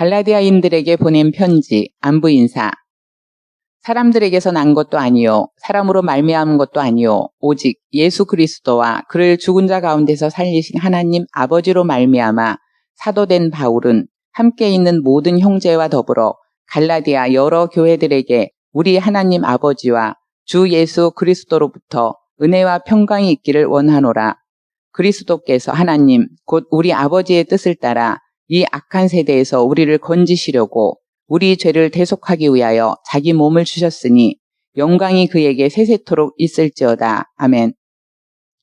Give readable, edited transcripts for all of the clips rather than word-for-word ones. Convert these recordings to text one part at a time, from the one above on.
갈라디아인들에게 보낸 편지, 안부 인사. 사람들에게서 난 것도 아니요, 사람으로 말미암은 것도 아니요, 오직 예수 그리스도와 그를 죽은 자 가운데서 살리신 하나님 아버지로 말미암아 사도된 바울은 함께 있는 모든 형제와 더불어 갈라디아 여러 교회들에게 우리 하나님 아버지와 주 예수 그리스도로부터 은혜와 평강이 있기를 원하노라. 그리스도께서 하나님 곧 우리 아버지의 뜻을 따라 이 악한 세대에서 우리를 건지시려고 우리 죄를 대속하기 위하여 자기 몸을 주셨으니 영광이 그에게 세세토록 있을지어다. 아멘.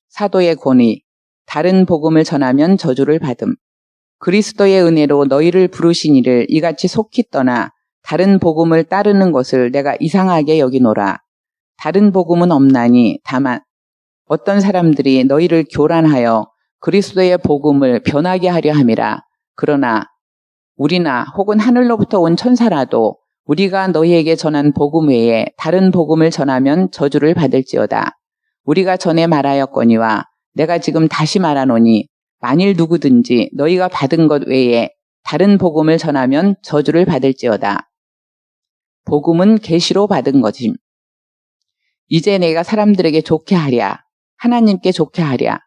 사도의 권위. 다른 복음을 전하면 저주를 받음. 그리스도의 은혜로 너희를 부르시니를 이같이 속히 떠나 다른 복음을 따르는 것을 내가 이상하게 여기노라. 다른 복음은 없나니 다만 어떤 사람들이 너희를 교란하여 그리스도의 복음을 변하게 하려 함이라. 그러나 우리나 혹은 하늘로부터 온 천사라도 우리가 너희에게 전한 복음 외에 다른 복음을 전하면 저주를 받을지어다. 우리가 전에 말하였거니와 내가 지금 다시 말하노니 만일 누구든지 너희가 받은 것 외에 다른 복음을 전하면 저주를 받을지어다. 복음은 계시로 받은 것임. 이제 내가 사람들에게 좋게 하랴. 하나님께 좋게 하랴.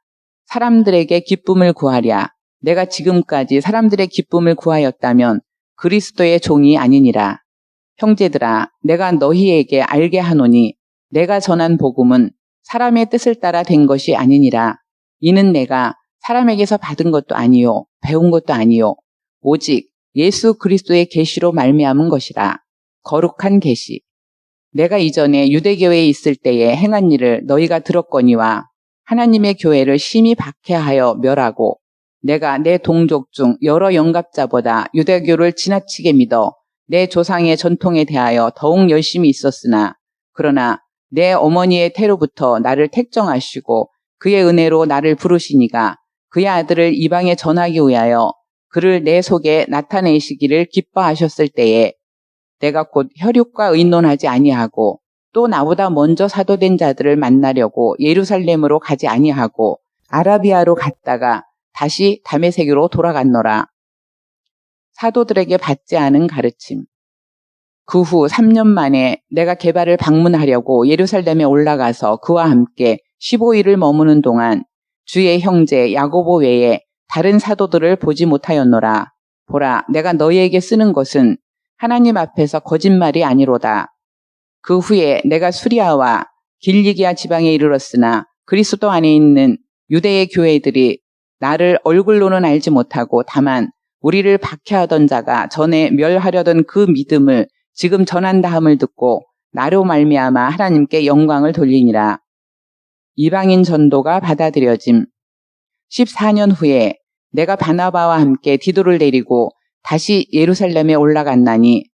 사람들에게 기쁨을 구하랴. 내가 지금까지 사람들의 기쁨을 구하였다면 그리스도의 종이 아니니라. 형제들아, 내가 너희에게 알게 하노니 내가 전한 복음은 사람의 뜻을 따라 된 것이 아니니라. 이는 내가 사람에게서 받은 것도 아니요, 배운 것도 아니요, 오직 예수 그리스도의 계시로 말미암은 것이라. 거룩한 계시. 내가 이전에 유대교회에 있을 때에 행한 일을 너희가 들었거니와 하나님의 교회를 심히 박해하여 멸하고 내가 내 동족 중 여러 영갑자보다 유대교를 지나치게 믿어 내 조상의 전통에 대하여 더욱 열심히 있었으나 그러나 내 어머니의 태로부터 나를 택정하시고 그의 은혜로 나를 부르시니가 그의 아들을 이방에 전하기 위하여 그를 내 속에 나타내시기를 기뻐하셨을 때에 내가 곧 혈육과 의논하지 아니하고 또 나보다 먼저 사도된 자들을 만나려고 예루살렘으로 가지 아니하고 아라비아로 갔다가 다시 다메섹으로 돌아갔노라. 사도들에게 받지 않은 가르침. 그 후 3년 만에 내가 게바를 방문하려고 예루살렘에 올라가서 그와 함께 15일을 머무는 동안 주의 형제 야고보 외에 다른 사도들을 보지 못하였노라. 보라, 내가 너희에게 쓰는 것은 하나님 앞에서 거짓말이 아니로다. 그 후에 내가 수리아와 길리기아 지방에 이르렀으나 그리스도 안에 있는 유대의 교회들이 나를 얼굴로는 알지 못하고 다만 우리를 박해하던 자가 전에 멸하려던 그 믿음을 지금 전한다함을 듣고 나로 말미암아 하나님께 영광을 돌리니라. 이방인 전도가 받아들여짐. 14년 후에 내가 바나바와 함께 디도를 데리고 다시 예루살렘에 올라갔나니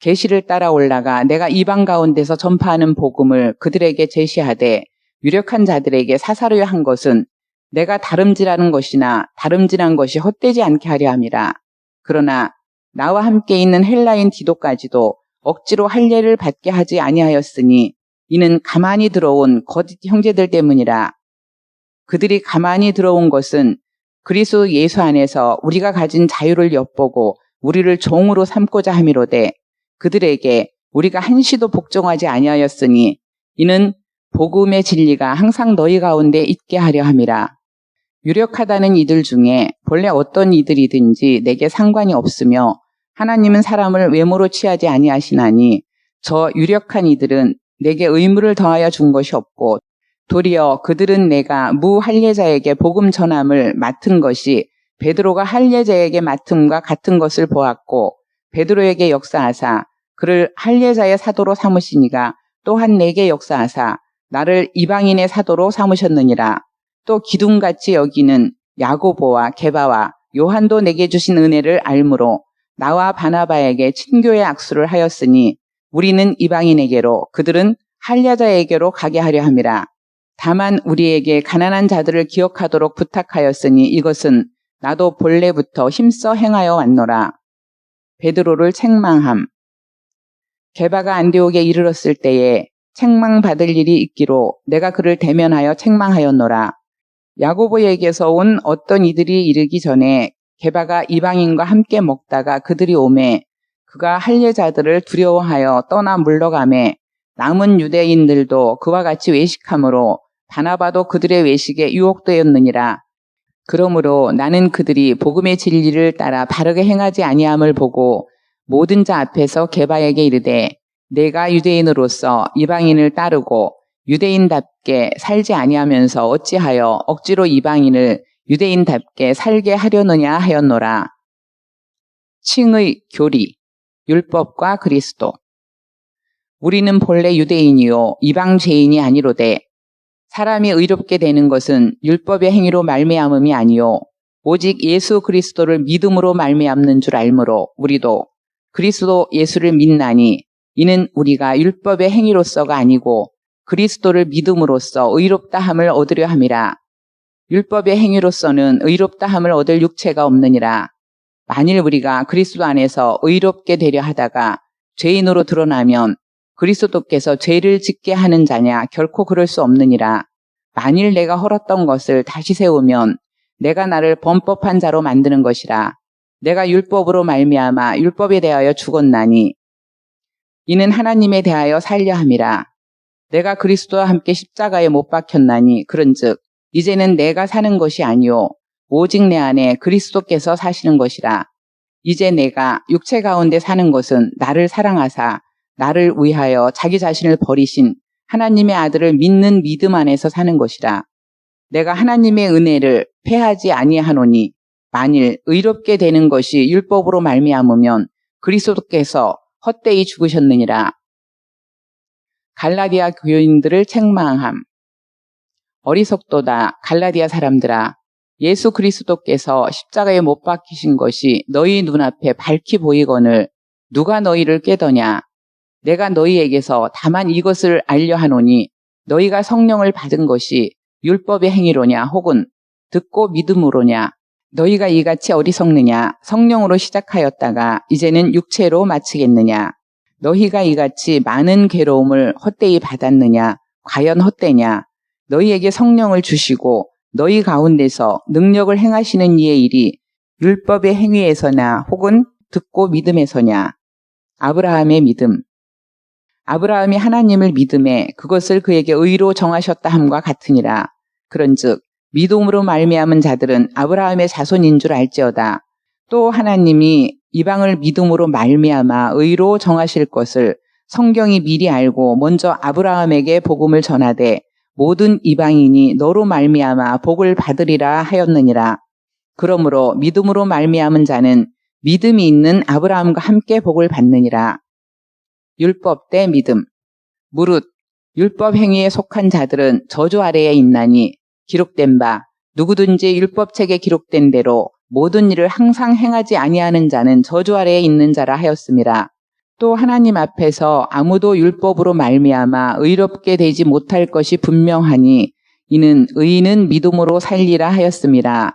계시를 따라 올라가 내가 이방 가운데서 전파하는 복음을 그들에게 제시하되 유력한 자들에게 사사로이 한 것은 내가 다름질하는 것이나 다름질한 것이 헛되지 않게 하려 함이라. 그러나 나와 함께 있는 헬라인 디도까지도 억지로 할례를 받게 하지 아니하였으니 이는 가만히 들어온 거짓 형제들 때문이라. 그들이 가만히 들어온 것은 그리스도 예수 안에서 우리가 가진 자유를 엿보고 우리를 종으로 삼고자 함이로되 그들에게 우리가 한시도 복종하지 아니하였으니 이는 복음의 진리가 항상 너희 가운데 있게 하려 함이라. 유력하다는 이들 중에 본래 어떤 이들이든지 내게 상관이 없으며 하나님은 사람을 외모로 취하지 아니하시나니 저 유력한 이들은 내게 의무를 더하여 준 것이 없고 도리어 그들은 내가 무할례자에게 복음 전함을 맡은 것이 베드로가 할례자에게 맡음과 같은 것을 보았고 베드로에게 역사하사 그를 할례자의 사도로 삼으시니가 또한 내게 역사하사 나를 이방인의 사도로 삼으셨느니라. 또 기둥같이 여기는 야고보와 게바와 요한도 내게 주신 은혜를 알므로 나와 바나바에게 친교의 악수를 하였으니 우리는 이방인에게로 그들은 할례자에게로 가게 하려 함이라. 다만 우리에게 가난한 자들을 기억하도록 부탁하였으니 이것은 나도 본래부터 힘써 행하여 왔노라. 베드로를 책망함. 게바가 안디옥에 이르렀을 때에 책망받을 일이 있기로 내가 그를 대면하여 책망하였노라. 야고보에게서 온 어떤 이들이 이르기 전에 게바가 이방인과 함께 먹다가 그들이 오매 그가 할례자들을 두려워하여 떠나 물러가매 남은 유대인들도 그와 같이 외식함으로 바나바도 그들의 외식에 유혹되었느니라. 그러므로 나는 그들이 복음의 진리를 따라 바르게 행하지 아니함을 보고 모든 자 앞에서 게바에게 이르되 내가 유대인으로서 이방인을 따르고 유대인답게 살지 아니하면서 어찌하여 억지로 이방인을 유대인답게 살게 하려느냐 하였노라. 칭의 교리, 율법과 그리스도. 우리는 본래 유대인이요 이방 죄인이 아니로되 사람이 의롭게 되는 것은 율법의 행위로 말미암음이 아니요 오직 예수 그리스도를 믿음으로 말미암는 줄 알므로 우리도 그리스도 예수를 믿나니 이는 우리가 율법의 행위로서가 아니고 그리스도를 믿음으로써 의롭다 함을 얻으려 함이라. 율법의 행위로서는 의롭다 함을 얻을 육체가 없느니라. 만일 우리가 그리스도 안에서 의롭게 되려 하다가 죄인으로 드러나면 그리스도께서 죄를 짓게 하는 자냐 결코 그럴 수 없느니라. 만일 내가 헐었던 것을 다시 세우면 내가 나를 범법한 자로 만드는 것이라. 내가 율법으로 말미암아 율법에 대하여 죽었나니 이는 하나님에 대하여 살려 함이라. 내가 그리스도와 함께 십자가에 못 박혔나니 그런즉 이제는 내가 사는 것이 아니요 오직 내 안에 그리스도께서 사시는 것이라. 이제 내가 육체 가운데 사는 것은 나를 사랑하사 나를 위하여 자기 자신을 버리신 하나님의 아들을 믿는 믿음 안에서 사는 것이라. 내가 하나님의 은혜를 패하지 아니하노니 만일 의롭게 되는 것이 율법으로 말미암으면 그리스도께서 헛되이 죽으셨느니라. 갈라디아 교인들을 책망함. 어리석도다 갈라디아 사람들아. 예수 그리스도께서 십자가에 못 박히신 것이 너희 눈앞에 밝히 보이거늘 누가 너희를 꾀더냐. 내가 너희에게서 다만 이것을 알려 하노니 너희가 성령을 받은 것이 율법의 행위로냐 혹은 듣고 믿음으로냐. 너희가 이같이 어리석느냐. 성령으로 시작하였다가 이제는 육체로 마치겠느냐. 너희가 이같이 많은 괴로움을 헛되이 받았느냐. 과연 헛되냐. 너희에게 성령을 주시고 너희 가운데서 능력을 행하시는 이의 일이 율법의 행위에서나 혹은 듣고 믿음에서냐. 아브라함의 믿음. 아브라함이 하나님을 믿음에 그것을 그에게 의로 정하셨다 함과 같으니라. 그런즉 믿음으로 말미암은 자들은 아브라함의 자손인 줄 알지어다. 또 하나님이 이방을 믿음으로 말미암아 의로 정하실 것을 성경이 미리 알고 먼저 아브라함에게 복음을 전하되 모든 이방인이 너로 말미암아 복을 받으리라 하였느니라. 그러므로 믿음으로 말미암은 자는 믿음이 있는 아브라함과 함께 복을 받느니라. 율법 대 믿음. 무릇 율법 행위에 속한 자들은 저주 아래에 있나니 기록된 바 누구든지 율법책에 기록된 대로 모든 일을 항상 행하지 아니하는 자는 저주 아래에 있는 자라 하였음이라. 또 하나님 앞에서 아무도 율법으로 말미암아 의롭게 되지 못할 것이 분명하니 이는 의인은 믿음으로 살리라 하였음이라.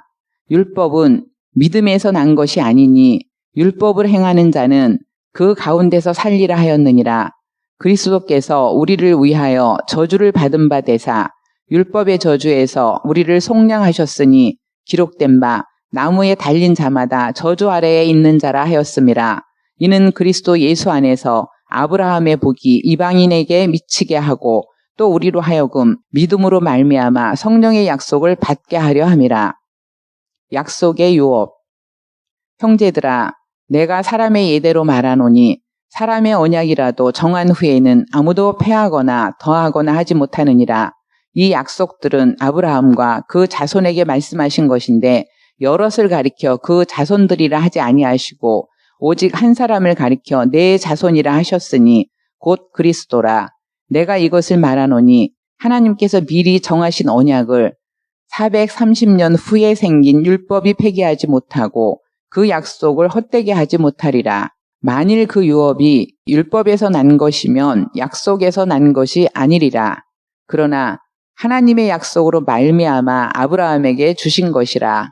율법은 믿음에서 난 것이 아니니 율법을 행하는 자는 그 가운데서 살리라 하였느니라. 그리스도께서 우리를 위하여 저주를 받은 바 되사 율법의 저주에서 우리를 속량하셨으니 기록된 바 나무에 달린 자마다 저주 아래에 있는 자라 하였음이라. 이는 그리스도 예수 안에서 아브라함의 복이 이방인에게 미치게 하고 또 우리로 하여금 믿음으로 말미암아 성령의 약속을 받게 하려 함이라. 약속의 유업. 형제들아, 내가 사람의 예대로 말하노니 사람의 언약이라도 정한 후에는 아무도 패하거나 더하거나 하지 못하느니라. 이 약속들은 아브라함과 그 자손에게 말씀하신 것인데 여럿을 가리켜 그 자손들이라 하지 아니하시고 오직 한 사람을 가리켜 내 자손이라 하셨으니 곧 그리스도라. 내가 이것을 말하노니 하나님께서 미리 정하신 언약을 430년 후에 생긴 율법이 폐기하지 못하고 그 약속을 헛되게 하지 못하리라. 만일 그 유업이 율법에서 난 것이면 약속에서 난 것이 아니리라. 그러나 하나님의 약속으로 말미암아 아브라함에게 주신 것이라.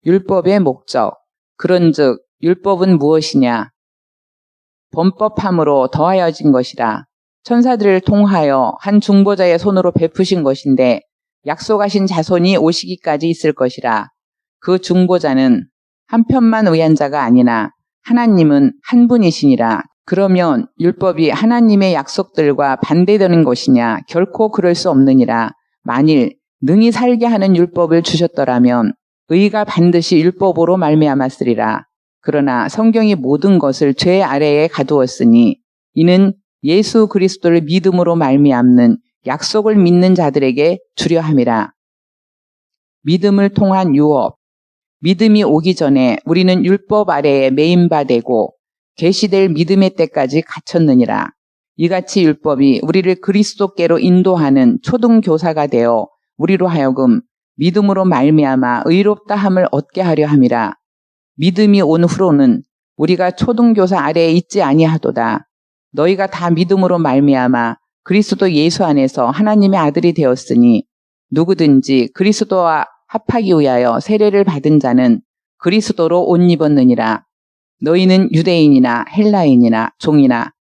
율법의 목적. 그런즉 율법은 무엇이냐? 범법함으로 더하여진 것이라. 천사들을 통하여 한 중보자의 손으로 베푸신 것인데 약속하신 자손이 오시기까지 있을 것이라. 그 중보자는 한편만 의한 자가 아니나 하나님은 한 분이시니라. 그러면 율법이 하나님의 약속들과 반대되는 것이냐? 결코 그럴 수 없느니라. 만일 능히 살게 하는 율법을 주셨더라면 의가 반드시 율법으로 말미암았으리라. 그러나 성경이 모든 것을 죄 아래에 가두었으니 이는 예수 그리스도를 믿음으로 말미암는 약속을 믿는 자들에게 주려 함이라. 믿음을 통한 유업. 믿음이 오기 전에 우리는 율법 아래에 매인바 되고 계시될 믿음의 때까지 갇혔느니라. 이같이 율법이 우리를 그리스도께로 인도하는 초등교사가 되어 우리로 하여금 믿음으로 말미암아 의롭다함을 얻게 하려 함이라. 믿음이 온 후로는 우리가 초등교사 아래에 있지 아니하도다. 너희가 다 믿음으로 말미암아 그리스도 예수 안에서 하나님의 아들이 되었으니 누구든지 그리스도와 합하기 위하여 세례를 받은 자는 그리스도로 옷 입었느니라. 너희는 유대인이나 헬라인이나 종이나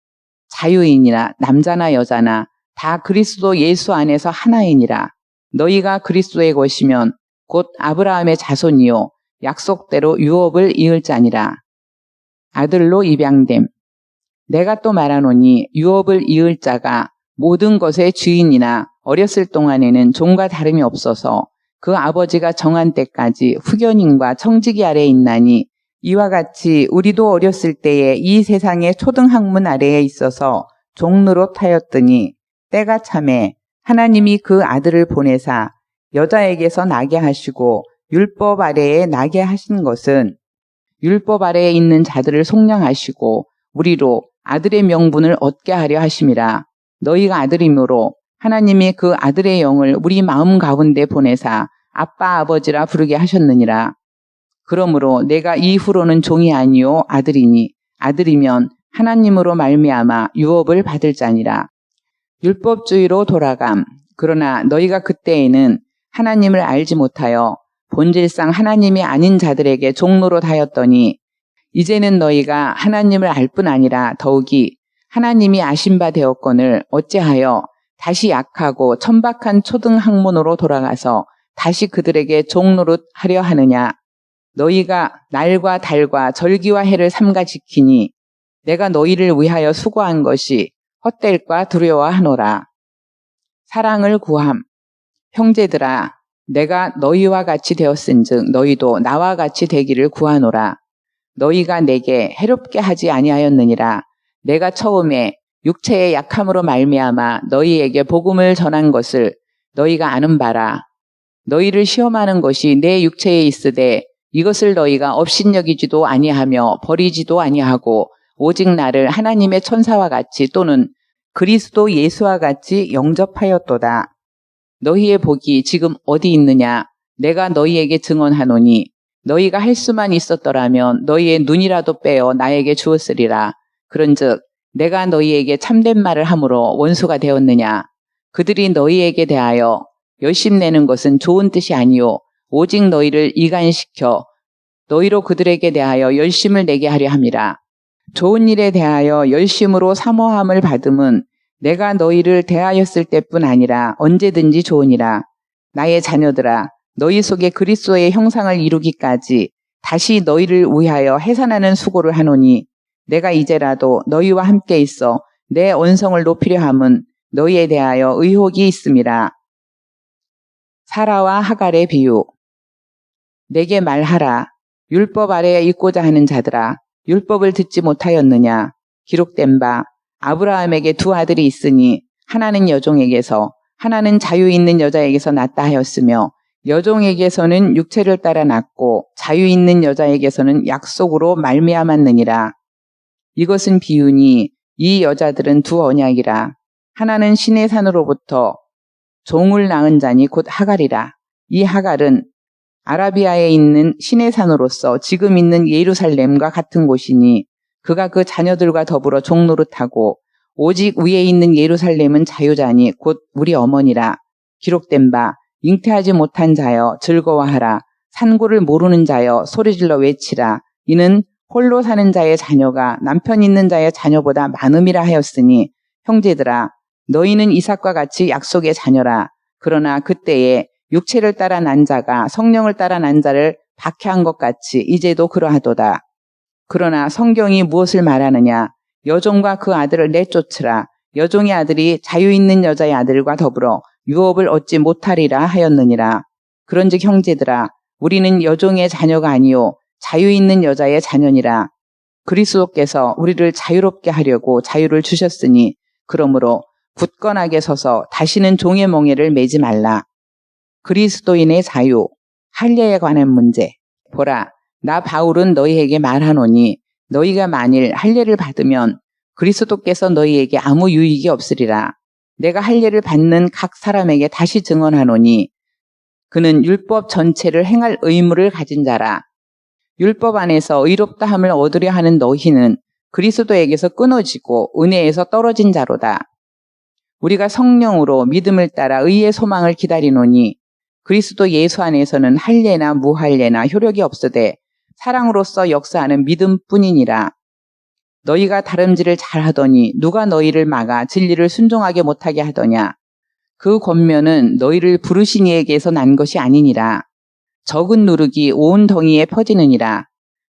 자유인이나 남자나 여자나 다 그리스도 예수 안에서 하나이니라. 너희가 그리스도의 것이면 곧 아브라함의 자손이요 약속대로 유업을 이을 자니라. 아들로 입양됨. 내가 또 말하노니 유업을 이을 자가 모든 것의 주인이나 어렸을 동안에는 종과 다름이 없어서 그 아버지가 정한 때까지 후견인과 청지기 아래에 있나니 이와 같이 우리도 어렸을 때에 이 세상의 초등학문 아래에 있어서 종노릇하였더니 때가 차매 하나님이 그 아들을 보내사 여자에게서 나게 하시고 율법 아래에 나게 하신 것은 율법 아래에 있는 자들을 속량하시고 우리로 아들의 명분을 얻게 하려 하심이라. 너희가 아들이므로 하나님이 그 아들의 영을 우리 마음 가운데 보내사 아빠 아버지라 부르게 하셨느니라. 그러므로 내가 이후로는 종이 아니요 아들이니 아들이면 하나님으로 말미암아 유업을 받을 자니라. 율법주의로 돌아감. 그러나 너희가 그때에는 하나님을 알지 못하여 본질상 하나님이 아닌 자들에게 종노릇하였더니 이제는 너희가 하나님을 알 뿐 아니라 더욱이 하나님이 아신 바 되었거늘 어찌하여 다시 약하고 천박한 초등학문으로 돌아가서 다시 그들에게 종노릇하려 하느냐. 너희가 날과 달과 절기와 해를 삼가 지키니 내가 너희를 위하여 수고한 것이 헛될까 두려워하노라. 사랑을 구함. 형제들아 내가 너희와 같이 되었은즉 너희도 나와 같이 되기를 구하노라. 너희가 내게 해롭게 하지 아니하였느니라. 내가 처음에 육체의 약함으로 말미암아 너희에게 복음을 전한 것을 너희가 아는 바라. 너희를 시험하는 것이 내 육체에 있으되 이것을 너희가 업신여기지도 아니하며 버리지도 아니하고 오직 나를 하나님의 천사와 같이 또는 그리스도 예수와 같이 영접하였도다. 너희의 복이 지금 어디 있느냐? 내가 너희에게 증언하노니 너희가 할 수만 있었더라면 너희의 눈이라도 빼어 나에게 주었으리라. 그런즉 내가 너희에게 참된 말을 함으로 원수가 되었느냐? 그들이 너희에게 대하여 열심내는 것은 좋은 뜻이 아니요 오직 너희를 이간시켜 너희로 그들에게 대하여 열심을 내게 하려 함이라. 좋은 일에 대하여 열심으로 사모함을 받음은 내가 너희를 대하였을 때뿐 아니라 언제든지 좋으니라. 나의 자녀들아 너희 속에 그리스도의 형상을 이루기까지 다시 너희를 위하여 해산하는 수고를 하노니 내가 이제라도 너희와 함께 있어 내 언성을 높이려 함은 너희에 대하여 의혹이 있음이라. 사라와 하갈의 비유. 내게 말하라. 율법 아래에 있고자 하는 자들아 율법을 듣지 못하였느냐. 기록된 바 아브라함에게 두 아들이 있으니 하나는 여종에게서 하나는 자유 있는 여자에게서 낳다 하였으며 여종에게서는 육체를 따라 낳고 자유 있는 여자에게서는 약속으로 말미암았느니라. 이것은 비유니 이 여자들은 두 언약이라. 하나는 신의 산으로부터 종을 낳은 자니 곧 하갈이라. 이 하갈은 아라비아에 있는 신의 산으로서 지금 있는 예루살렘과 같은 곳이니 그가 그 자녀들과 더불어 종노릇하고 오직 위에 있는 예루살렘은 자유자니 곧 우리 어머니라. 기록된 바 잉태하지 못한 자여 즐거워하라. 산고를 모르는 자여 소리질러 외치라. 이는 홀로 사는 자의 자녀가 남편 있는 자의 자녀보다 많음이라 하였으니 형제들아 너희는 이삭과 같이 약속의 자녀라. 그러나 그때에 육체를 따라 난 자가 성령을 따라 난 자를 박해한 것 같이 이제도 그러하도다. 그러나 성경이 무엇을 말하느냐? 여종과 그 아들을 내쫓으라. 여종의 아들이 자유 있는 여자의 아들과 더불어 유업을 얻지 못하리라 하였느니라. 그런즉 형제들아, 우리는 여종의 자녀가 아니요 자유 있는 여자의 자녀니라. 그리스도께서 우리를 자유롭게 하려고 자유를 주셨으니 그러므로 굳건하게 서서 다시는 종의 멍에를 매지 말라. 그리스도인의 자유, 할례에 관한 문제. 보라, 나 바울은 너희에게 말하노니 너희가 만일 할례를 받으면 그리스도께서 너희에게 아무 유익이 없으리라. 내가 할례를 받는 각 사람에게 다시 증언하노니 그는 율법 전체를 행할 의무를 가진 자라. 율법 안에서 의롭다함을 얻으려 하는 너희는 그리스도에게서 끊어지고 은혜에서 떨어진 자로다. 우리가 성령으로 믿음을 따라 의의 소망을 기다리노니 그리스도 예수 안에서는 할례나 무할례나 효력이 없으되 사랑으로서 역사하는 믿음뿐이니라. 너희가 다름질을 잘하더니 누가 너희를 막아 진리를 순종하게 못하게 하더냐. 그 권면은 너희를 부르신 이에게서 난 것이 아니니라. 적은 누룩이 온 덩이에 퍼지느니라.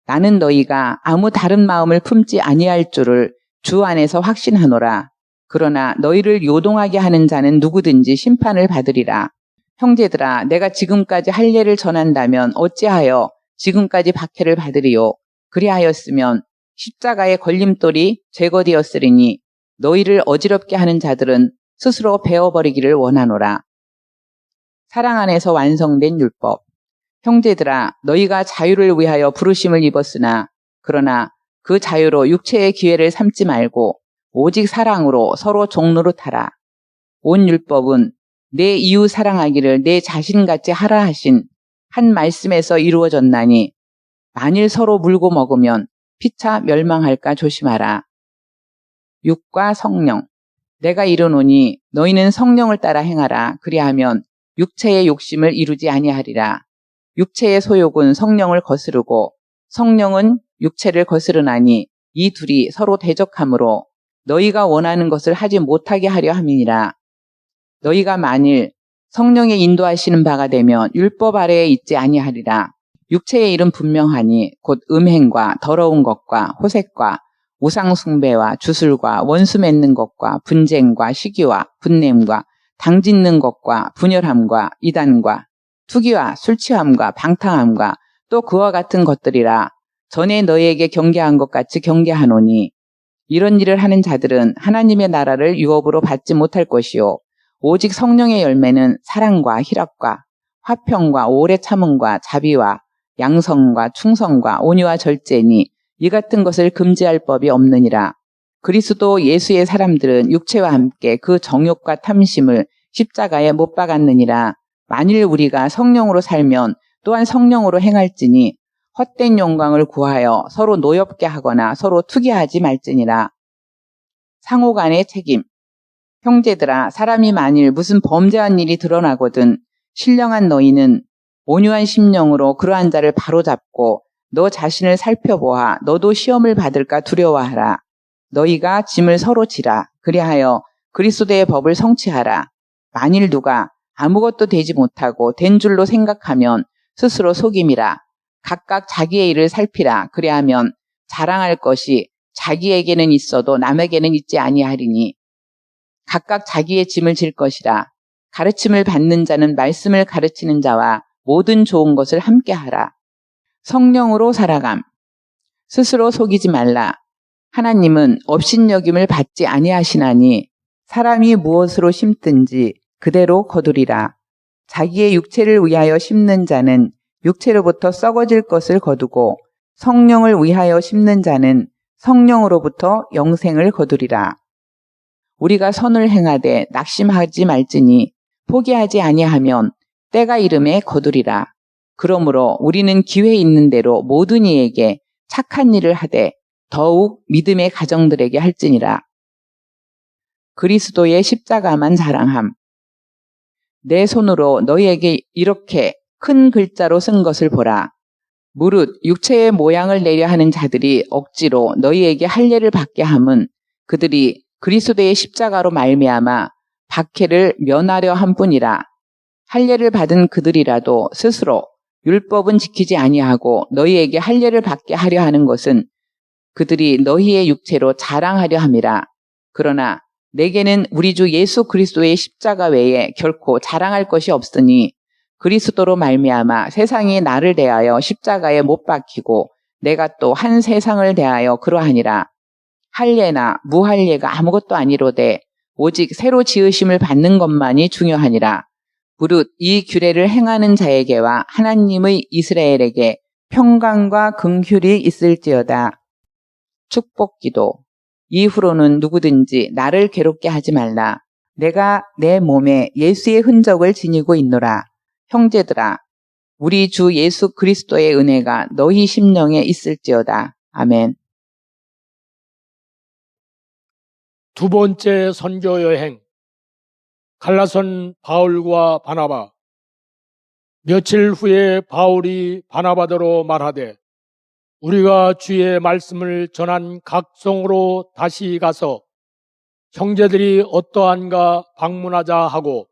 나는 너희가 아무 다른 마음을 품지 아니할 줄을 주 안에서 확신하노라. 그러나 너희를 요동하게 하는 자는 누구든지 심판을 받으리라. 형제들아, 내가 지금까지 할례를 전한다면 어찌하여 지금까지 박해를 받으리요? 그리하였으면 십자가의 걸림돌이 제거되었으리니 너희를 어지럽게 하는 자들은 스스로 베어버리기를 원하노라. 사랑 안에서 완성된 율법. 형제들아, 너희가 자유를 위하여 부르심을 입었으나 그러나 그 자유로 육체의 기회를 삼지 말고 오직 사랑으로 서로 종노릇하라. 온 율법은 내 이웃 사랑하기를 내 자신같이 하라 하신 한 말씀에서 이루어졌나니 만일 서로 물고 먹으면 피차 멸망할까 조심하라. 육과 성령. 내가 이르노니 너희는 성령을 따라 행하라. 그리하면 육체의 욕심을 이루지 아니하리라. 육체의 소욕은 성령을 거스르고 성령은 육체를 거스르나니 이 둘이 서로 대적하므로 너희가 원하는 것을 하지 못하게 하려 함이니라. 너희가 만일 성령의 인도하시는 바가 되면 율법 아래에 있지 아니하리라. 육체의 일은 분명하니 곧 음행과 더러운 것과 호색과 우상숭배와 주술과 원수 맺는 것과 분쟁과 시기와 분냄과 당짓는 것과 분열함과 이단과 투기와 술취함과 방탕함과 또 그와 같은 것들이라. 전에 너희에게 경계한 것 같이 경계하노니 이런 일을 하는 자들은 하나님의 나라를 유업으로 받지 못할 것이요 오직 성령의 열매는 사랑과 희락과 화평과 오래 참음과 자비와 양성과 충성과 온유와 절제니 이 같은 것을 금지할 법이 없느니라. 그리스도 예수의 사람들은 육체와 함께 그 정욕과 탐심을 십자가에 못 박았느니라. 만일 우리가 성령으로 살면 또한 성령으로 행할지니 헛된 영광을 구하여 서로 노엽게 하거나 서로 투기하지 말지니라. 상호간의 책임. 형제들아, 사람이 만일 무슨 범죄한 일이 드러나거든 신령한 너희는 온유한 심령으로 그러한 자를 바로잡고 너 자신을 살펴보아 너도 시험을 받을까 두려워하라. 너희가 짐을 서로 지라. 그리하여 그리스도의 법을 성취하라. 만일 누가 아무것도 되지 못하고 된 줄로 생각하면 스스로 속임이라. 각각 자기의 일을 살피라. 그리하면 자랑할 것이 자기에게는 있어도 남에게는 있지 아니하리니 각각 자기의 짐을 질 것이라. 가르침을 받는 자는 말씀을 가르치는 자와 모든 좋은 것을 함께하라. 성령으로 살아감. 스스로 속이지 말라. 하나님은 업신여김을 받지 아니하시나니 사람이 무엇으로 심든지 그대로 거두리라. 자기의 육체를 위하여 심는 자는 육체로부터 썩어질 것을 거두고 성령을 위하여 심는 자는 성령으로부터 영생을 거두리라. 우리가 선을 행하되 낙심하지 말지니 포기하지 아니하면 때가 이름에 거두리라. 그러므로 우리는 기회 있는 대로 모든 이에게 착한 일을 하되 더욱 믿음의 가정들에게 할지니라. 그리스도의 십자가만 자랑함. 내 손으로 너희에게 이렇게 큰 글자로 쓴 것을 보라. 무릇 육체의 모양을 내려 하는 자들이 억지로 너희에게 할례를 받게 함은 그들이 그리스도의 십자가로 말미암아 박해를 면하려 함뿐이라. 할례를 받은 그들이라도 스스로 율법은 지키지 아니하고 너희에게 할례를 받게 하려 하는 것은 그들이 너희의 육체로 자랑하려 함이라. 그러나 내게는 우리 주 예수 그리스도의 십자가 외에 결코 자랑할 것이 없으니 그리스도로 말미암아 세상이 나를 대하여 십자가에 못 박히고 내가 또 한 세상을 대하여 그러하니라. 할례나 무할례가 아무것도 아니로되 오직 새로 지으심을 받는 것만이 중요하니라. 무릇 이 규례를 행하는 자에게와 하나님의 이스라엘에게 평강과 긍휼이 있을지어다. 축복기도. 이후로는 누구든지 나를 괴롭게 하지 말라. 내가 내 몸에 예수의 흔적을 지니고 있노라. 형제들아, 우리 주 예수 그리스도의 은혜가 너희 심령에 있을지어다. 아멘. 두 번째 선교 여행. 갈라선 바울과 바나바. 며칠 후에 바울이 바나바더러 말하되 우리가 주의 말씀을 전한 각 성으로 다시 가서 형제들이 어떠한가 방문하자 하고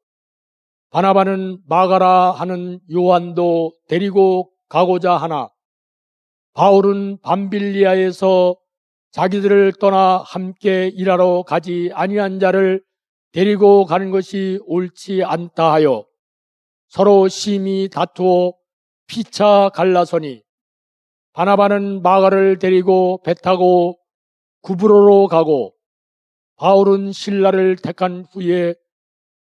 바나바는 마가라 하는 요한도 데리고 가고자 하나 바울은 밤빌리아에서 자기들을 떠나 함께 일하러 가지 아니한 자를 데리고 가는 것이 옳지 않다 하여 서로 심히 다투어 피차 갈라서니 바나바는 마가를 데리고 배 타고 구브로로 가고 바울은 신라를 택한 후에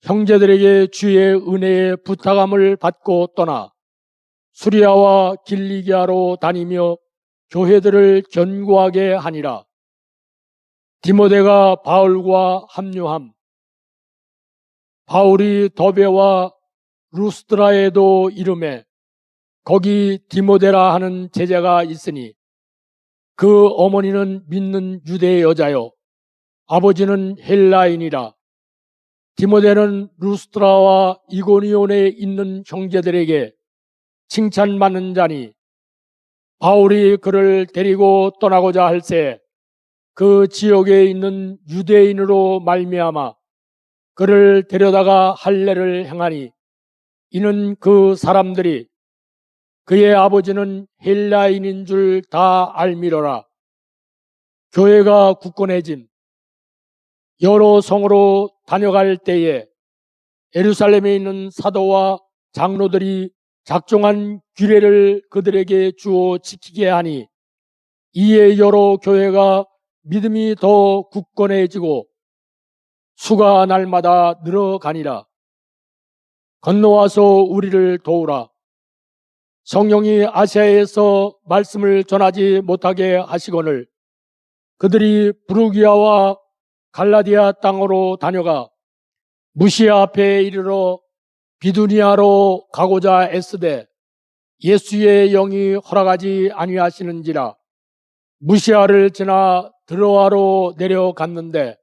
형제들에게 주의 은혜의 부탁함을 받고 떠나 수리아와 길리기아로 다니며 교회들을 견고하게 하니라. 디모데가 바울과 합류함. 바울이 더베와 루스드라에도 이르매 거기 디모데라 하는 제자가 있으니 그 어머니는 믿는 유대 여자요 아버지는 헬라인이라. 디모데는 루스드라와 이고니온에 있는 형제들에게 칭찬받는 자니 바울이 그를 데리고 떠나고자 할새 그 지역에 있는 유대인으로 말미암아 그를 데려다가 할례를 행하니 이는 그 사람들이 그의 아버지는 헬라인인 줄 다 알미러라. 교회가 굳건해짐. 여러 성으로 다녀갈 때에 예루살렘에 있는 사도와 장로들이 작정한 규례를 그들에게 주어 지키게 하니 이에 여러 교회가 믿음이 더 굳건해지고 수가 날마다 늘어가니라. 건너와서 우리를 도우라. 성령이 아시아에서 말씀을 전하지 못하게 하시거늘 그들이 부르기아와 갈라디아 땅으로 다녀가 무시아 앞에 이르러 비두니아로 가고자 애쓰되 예수의 영이 허락하지 아니하시는지라. 무시아를 지나 드로아로 내려갔는데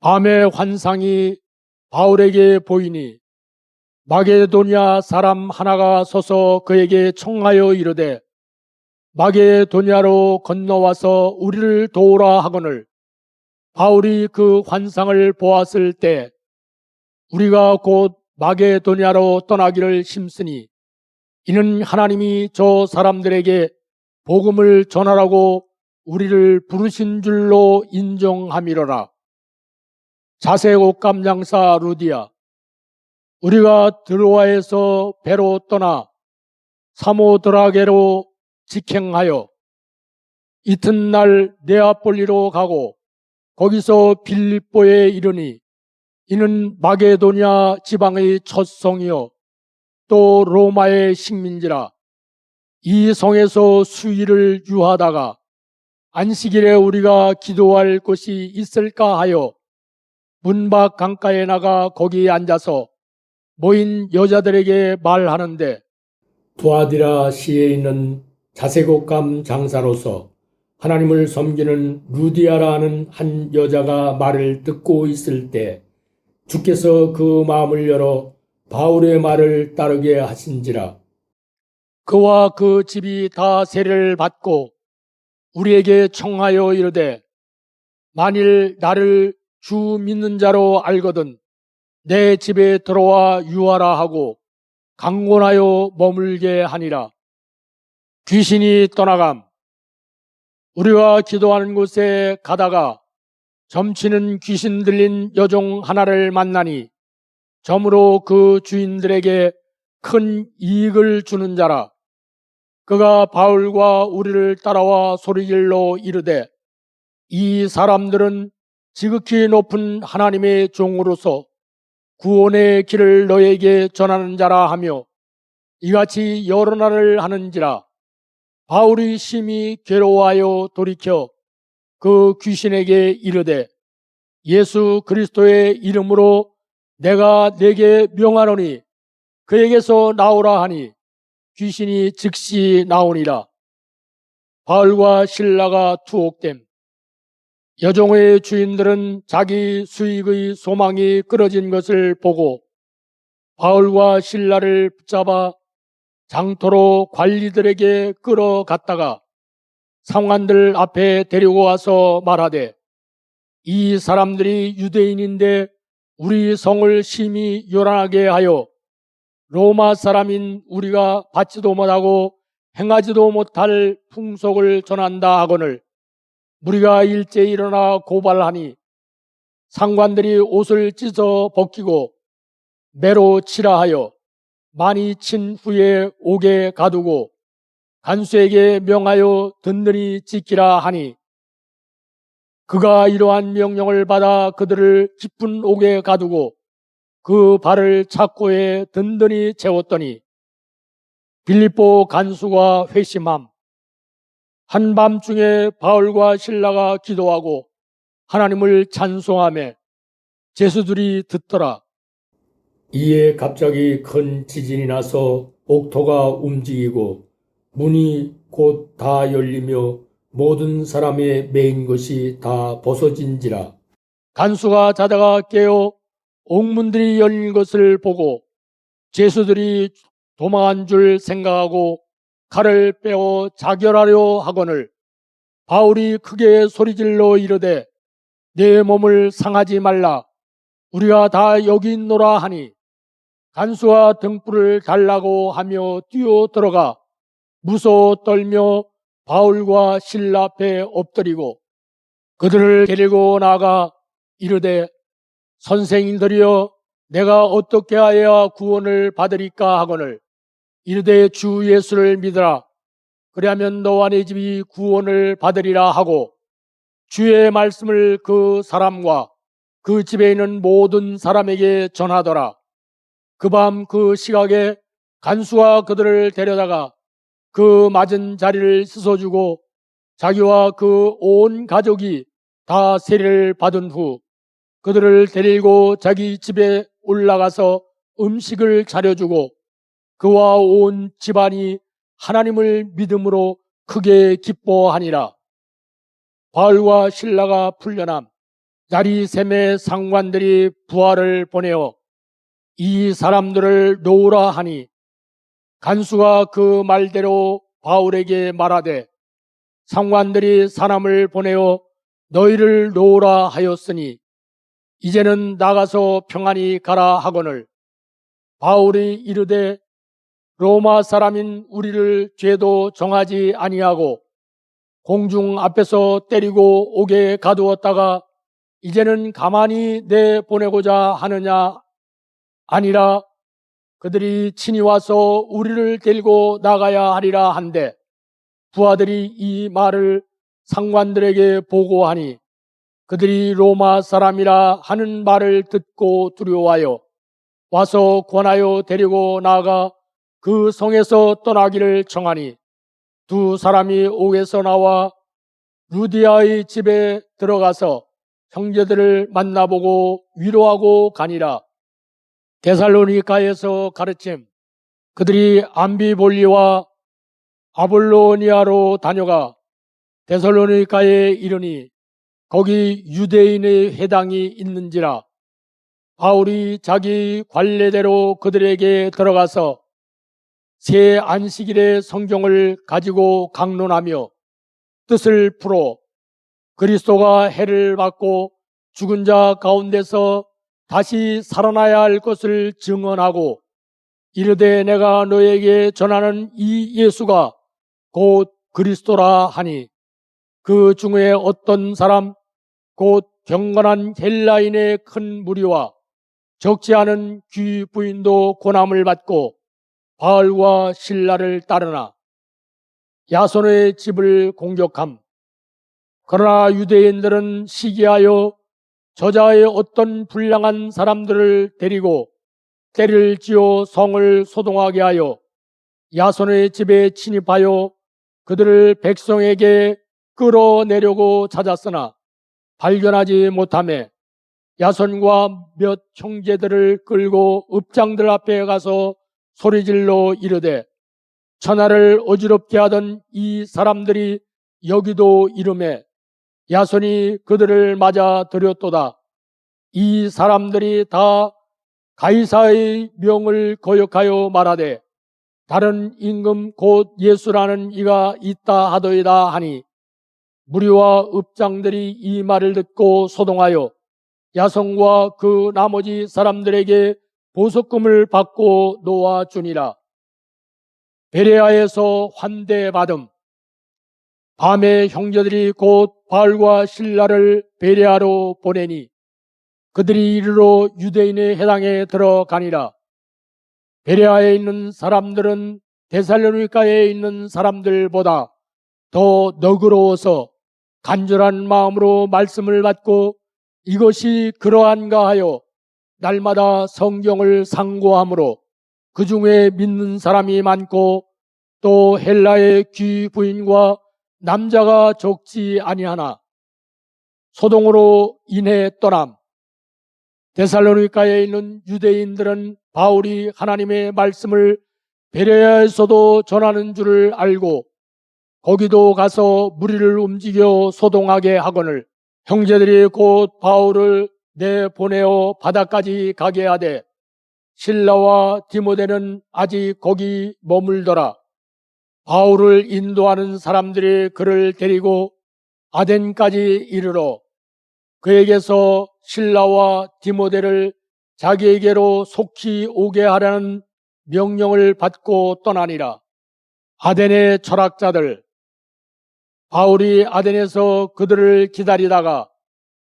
밤에 환상이 바울에게 보이니 마게도냐 사람 하나가 서서 그에게 청하여 이르되 마게도냐로 건너와서 우리를 도우라 하거늘 바울이 그 환상을 보았을 때 우리가 곧 마게도냐로 떠나기를 심쓰니 이는 하나님이 저 사람들에게 복음을 전하라고 우리를 부르신 줄로 인정함이로라. 자색 옷감 장사 루디아. 우리가 드로아에서 배로 떠나 사모드라게로 직행하여 이튿날 네아폴리로 가고 거기서 빌립보에 이르니 이는 마게도냐 지방의 첫 성이요 또 로마의 식민지라. 이 성에서 수일을 유하다가 안식일에 우리가 기도할 곳이 있을까 하여 문 밖 강가에 나가 거기 앉아서 모인 여자들에게 말하는데 두아디라 시에 있는 자색옷감 장사로서 하나님을 섬기는 루디아라는 한 여자가 말을 듣고 있을 때 주께서 그 마음을 열어 바울의 말을 따르게 하신지라. 그와 그 집이 다 세례를 받고 우리에게 청하여 이르되 만일 나를 주 믿는 자로 알거든 내 집에 들어와 유하라 하고 강권하여 머물게 하니라. 귀신이 떠나감. 우리가 기도하는 곳에 가다가 점치는 귀신 들린 여종 하나를 만나니 점으로 그 주인들에게 큰 이익을 주는 자라. 그가 바울과 우리를 따라와 소리질러 이르되 이 사람들은 지극히 높은 하나님의 종으로서 구원의 길을 너에게 전하는 자라 하며 이같이 여러 날을 하는지라. 바울이 심히 괴로워하여 돌이켜 그 귀신에게 이르되 예수 그리스도의 이름으로 내가 내게 명하노니 그에게서 나오라 하니 귀신이 즉시 나오니라. 바울과 실라가 투옥됨. 여종의 주인들은 자기 수익의 소망이 끊어진 것을 보고 바울과 실라를 붙잡아 장터로 관리들에게 끌어갔다가 상관들 앞에 데리고 와서 말하되 이 사람들이 유대인인데 우리 성을 심히 요란하게 하여 로마 사람인 우리가 받지도 못하고 행하지도 못할 풍속을 전한다 하거늘 우리가 일제 일어나 고발하니 상관들이 옷을 찢어 벗기고 매로 치라 하여 많이 친 후에 옥에 가두고 간수에게 명하여 든든히 지키라 하니 그가 이러한 명령을 받아 그들을 깊은 옥에 가두고 그 발을 착고에 든든히 채웠더니 빌립보 간수가 회심함. 한밤중에 바울과 실라가 기도하고 하나님을 찬송하며 제수들이 듣더라. 이에 갑자기 큰 지진이 나서 옥토가 움직이고 문이 곧 다 열리며 모든 사람의 매인 것이 다 벗어진지라. 간수가 자다가 깨어 옥문들이 열린 것을 보고 제수들이 도망한 줄 생각하고 칼을 빼어 자결하려 하거늘 바울이 크게 소리질러 이르되 내 몸을 상하지 말라. 우리가 다 여기 있노라 하니 간수와 등불을 달라고 하며 뛰어 들어가 무서워 떨며 바울과 실라 앞에 엎드리고 그들을 데리고 나가 이르되 선생님들이여 내가 어떻게 하여야 구원을 받으리까 하거늘 이르되 주 예수를 믿으라. 그리하면 너와 네 집이 구원을 받으리라 하고 주의 말씀을 그 사람과 그 집에 있는 모든 사람에게 전하더라. 그 밤 그 시각에 간수가 그들을 데려다가 그 맞은 자리를 씻어주고 자기와 그 온 가족이 다 세례를 받은 후 그들을 데리고 자기 집에 올라가서 음식을 차려주고 그와 온 집안이 하나님을 믿음으로 크게 기뻐하니라. 바울과 실라가 풀려남 날이 샘에 상관들이 부하를 보내어 이 사람들을 놓으라 하니 간수가 그 말대로 바울에게 말하되 상관들이 사람을 보내어 너희를 놓으라 하였으니 이제는 나가서 평안히 가라 하거늘 바울이 이르되 로마 사람인 우리를 죄도 정하지 아니하고 공중 앞에서 때리고 옥에 가두었다가 이제는 가만히 내보내고자 하느냐 아니라 그들이 친히 와서 우리를 데리고 나가야 하리라 한데 부하들이 이 말을 상관들에게 보고하니 그들이 로마 사람이라 하는 말을 듣고 두려워하여 와서 권하여 데리고 나가 그 성에서 떠나기를 청하니 두 사람이 옥에서 나와 루디아의 집에 들어가서 형제들을 만나보고 위로하고 가니라. 데살로니가에서 가르침. 그들이 암비볼리와 아볼로니아로 다녀가 데살로니가에 이르니 거기 유대인의 회당이 있는지라. 바울이 자기 관례대로 그들에게 들어가서 새 안식일의 성경을 가지고 강론하며 뜻을 풀어 그리스도가 해를 받고 죽은 자 가운데서 다시 살아나야 할 것을 증언하고 이르되 내가 너에게 전하는 이 예수가 곧 그리스도라 하니 그 중에 어떤 사람 곧 경건한 헬라인의 큰 무리와 적지 않은 귀부인도 고난을 받고 바울과 실라를 따르나 야손의 집을 공격함. 그러나 유대인들은 시기하여 저자의 어떤 불량한 사람들을 데리고 때를 지어 성을 소동하게 하여 야손의 집에 침입하여 그들을 백성에게 끌어내려고 찾았으나 발견하지 못하며 야손과 몇 형제들을 끌고 읍장들 앞에 가서 소리질러 이르되 천하를 어지럽게 하던 이 사람들이 여기도 이르매 야손이 그들을 맞아 들였도다. 이 사람들이 다 가이사의 명을 거역하여 말하되 다른 임금 곧 예수라는 이가 있다 하더이다 하니 무리와 읍장들이 이 말을 듣고 소동하여 야손과 그 나머지 사람들에게 보석금을 받고 놓아주니라. 베레아에서 환대받음. 밤에 형제들이 곧 바울과 실라를 베레아로 보내니 그들이 이르러 유대인의 회당에 들어가니라. 베레아에 있는 사람들은 데살로니가에 있는 사람들보다 더 너그러워서 간절한 마음으로 말씀을 받고 이것이 그러한가 하여 날마다 성경을 상고하므로 그 중에 믿는 사람이 많고 또 헬라의 귀부인과 남자가 적지 아니하나 소동으로 인해 떠남. 데살로니가에 있는 유대인들은 바울이 하나님의 말씀을 베레아에서도 전하는 줄을 알고 거기도 가서 무리를 움직여 소동하게 하거늘 형제들이 곧 바울을 내보내어 바다까지 가게 하되 실라와 디모데는 아직 거기 머물더라. 바울을 인도하는 사람들이 그를 데리고 아덴까지 이르러 그에게서 실라와 디모데를 자기에게로 속히 오게 하라는 명령을 받고 떠나니라. 아덴의 철학자들. 바울이 아덴에서 그들을 기다리다가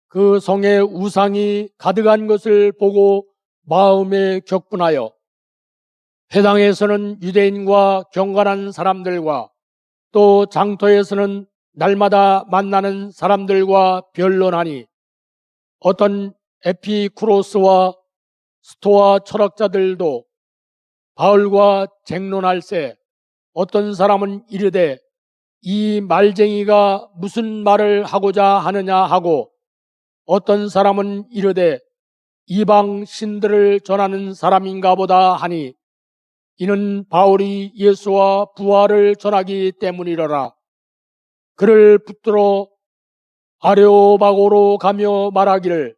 그 성에 우상이 가득한 것을 보고 마음에 격분하여 회당에서는 유대인과 경건한 사람들과 또 장터에서는 날마다 만나는 사람들과 변론하니 어떤 에피쿠로스와 스토아 철학자들도 바울과 쟁론할세 어떤 사람은 이르되 이 말쟁이가 무슨 말을 하고자 하느냐 하고 어떤 사람은 이르되 이방 신들을 전하는 사람인가 보다 하니 이는 바울이 예수와 부활을 전하기 때문이로라. 그를 붙들어 아레오바고로 가며 말하기를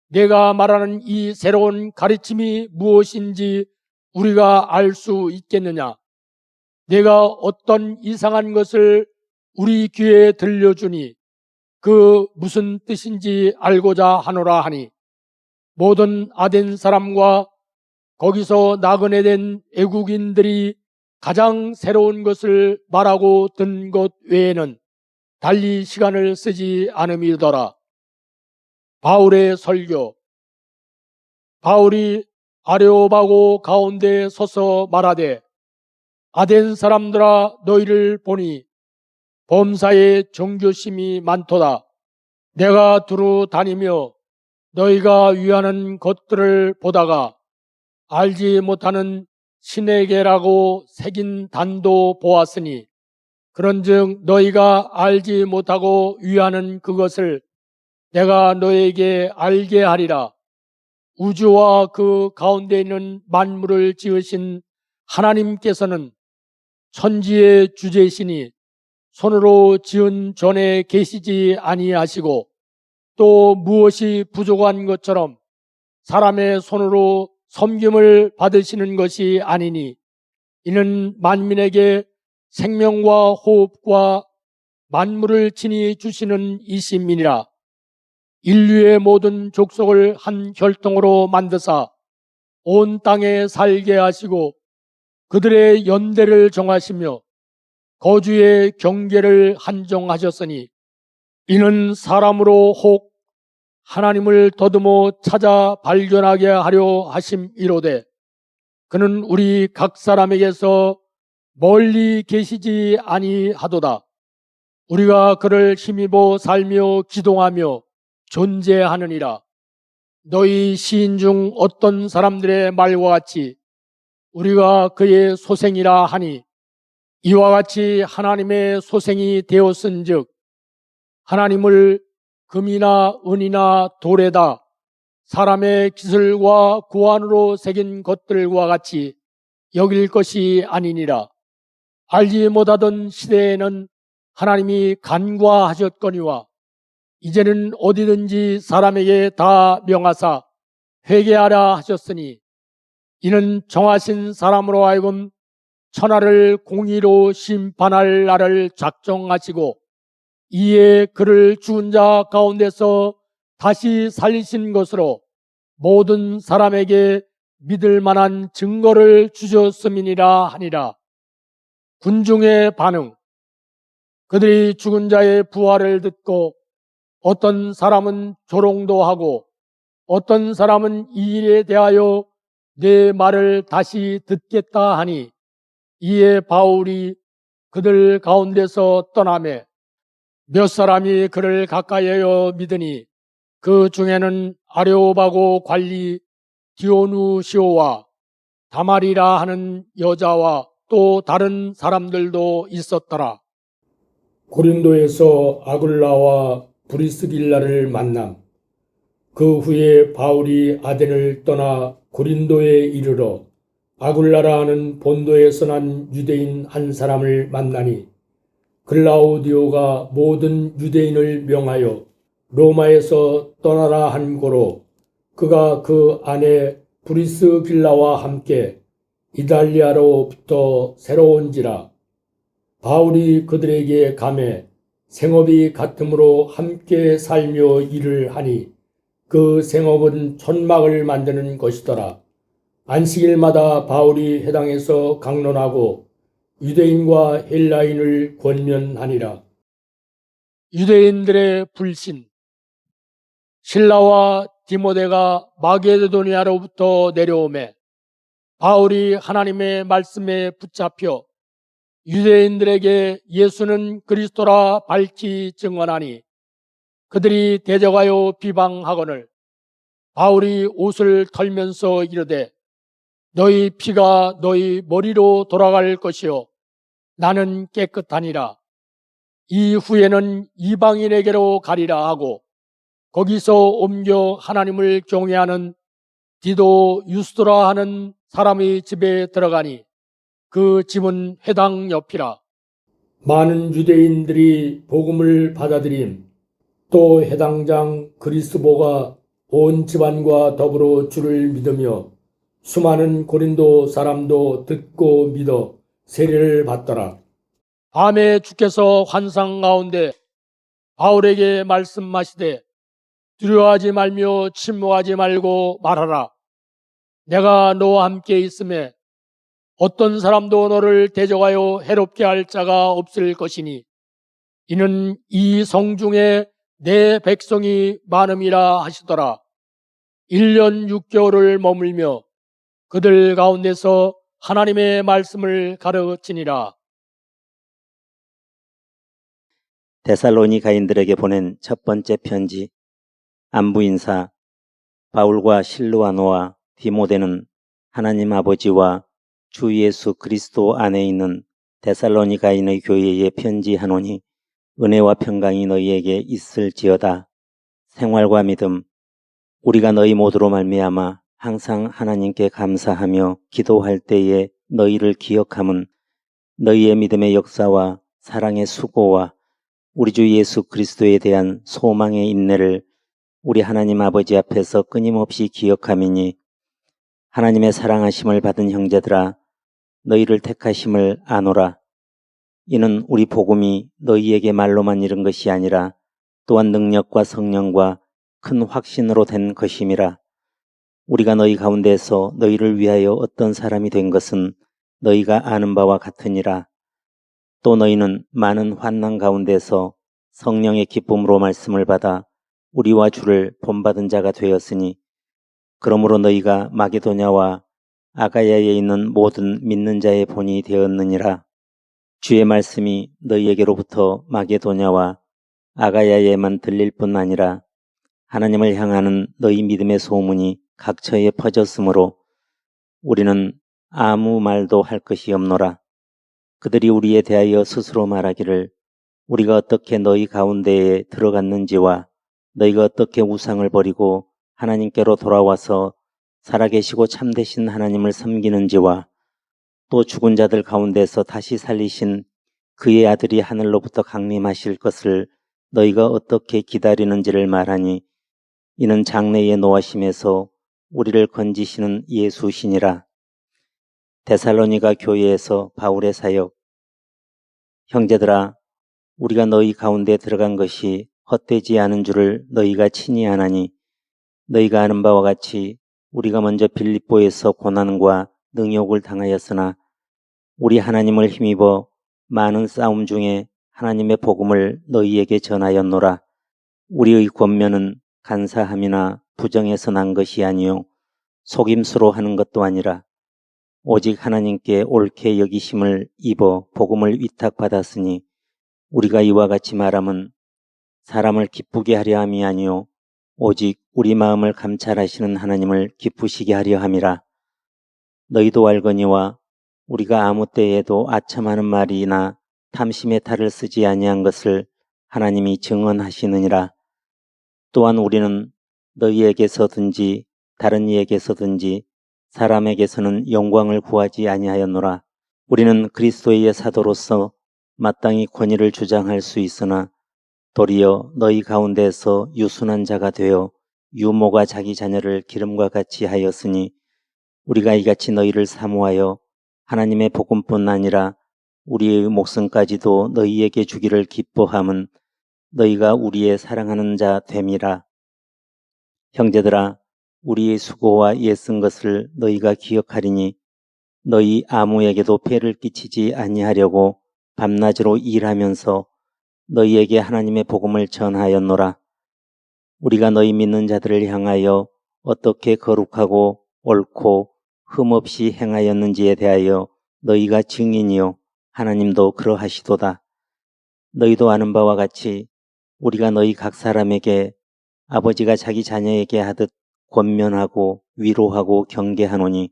내가 말하는 이 새로운 가르침이 무엇인지 우리가 알 수 있겠느냐. 내가 어떤 이상한 것을 우리 귀에 들려주니 그 무슨 뜻인지 알고자 하노라 하니 모든 아덴 사람과 거기서 나그네 된 애국인들이 가장 새로운 것을 말하고 든 것 외에는 달리 시간을 쓰지 않음이더라. 바울의 설교. 바울이 아레오바고 가운데 서서 말하되 아덴 사람들아 너희를 보니 범사에 정교심이 많도다. 내가 두루 다니며 너희가 위하는 것들을 보다가 알지 못하는 신에게라고 새긴 단도 보았으니 그런즉 너희가 알지 못하고 위하는 그것을 내가 너에게 알게 하리라. 우주와 그 가운데 있는 만물을 지으신 하나님께서는 천지의 주제시니 손으로 지은 전에 계시지 아니하시고 또 무엇이 부족한 것처럼 사람의 손으로 섬김을 받으시는 것이 아니니 이는 만민에게 생명과 호흡과 만물을 친히 주시는 이심이니라. 인류의 모든 족속을 한 혈통으로 만드사 온 땅에 살게 하시고 그들의 연대를 정하시며 거주의 경계를 한정하셨으니 이는 사람으로 혹 하나님을 더듬어 찾아 발견하게 하려 하심이로되 그는 우리 각 사람에게서 멀리 계시지 아니하도다. 우리가 그를 힘입어 살며 기동하며 존재하느니라. 너희 시인 중 어떤 사람들의 말과 같이 우리가 그의 소생이라 하니 이와 같이 하나님의 소생이 되었은즉 하나님을 금이나 은이나 돌에다 사람의 기술과 고안으로 새긴 것들과 같이 여길 것이 아니니라. 알지 못하던 시대에는 하나님이 간과하셨거니와 이제는 어디든지 사람에게 다 명하사 회개하라 하셨으니 이는 정하신 사람으로 하여금 천하를 공의로 심판할 날을 작정하시고 이에 그를 죽은 자 가운데서 다시 살리신 것으로 모든 사람에게 믿을 만한 증거를 주셨음이니라 하니라. 군중의 반응. 그들이 죽은 자의 부활을 듣고 어떤 사람은 조롱도 하고 어떤 사람은 이 일에 대하여 내 말을 다시 듣겠다 하니 이에 바울이 그들 가운데서 떠나매 몇 사람이 그를 가까이하여 믿으니 그 중에는 아레오바고 관리 디오누시오와 다말이라 하는 여자와 또 다른 사람들도 있었더라. 고린도에서 아굴라와 브리스길라를 만남. 그 후에 바울이 아덴을 떠나 고린도에 이르러 아굴라라 하는 본도에서 난 유대인 한 사람을 만나니 글라우디오가 모든 유대인을 명하여 로마에서 떠나라 한 고로 그가 그 아내 브리스길라와 함께 이달리아로부터 새로운지라. 바울이 그들에게 가매 생업이 같으므로 함께 살며 일을 하니 그 생업은 천막을 만드는 것이더라. 안식일마다 바울이 회당에서 강론하고 유대인과 헬라인을 권면하니라. 유대인들의 불신. 실라와 디모데가 마게도니아로부터 내려오매 바울이 하나님의 말씀에 붙잡혀 유대인들에게 예수는 그리스도라 밝히 증언하니 그들이 대적하여 비방하거늘 바울이 옷을 털면서 이르되 너희 피가 너희 머리로 돌아갈 것이요 나는 깨끗하니라. 이후에는 이방인에게로 가리라 하고 거기서 옮겨 하나님을 경외하는 디도 유스도라 하는 사람의 집에 들어가니 그 집은 회당 옆이라. 많은 유대인들이 복음을 받아들임. 또 회당장 그리스보가 온 집안과 더불어 주를 믿으며 수많은 고린도 사람도 듣고 믿어 세례를 받더라. 밤에 주께서 환상 가운데 바울에게 말씀하시되 두려워하지 말며 침묵하지 말고 말하라. 내가 너와 함께 있음에 어떤 사람도 너를 대적하여 해롭게 할 자가 없을 것이니 이는 이 성중에 내 백성이 많음이라 하시더라. 1년 6개월을 머물며 그들 가운데서 하나님의 말씀을 가르치니라. 데살로니가인들에게 보낸 첫 번째 편지. 안부 인사. 바울과 실루아노와 디모데는 하나님 아버지와 주 예수 그리스도 안에 있는 데살로니가인의 교회에 편지하노니 은혜와 평강이 너희에게 있을지어다. 생활과 믿음. 우리가 너희 모두로 말미암아 항상 하나님께 감사하며 기도할 때에 너희를 기억함은 너희의 믿음의 역사와 사랑의 수고와 우리 주 예수 그리스도에 대한 소망의 인내를 우리 하나님 아버지 앞에서 끊임없이 기억함이니 하나님의 사랑하심을 받은 형제들아 너희를 택하심을 아노라. 이는 우리 복음이 너희에게 말로만 이른 것이 아니라 또한 능력과 성령과 큰 확신으로 된 것임이라. 우리가 너희 가운데서 너희를 위하여 어떤 사람이 된 것은 너희가 아는 바와 같으니라. 또 너희는 많은 환난 가운데서 성령의 기쁨으로 말씀을 받아 우리와 주를 본받은 자가 되었으니 그러므로 너희가 마게도냐와 아가야에 있는 모든 믿는 자의 본이 되었느니라. 주의 말씀이 너희에게로부터 마게도냐와 아가야에만 들릴 뿐 아니라 하나님을 향하는 너희 믿음의 소문이 각처에 퍼졌으므로 우리는 아무 말도 할 것이 없노라. 그들이 우리에 대하여 스스로 말하기를 우리가 어떻게 너희 가운데에 들어갔는지와 너희가 어떻게 우상을 버리고 하나님께로 돌아와서 살아계시고 참되신 하나님을 섬기는지와 또 죽은 자들 가운데서 다시 살리신 그의 아들이 하늘로부터 강림하실 것을 너희가 어떻게 기다리는지를 말하니 이는 장래의 노하심에서 우리를 건지시는 예수시니라. 데살로니가 교회에서 바울의 사역. 형제들아, 우리가 너희 가운데 들어간 것이 헛되지 않은 줄을 너희가 친히 아나니 너희가 아는 바와 같이 우리가 먼저 빌립보에서 고난과 능욕을 당하였으나 우리 하나님을 힘입어 많은 싸움 중에 하나님의 복음을 너희에게 전하였노라. 우리의 권면은 간사함이나 부정에서 난 것이 아니요 속임수로 하는 것도 아니라 오직 하나님께 옳게 여기심을 입어 복음을 위탁받았으니 우리가 이와 같이 말함은 사람을 기쁘게 하려 함이 아니요 오직 우리 마음을 감찰하시는 하나님을 기쁘시게 하려 함이라. 너희도 알거니와 우리가 아무 때에도 아첨하는 말이나 탐심의 탈을 쓰지 아니한 것을 하나님이 증언하시느니라. 또한 우리는 너희에게서든지 다른 이에게서든지 사람에게서는 영광을 구하지 아니하였노라. 우리는 그리스도의 사도로서 마땅히 권위를 주장할 수 있으나 도리어 너희 가운데서 유순한 자가 되어 유모가 자기 자녀를 기름과 같이 하였으니 우리가 이같이 너희를 사모하여 하나님의 복음뿐 아니라 우리의 목숨까지도 너희에게 주기를 기뻐함은 너희가 우리의 사랑하는 자 됨이라. 형제들아, 우리의 수고와 애쓴 것을 너희가 기억하리니 너희 아무에게도 폐를 끼치지 아니하려고 밤낮으로 일하면서 너희에게 하나님의 복음을 전하였노라. 우리가 너희 믿는 자들을 향하여 어떻게 거룩하고 옳고 흠없이 행하였는지에 대하여 너희가 증인이요 하나님도 그러하시도다. 너희도 아는 바와 같이 우리가 너희 각 사람에게 아버지가 자기 자녀에게 하듯 권면하고 위로하고 경계하노니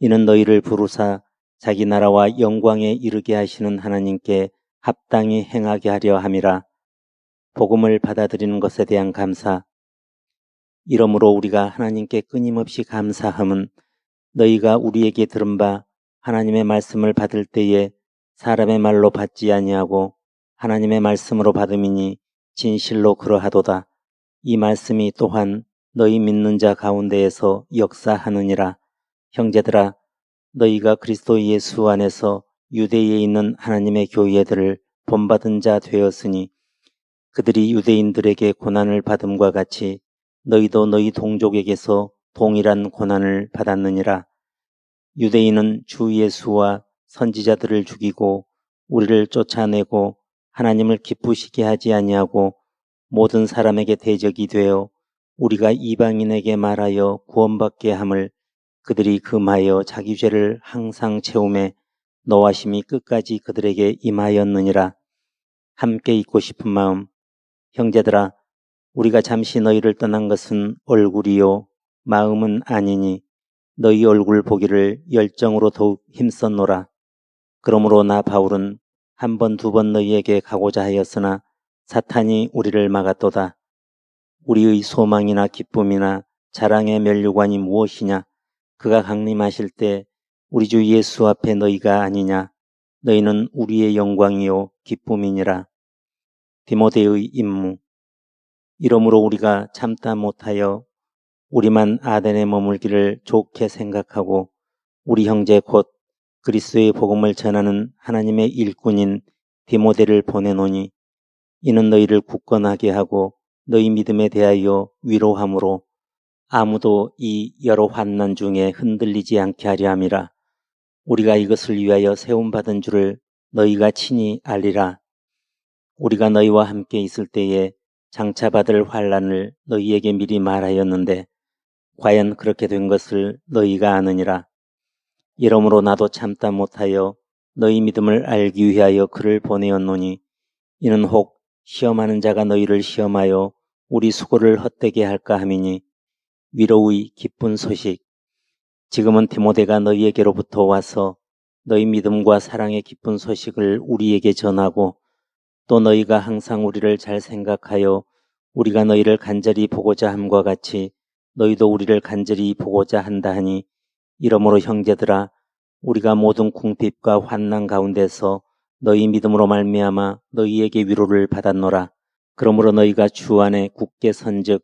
이는 너희를 부르사 자기 나라와 영광에 이르게 하시는 하나님께 합당히 행하게 하려 함이라. 복음을 받아들이는 것에 대한 감사. 이러므로 우리가 하나님께 끊임없이 감사함은 너희가 우리에게 들은 바 하나님의 말씀을 받을 때에 사람의 말로 받지 아니하고 하나님의 말씀으로 받음이니 진실로 그러하도다. 이 말씀이 또한 너희 믿는 자 가운데에서 역사하느니라. 형제들아, 너희가 그리스도 예수 안에서 유대에 있는 하나님의 교회들을 본받은 자 되었으니 그들이 유대인들에게 고난을 받음과 같이 너희도 너희 동족에게서 동일한 고난을 받았느니라. 유대인은 주 예수와 선지자들을 죽이고 우리를 쫓아내고 하나님을 기쁘시게 하지 아니하고 모든 사람에게 대적이 되어 우리가 이방인에게 말하여 구원받게 함을 그들이 금하여 자기 죄를 항상 채우매 노하심이 끝까지 그들에게 임하였느니라. 함께 있고 싶은 마음. 형제들아, 우리가 잠시 너희를 떠난 것은 얼굴이요 마음은 아니니 너희 얼굴 보기를 열정으로 더욱 힘썼노라. 그러므로 나 바울은 한 번, 두 번 너희에게 가고자 하였으나 사탄이 우리를 막았도다. 우리의 소망이나 기쁨이나 자랑의 면류관이 무엇이냐? 그가 강림하실 때 우리 주 예수 앞에 너희가 아니냐? 너희는 우리의 영광이요 기쁨이니라. 디모데의 임무. 이러므로 우리가 참다 못하여 우리만 아덴에 머물기를 좋게 생각하고 우리 형제 곧 그리스도의 복음을 전하는 하나님의 일꾼인 디모데를 보내노니 이는 너희를 굳건하게 하고 너희 믿음에 대하여 위로함으로 아무도 이 여러 환난 중에 흔들리지 않게 하려 함이라. 우리가 이것을 위하여 세움받은 줄을 너희가 친히 알리라. 우리가 너희와 함께 있을 때에 장차 받을 환난을 너희에게 미리 말하였는데 과연 그렇게 된 것을 너희가 아느니라. 이러므로 나도 참다 못하여 너희 믿음을 알기 위하여 그를 보내었노니 이는 혹 시험하는 자가 너희를 시험하여 우리 수고를 헛되게 할까 함이니 위로의 기쁜 소식. 지금은 디모데가 너희에게로부터 와서 너희 믿음과 사랑의 기쁜 소식을 우리에게 전하고 또 너희가 항상 우리를 잘 생각하여 우리가 너희를 간절히 보고자 함과 같이 너희도 우리를 간절히 보고자 한다 하니 이러므로 형제들아 우리가 모든 궁핍과 환난 가운데서 너희 믿음으로 말미암아 너희에게 위로를 받았노라. 그러므로 너희가 주 안에 굳게 선즉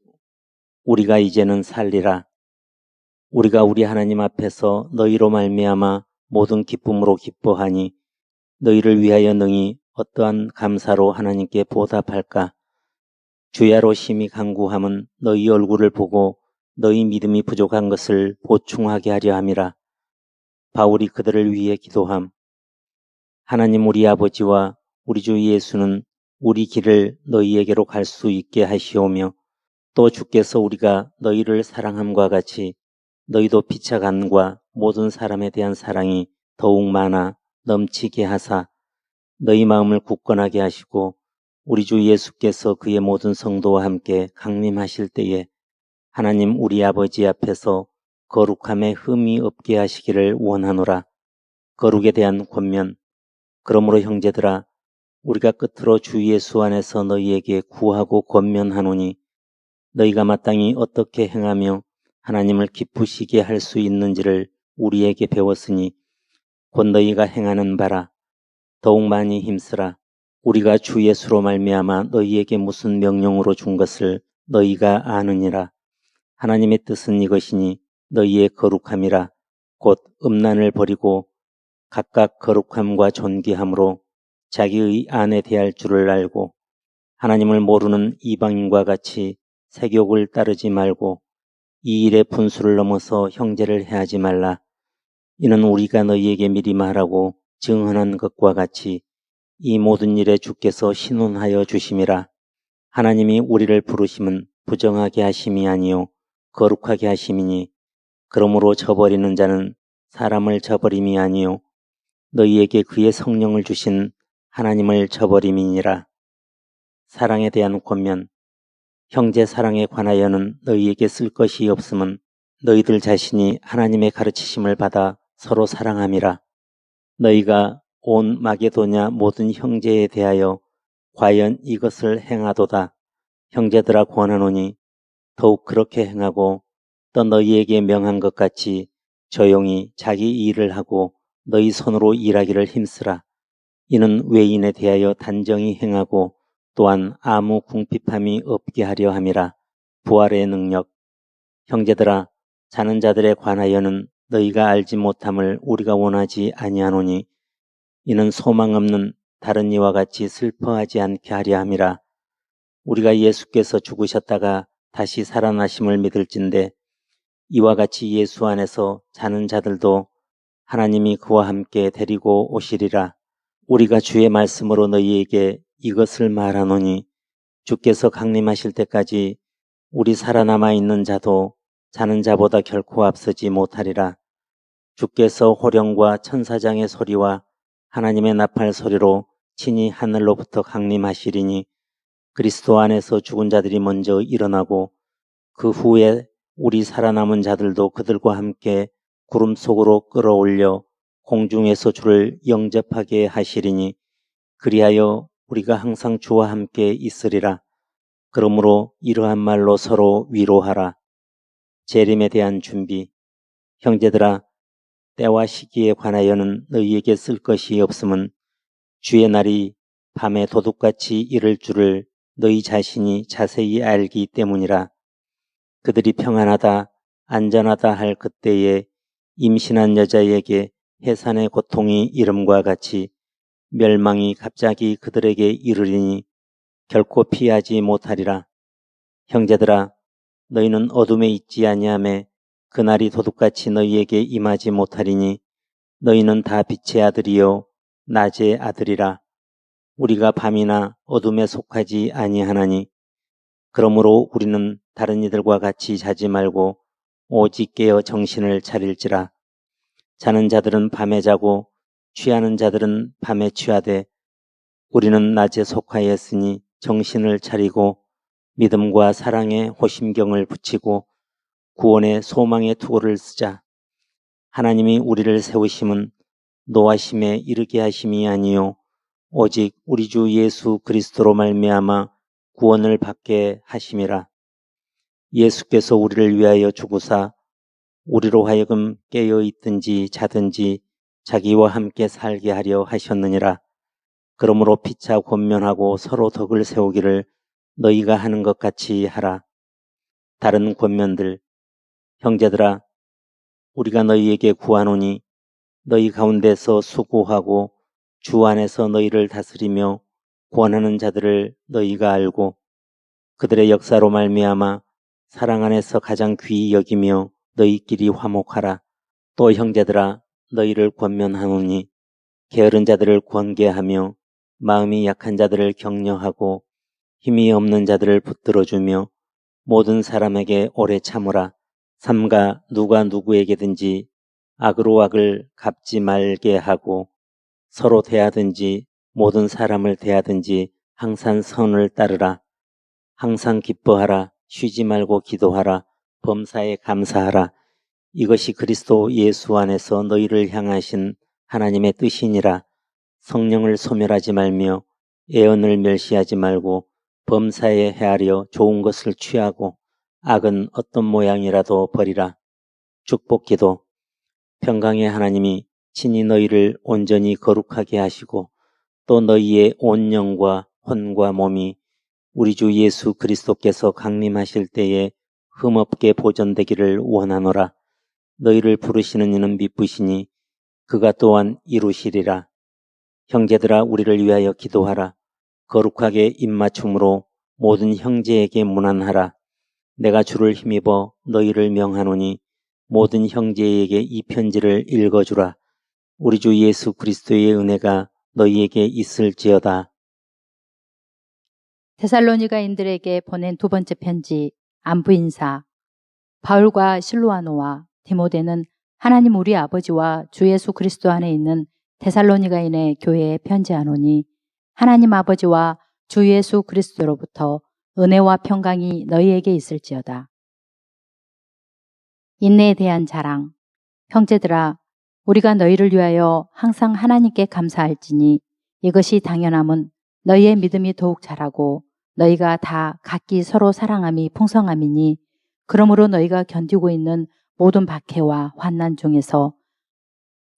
우리가 이제는 살리라. 우리가 우리 하나님 앞에서 너희로 말미암아 모든 기쁨으로 기뻐하니 너희를 위하여 능히 어떠한 감사로 하나님께 보답할까? 주야로 심히 간구함은 너희 얼굴을 보고 너희 믿음이 부족한 것을 보충하게 하려 함이라. 바울이 그들을 위해 기도함. 하나님 우리 아버지와 우리 주 예수는 우리 길을 너희에게로 갈 수 있게 하시오며 또 주께서 우리가 너희를 사랑함과 같이 너희도 피차간과 모든 사람에 대한 사랑이 더욱 많아 넘치게 하사 너희 마음을 굳건하게 하시고 우리 주 예수께서 그의 모든 성도와 함께 강림하실 때에 하나님 우리 아버지 앞에서 거룩함에 흠이 없게 하시기를 원하노라. 거룩에 대한 권면. 그러므로 형제들아 우리가 끝으로 주 예수 안에서 너희에게 구하고 권면하노니 너희가 마땅히 어떻게 행하며 하나님을 기쁘시게 할 수 있는지를 우리에게 배웠으니 곧 너희가 행하는 바라. 더욱 많이 힘쓰라. 우리가 주 예수로 말미암아 너희에게 무슨 명령으로 준 것을 너희가 아느니라. 하나님의 뜻은 이것이니 너희의 거룩함이라. 곧 음란을 버리고 각각 거룩함과 존귀함으로 자기의 아내 대할 줄을 알고 하나님을 모르는 이방인과 같이 세욕을 따르지 말고 이 일의 분수를 넘어서 형제를 해하지 말라. 이는 우리가 너희에게 미리 말하고 증언한 것과 같이 이 모든 일에 주께서 신원하여 주심이라. 하나님이 우리를 부르심은 부정하게 하심이 아니요 거룩하게 하심이니 그러므로 저버리는 자는 사람을 저버림이 아니요 너희에게 그의 성령을 주신 하나님을 저버림이니라. 사랑에 대한 권면. 형제 사랑에 관하여는 너희에게 쓸 것이 없음은 너희들 자신이 하나님의 가르치심을 받아 서로 사랑함이라. 너희가 온 마게도냐 모든 형제에 대하여 과연 이것을 행하도다. 형제들아 권하노니 더욱 그렇게 행하고 또 너희에게 명한 것 같이 조용히 자기 일을 하고 너희 손으로 일하기를 힘쓰라. 이는 외인에 대하여 단정히 행하고 또한 아무 궁핍함이 없게 하려 함이라. 부활의 능력. 형제들아 자는 자들에 관하여는 너희가 알지 못함을 우리가 원하지 아니하노니 이는 소망 없는 다른 이와 같이 슬퍼하지 않게 하려 함이라. 우리가 예수께서 죽으셨다가 다시 살아나심을 믿을진데 이와 같이 예수 안에서 자는 자들도 하나님이 그와 함께 데리고 오시리라. 우리가 주의 말씀으로 너희에게 이것을 말하노니 주께서 강림하실 때까지 우리 살아남아 있는 자도 자는 자보다 결코 앞서지 못하리라. 주께서 호령과 천사장의 소리와 하나님의 나팔 소리로 친히 하늘로부터 강림하시리니 그리스도 안에서 죽은 자들이 먼저 일어나고 그 후에 우리 살아남은 자들도 그들과 함께 구름 속으로 끌어올려 공중에서 주를 영접하게 하시리니 그리하여 우리가 항상 주와 함께 있으리라. 그러므로 이러한 말로 서로 위로하라. 재림에 대한 준비. 형제들아 때와 시기에 관하여는 너희에게 쓸 것이 없음은 주의 날이 밤에 도둑같이 이를 줄을 너희 자신이 자세히 알기 때문이라. 그들이 평안하다 안전하다 할 그때에 임신한 여자에게 해산의 고통이 이름과 같이 멸망이 갑자기 그들에게 이르리니 결코 피하지 못하리라. 형제들아 너희는 어둠에 있지 아니하매 그날이 도둑같이 너희에게 임하지 못하리니 너희는 다 빛의 아들이요 낮의 아들이라. 우리가 밤이나 어둠에 속하지 아니하나니 그러므로 우리는 다른 이들과 같이 자지 말고 오직 깨어 정신을 차릴지라. 자는 자들은 밤에 자고 취하는 자들은 밤에 취하되 우리는 낮에 속하였으니 정신을 차리고 믿음과 사랑에 호심경을 붙이고 구원의 소망의 투구를 쓰자. 하나님이 우리를 세우심은 노하심에 이르게 하심이 아니요 오직 우리 주 예수 그리스도로 말미암아 구원을 받게 하심이라. 예수께서 우리를 위하여 죽으사 우리로 하여금 깨어 있든지 자든지 자기와 함께 살게 하려 하셨느니라. 그러므로 피차 권면하고 서로 덕을 세우기를 너희가 하는 것 같이 하라. 다른 권면들, 형제들아, 우리가 너희에게 구하노니 너희 가운데서 수고하고 주 안에서 너희를 다스리며 권하는 자들을 너희가 알고 그들의 역사로 말미암아 사랑 안에서 가장 귀히 여기며 너희끼리 화목하라. 또 형제들아, 너희를 권면하노니 게으른 자들을 권계하며 마음이 약한 자들을 격려하고 힘이 없는 자들을 붙들어주며 모든 사람에게 오래 참으라. 삼가 누가 누구에게든지 악으로 악을 갚지 말게 하고 서로 대하든지 모든 사람을 대하든지 항상 선을 따르라. 항상 기뻐하라. 쉬지 말고 기도하라. 범사에 감사하라. 이것이 그리스도 예수 안에서 너희를 향하신 하나님의 뜻이니라. 성령을 소멸하지 말며 애언을 멸시하지 말고 범사에 헤아려 좋은 것을 취하고 악은 어떤 모양이라도 버리라. 축복기도. 평강의 하나님이 친히 너희를 온전히 거룩하게 하시고 또 너희의 온 영과 혼과 몸이 우리 주 예수 그리스도께서 강림하실 때에 흠없게 보존되기를 원하노라. 너희를 부르시는 이는 미쁘시니 그가 또한 이루시리라. 형제들아, 우리를 위하여 기도하라. 거룩하게 입맞춤으로 모든 형제에게 문안하라. 내가 주를 힘입어 너희를 명하노니 모든 형제에게 이 편지를 읽어주라. 우리 주 예수 그리스도의 은혜가 너희에게 있을지어다. 데살로니가인들에게 보낸 두 번째 편지, 안부 인사. 바울과 실로아노와 디모데는 하나님 우리 아버지와 주 예수 그리스도 안에 있는 데살로니가인의 교회에 편지하노니 하나님 아버지와 주 예수 그리스도로부터 은혜와 평강이 너희에게 있을지어다. 인내에 대한 자랑. 형제들아, 우리가 너희를 위하여 항상 하나님께 감사할지니 이것이 당연함은 너희의 믿음이 더욱 자라고 너희가 다 각기 서로 사랑함이 풍성함이니 그러므로 너희가 견디고 있는 모든 박해와 환난 중에서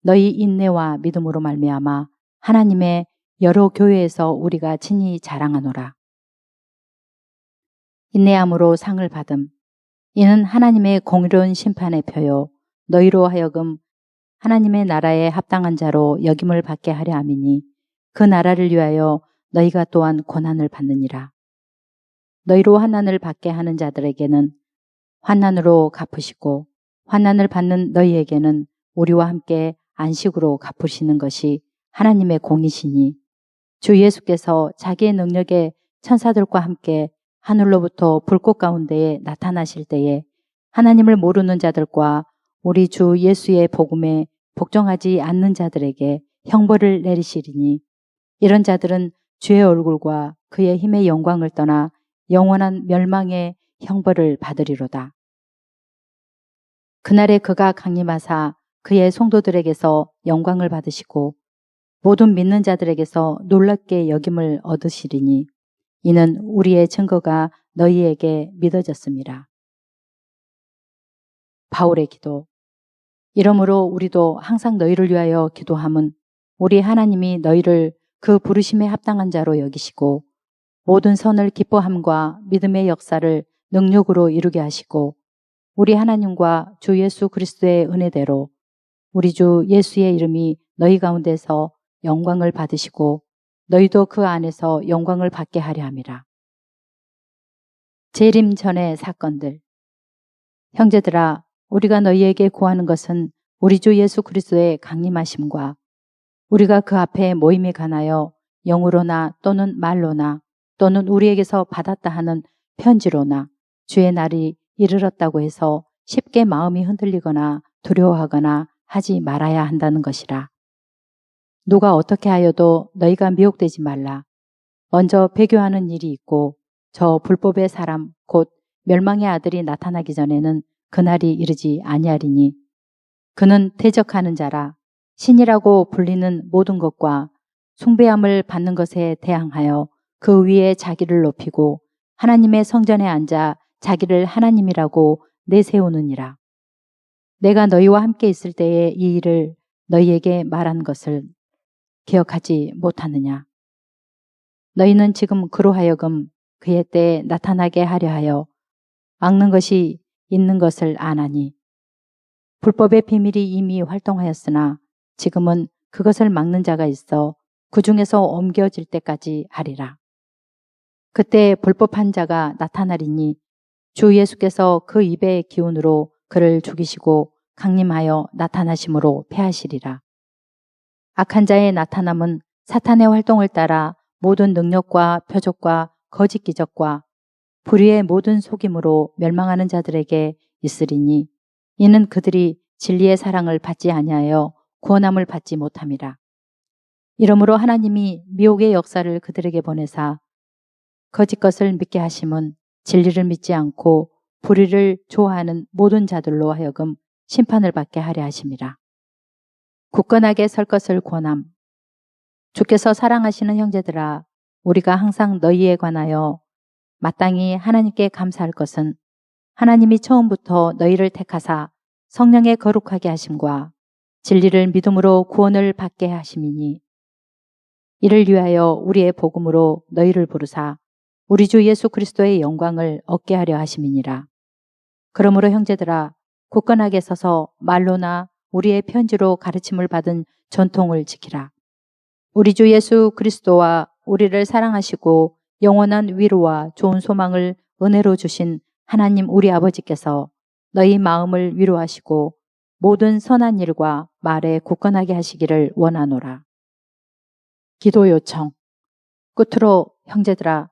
너희 인내와 믿음으로 말미암아 하나님의 여러 교회에서 우리가 친히 자랑하노라. 인내함으로 상을 받음. 이는 하나님의 공의로운 심판의 표요 너희로 하여금 하나님의 나라에 합당한 자로 여김을 받게 하려 함이니 그 나라를 위하여 너희가 또한 고난을 받느니라. 너희로 환난을 받게 하는 자들에게는 환난으로 갚으시고 환난을 받는 너희에게는 우리와 함께 안식으로 갚으시는 것이 하나님의 공이시니 주 예수께서 자기의 능력의 천사들과 함께 하늘로부터 불꽃 가운데에 나타나실 때에 하나님을 모르는 자들과 우리 주 예수의 복음에 복종하지 않는 자들에게 형벌을 내리시리니 이런 자들은 주의 얼굴과 그의 힘의 영광을 떠나 영원한 멸망의 형벌을 받으리로다. 그날에 그가 강림하사 그의 성도들에게서 영광을 받으시고 모든 믿는 자들에게서 놀랍게 여김을 얻으시리니 이는 우리의 증거가 너희에게 믿어졌습니다. 바울의 기도. 이러므로 우리도 항상 너희를 위하여 기도함은 우리 하나님이 너희를 그 부르심에 합당한 자로 여기시고 모든 선을 기뻐함과 믿음의 역사를 능력으로 이루게 하시고 우리 하나님과 주 예수 그리스도의 은혜대로 우리 주 예수의 이름이 너희 가운데서 영광을 받으시고 너희도 그 안에서 영광을 받게 하려 함이라. 재림 전의 사건들. 형제들아, 우리가 너희에게 구하는 것은 우리 주 예수 그리스도의 강림하심과 우리가 그 앞에 모임에 관하여 영으로나 또는 말로나 또는 우리에게서 받았다 하는 편지로나 주의 날이 이르렀다고 해서 쉽게 마음이 흔들리거나 두려워하거나 하지 말아야 한다는 것이라. 누가 어떻게 하여도 너희가 미혹되지 말라. 먼저 배교하는 일이 있고 저 불법의 사람 곧 멸망의 아들이 나타나기 전에는 그날이 이르지 아니하리니 그는 대적하는 자라. 신이라고 불리는 모든 것과 숭배함을 받는 것에 대항하여 그 위에 자기를 높이고 하나님의 성전에 앉아 자기를 하나님이라고 내세우느니라. 내가 너희와 함께 있을 때에 이 일을 너희에게 말한 것을 기억하지 못하느냐. 너희는 지금 그로 하여금 그의 때에 나타나게 하려 하여 막는 것이 있는 것을 아나니 불법의 비밀이 이미 활동하였으나 지금은 그것을 막는 자가 있어 그 중에서 옮겨질 때까지 하리라. 그때 불법한 자가 나타나리니 주 예수께서 그 입의 기운으로 그를 죽이시고 강림하여 나타나심으로 패하시리라. 악한 자의 나타남은 사탄의 활동을 따라 모든 능력과 표적과 거짓 기적과 불의의 모든 속임으로 멸망하는 자들에게 있으리니 이는 그들이 진리의 사랑을 받지 아니하여 구원함을 받지 못함이라. 이러므로 하나님이 미혹의 역사를 그들에게 보내사 거짓 것을 믿게 하심은 진리를 믿지 않고 불의를 좋아하는 모든 자들로 하여금 심판을 받게 하려 하심이라. 굳건하게 설 것을 권함. 주께서 사랑하시는 형제들아, 우리가 항상 너희에 관하여 마땅히 하나님께 감사할 것은 하나님이 처음부터 너희를 택하사 성령의 거룩하게 하심과 진리를 믿음으로 구원을 받게 하심이니 이를 위하여 우리의 복음으로 너희를 부르사 우리 주 예수 그리스도의 영광을 얻게 하려 하심이니라. 그러므로 형제들아, 굳건하게 서서 말로나 우리의 편지로 가르침을 받은 전통을 지키라. 우리 주 예수 그리스도와 우리를 사랑하시고 영원한 위로와 좋은 소망을 은혜로 주신 하나님 우리 아버지께서 너희 마음을 위로하시고 모든 선한 일과 말에 굳건하게 하시기를 원하노라. 기도 요청. 끝으로 형제들아,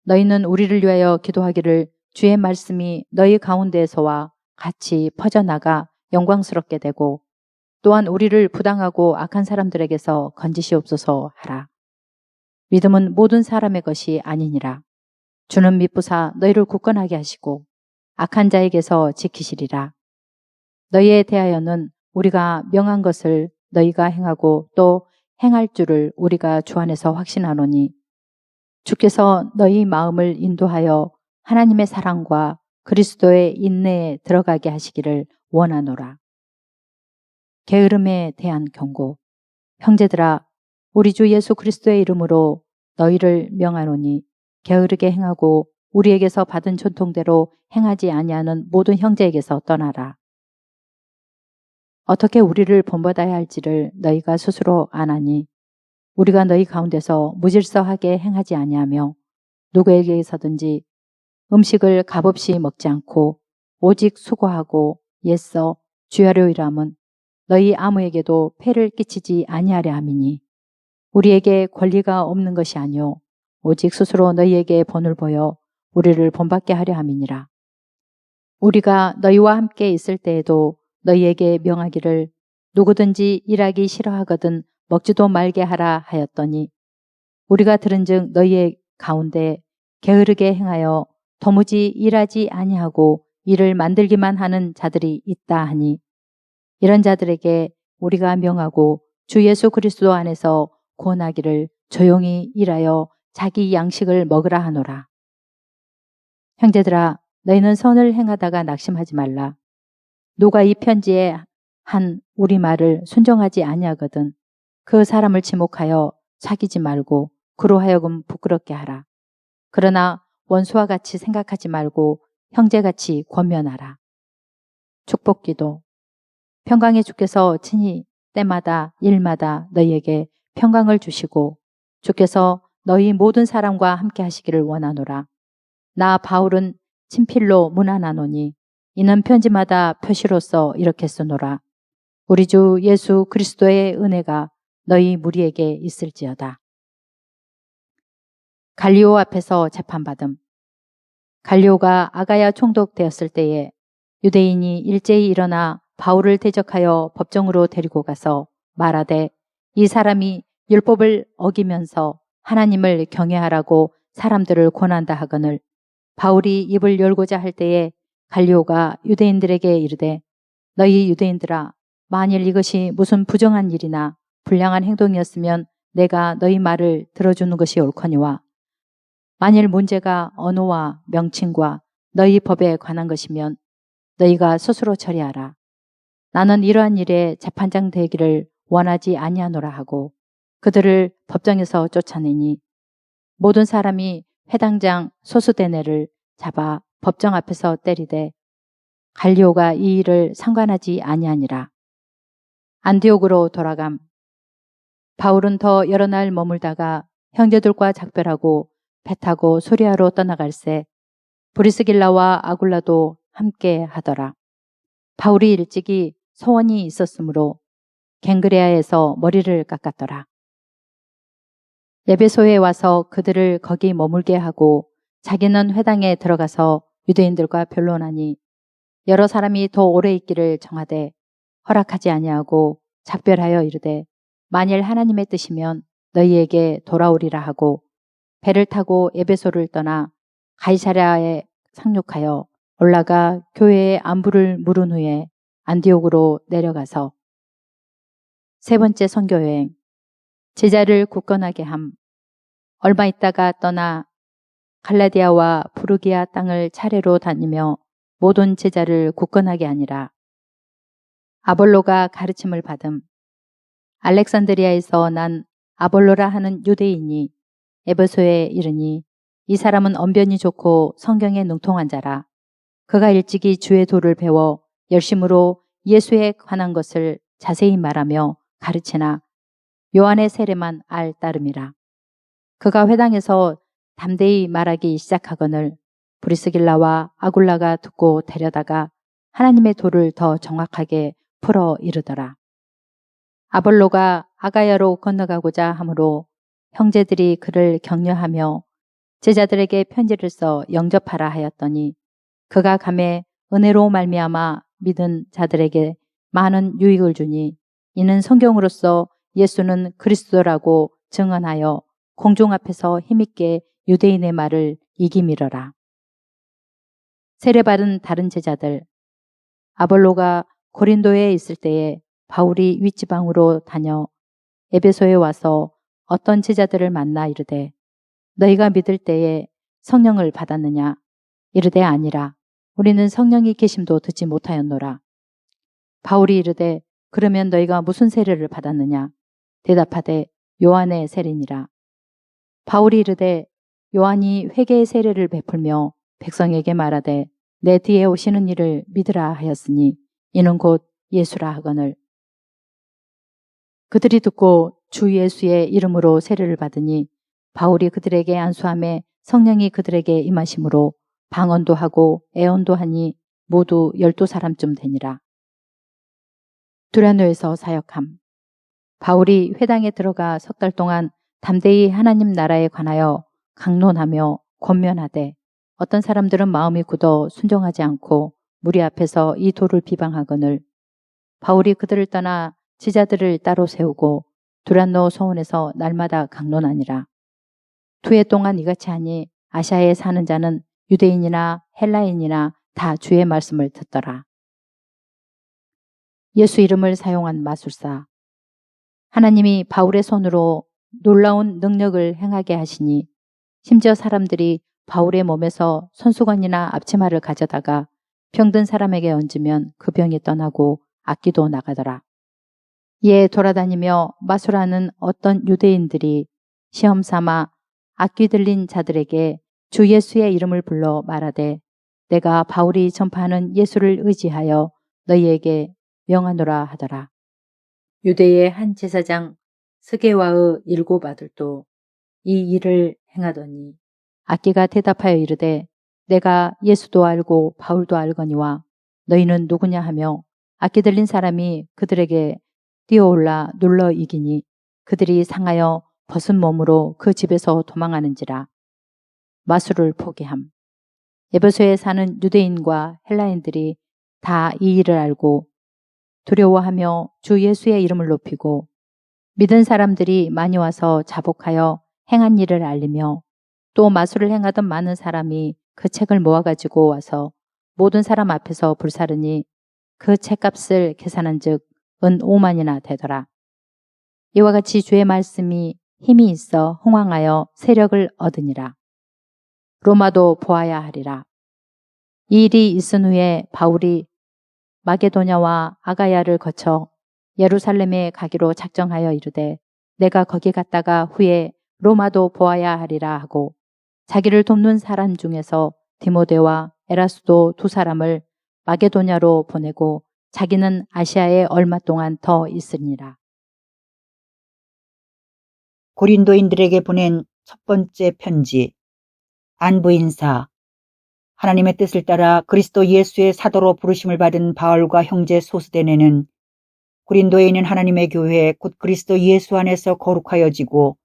너희는 우리를 위하여 기도하기를 주의 말씀이 너희 가운데에서와 같이 퍼져나가 영광스럽게 되고 또한 우리를 부당하고 악한 사람들에게서 건지시옵소서 하라. 믿음은 모든 사람의 것이 아니니라. 주는 미쁘사 너희를 굳건하게 하시고 악한 자에게서 지키시리라. 너희에 대하여는 우리가 명한 것을 너희가 행하고 또 행할 줄을 우리가 주 안에서 확신하노니 주께서 너희 마음을 인도하여 하나님의 사랑과 그리스도의 인내에 들어가게 하시기를 원하노라. 게으름에 대한 경고. 형제들아, 우리 주 예수 그리스도의 이름으로 너희를 명하노니 게으르게 행하고 우리에게서 받은 전통대로 행하지 아니하는 모든 형제에게서 떠나라. 어떻게 우리를 본받아야 할지를 너희가 스스로 아나니 우리가 너희 가운데서 무질서하게 행하지 아니하며 누구에게서든지 음식을 값없이 먹지 않고 오직 수고하고 애써 주야로 일함은 너희 아무에게도 폐를 끼치지 아니하려 함이니 우리에게 권리가 없는 것이 아니오 오직 스스로 너희에게 본을 보여 우리를 본받게 하려 함이니라. 우리가 너희와 함께 있을 때에도 너희에게 명하기를 누구든지 일하기 싫어하거든 먹지도 말게 하라 하였더니 우리가 들은즉 너희의 가운데 게으르게 행하여 도무지 일하지 아니하고 일을 만들기만 하는 자들이 있다 하니 이런 자들에게 우리가 명하고 주 예수 그리스도 안에서 권하기를 조용히 일하여 자기 양식을 먹으라 하노라. 형제들아, 너희는 선을 행하다가 낙심하지 말라. 누가 이 편지에 한 우리 말을 순종하지 아니하거든 그 사람을 지목하여 사귀지 말고 그로 하여금 부끄럽게 하라. 그러나 원수와 같이 생각하지 말고 형제같이 권면하라. 축복기도. 평강의 주께서 친히 때마다 일마다 너희에게 평강을 주시고 주께서 너희 모든 사람과 함께 하시기를 원하노라. 나 바울은 친필로 문안하노니 이는 편지마다 표시로서 이렇게 쓰노라. 우리 주 예수 그리스도의 은혜가 너희 무리에게 있을지어다. 갈리오 앞에서 재판받음. 갈리오가 아가야 총독되었을 때에 유대인이 일제히 일어나 바울을 대적하여 법정으로 데리고 가서 말하되 이 사람이 율법을 어기면서 하나님을 경외하라고 사람들을 권한다 하거늘 바울이 입을 열고자 할 때에 갈리오가 유대인들에게 이르되 너희 유대인들아 만일 이것이 무슨 부정한 일이나 불량한 행동이었으면 내가 너희 말을 들어주는 것이 옳거니와 만일 문제가 언어와 명칭과 너희 법에 관한 것이면 너희가 스스로 처리하라. 나는 이러한 일에 재판장 되기를 원하지 아니하노라 하고 그들을 법정에서 쫓아내니 모든 사람이 회당장 소수대네를 잡아 법정 앞에서 때리되 갈리오가 이 일을 상관하지 아니하니라. 안디옥으로 돌아감. 바울은 더 여러 날 머물다가 형제들과 작별하고 배 타고 소리아로 떠나갈새 브리스길라와 아굴라도 함께 하더라. 바울이 일찍이 소원이 있었으므로 갱그레아에서 머리를 깎았더라. 에베소에 와서 그들을 거기 머물게 하고 자기는 회당에 들어가서 유대인들과 변론하니 여러 사람이 더 오래 있기를 정하되 허락하지 아니하고 작별하여 이르되 만일 하나님의 뜻이면 너희에게 돌아오리라 하고 배를 타고 에베소를 떠나 가이사랴에 상륙하여 올라가 교회의 안부를 물은 후에 안디옥으로 내려가서 세 번째 선교여행. 제자를 굳건하게 함. 얼마 있다가 떠나 갈라디아와 부르기아 땅을 차례로 다니며 모든 제자를 굳건하게 하니라. 아볼로가 가르침을 받음. 알렉산드리아에서 난 아볼로라 하는 유대인이 에베소에 이르니 이 사람은 언변이 좋고 성경에 능통한 자라. 그가 일찍이 주의 도를 배워 열심으로 예수에 관한 것을 자세히 말하며 가르치나 요한의 세례만 알 따름이라. 그가 회당에서 담대히 말하기 시작하거늘 브리스길라와 아굴라가 듣고 데려다가 하나님의 도를 더 정확하게 풀어 이르더라. 아볼로가 아가야로 건너가고자 하므로 형제들이 그를 격려하며 제자들에게 편지를 써 영접하라 하였더니 그가 감에 은혜로 말미암아 믿은 자들에게 많은 유익을 주니 이는 성경으로서 예수는 그리스도라고 증언하여 공중 앞에서 힘있게 유대인의 말을 이기밀어라. 세례받은 다른 제자들. 아볼로가 고린도에 있을 때에 바울이 윗지방으로 다녀 에베소에 와서 어떤 제자들을 만나 이르되 너희가 믿을 때에 성령을 받았느냐? 이르되 아니라 우리는 성령이 계심도 듣지 못하였노라. 바울이 이르되 그러면 너희가 무슨 세례를 받았느냐? 대답하되 요한의 세례니라. 바울이 이르되 요한이 회개의 세례를 베풀며 백성에게 말하되 내 뒤에 오시는 이를 믿으라 하였으니 이는 곧 예수라 하거늘. 그들이 듣고 주 예수의 이름으로 세례를 받으니 바울이 그들에게 안수함에 성령이 그들에게 임하심으로 방언도 하고 애언도 하니 모두 12사람쯤 되니라. 두라노에서 사역함. 바울이 회당에 들어가 석 달 동안 담대히 하나님 나라에 관하여 강론하며 권면하되 어떤 사람들은 마음이 굳어 순종하지 않고 무리 앞에서 이 도를 비방하거늘 바울이 그들을 떠나 제자들을 따로 세우고 두란노 소원에서 날마다 강론하니라. 2해 동안 이같이 하니 아시아에 사는 자는 유대인이나 헬라인이나 다 주의 말씀을 듣더라. 예수 이름을 사용한 마술사. 하나님이 바울의 손으로 놀라운 능력을 행하게 하시니 심지어 사람들이 바울의 몸에서 손수건이나 앞치마를 가져다가 병든 사람에게 얹으면 그 병이 떠나고 악기도 나가더라. 이에 돌아다니며 마술하는 어떤 유대인들이 시험 삼아 악귀 들린 자들에게 주 예수의 이름을 불러 말하되 내가 바울이 전파하는 예수를 의지하여 너희에게 명하노라 하더라. 유대의 한 제사장 스게와의 7 아들도 이 일을 행하더니 악기가 대답하여 이르되 내가 예수도 알고 바울도 알거니와 너희는 누구냐 하며 악기 들린 사람이 그들에게 뛰어올라 눌러 이기니 그들이 상하여 벗은 몸으로 그 집에서 도망하는지라. 마술을 포기함. 에베소에 사는 유대인과 헬라인들이 다 이 일을 알고 두려워하며 주 예수의 이름을 높이고 믿은 사람들이 많이 와서 자복하여 행한 일을 알리며 또 마술을 행하던 많은 사람이 그 책을 모아가지고 와서 모든 사람 앞에서 불사르니 그 책값을 계산한 즉 은 5만이나 되더라. 이와 같이 주의 말씀이 힘이 있어 흥왕하여 세력을 얻으니라. 로마도 보아야 하리라. 이 일이 있은 후에 바울이 마게도냐와 아가야를 거쳐 예루살렘에 가기로 작정하여 이르되 내가 거기 갔다가 후에 로마도 보아야 하리라 하고 자기를 돕는 사람 중에서 디모데와 에라스도 두 사람을 마게도냐로 보내고 자기는 아시아에 얼마 동안 더 있으니라. 고린도인들에게 보낸 첫 번째 편지. 안부 인사. 하나님의 뜻을 따라 그리스도 예수의 사도로 부르심을 받은 바울과 형제 소스데네는 고린도에 있는 하나님의 교회 곧 그리스도 예수 안에서 거룩하여지고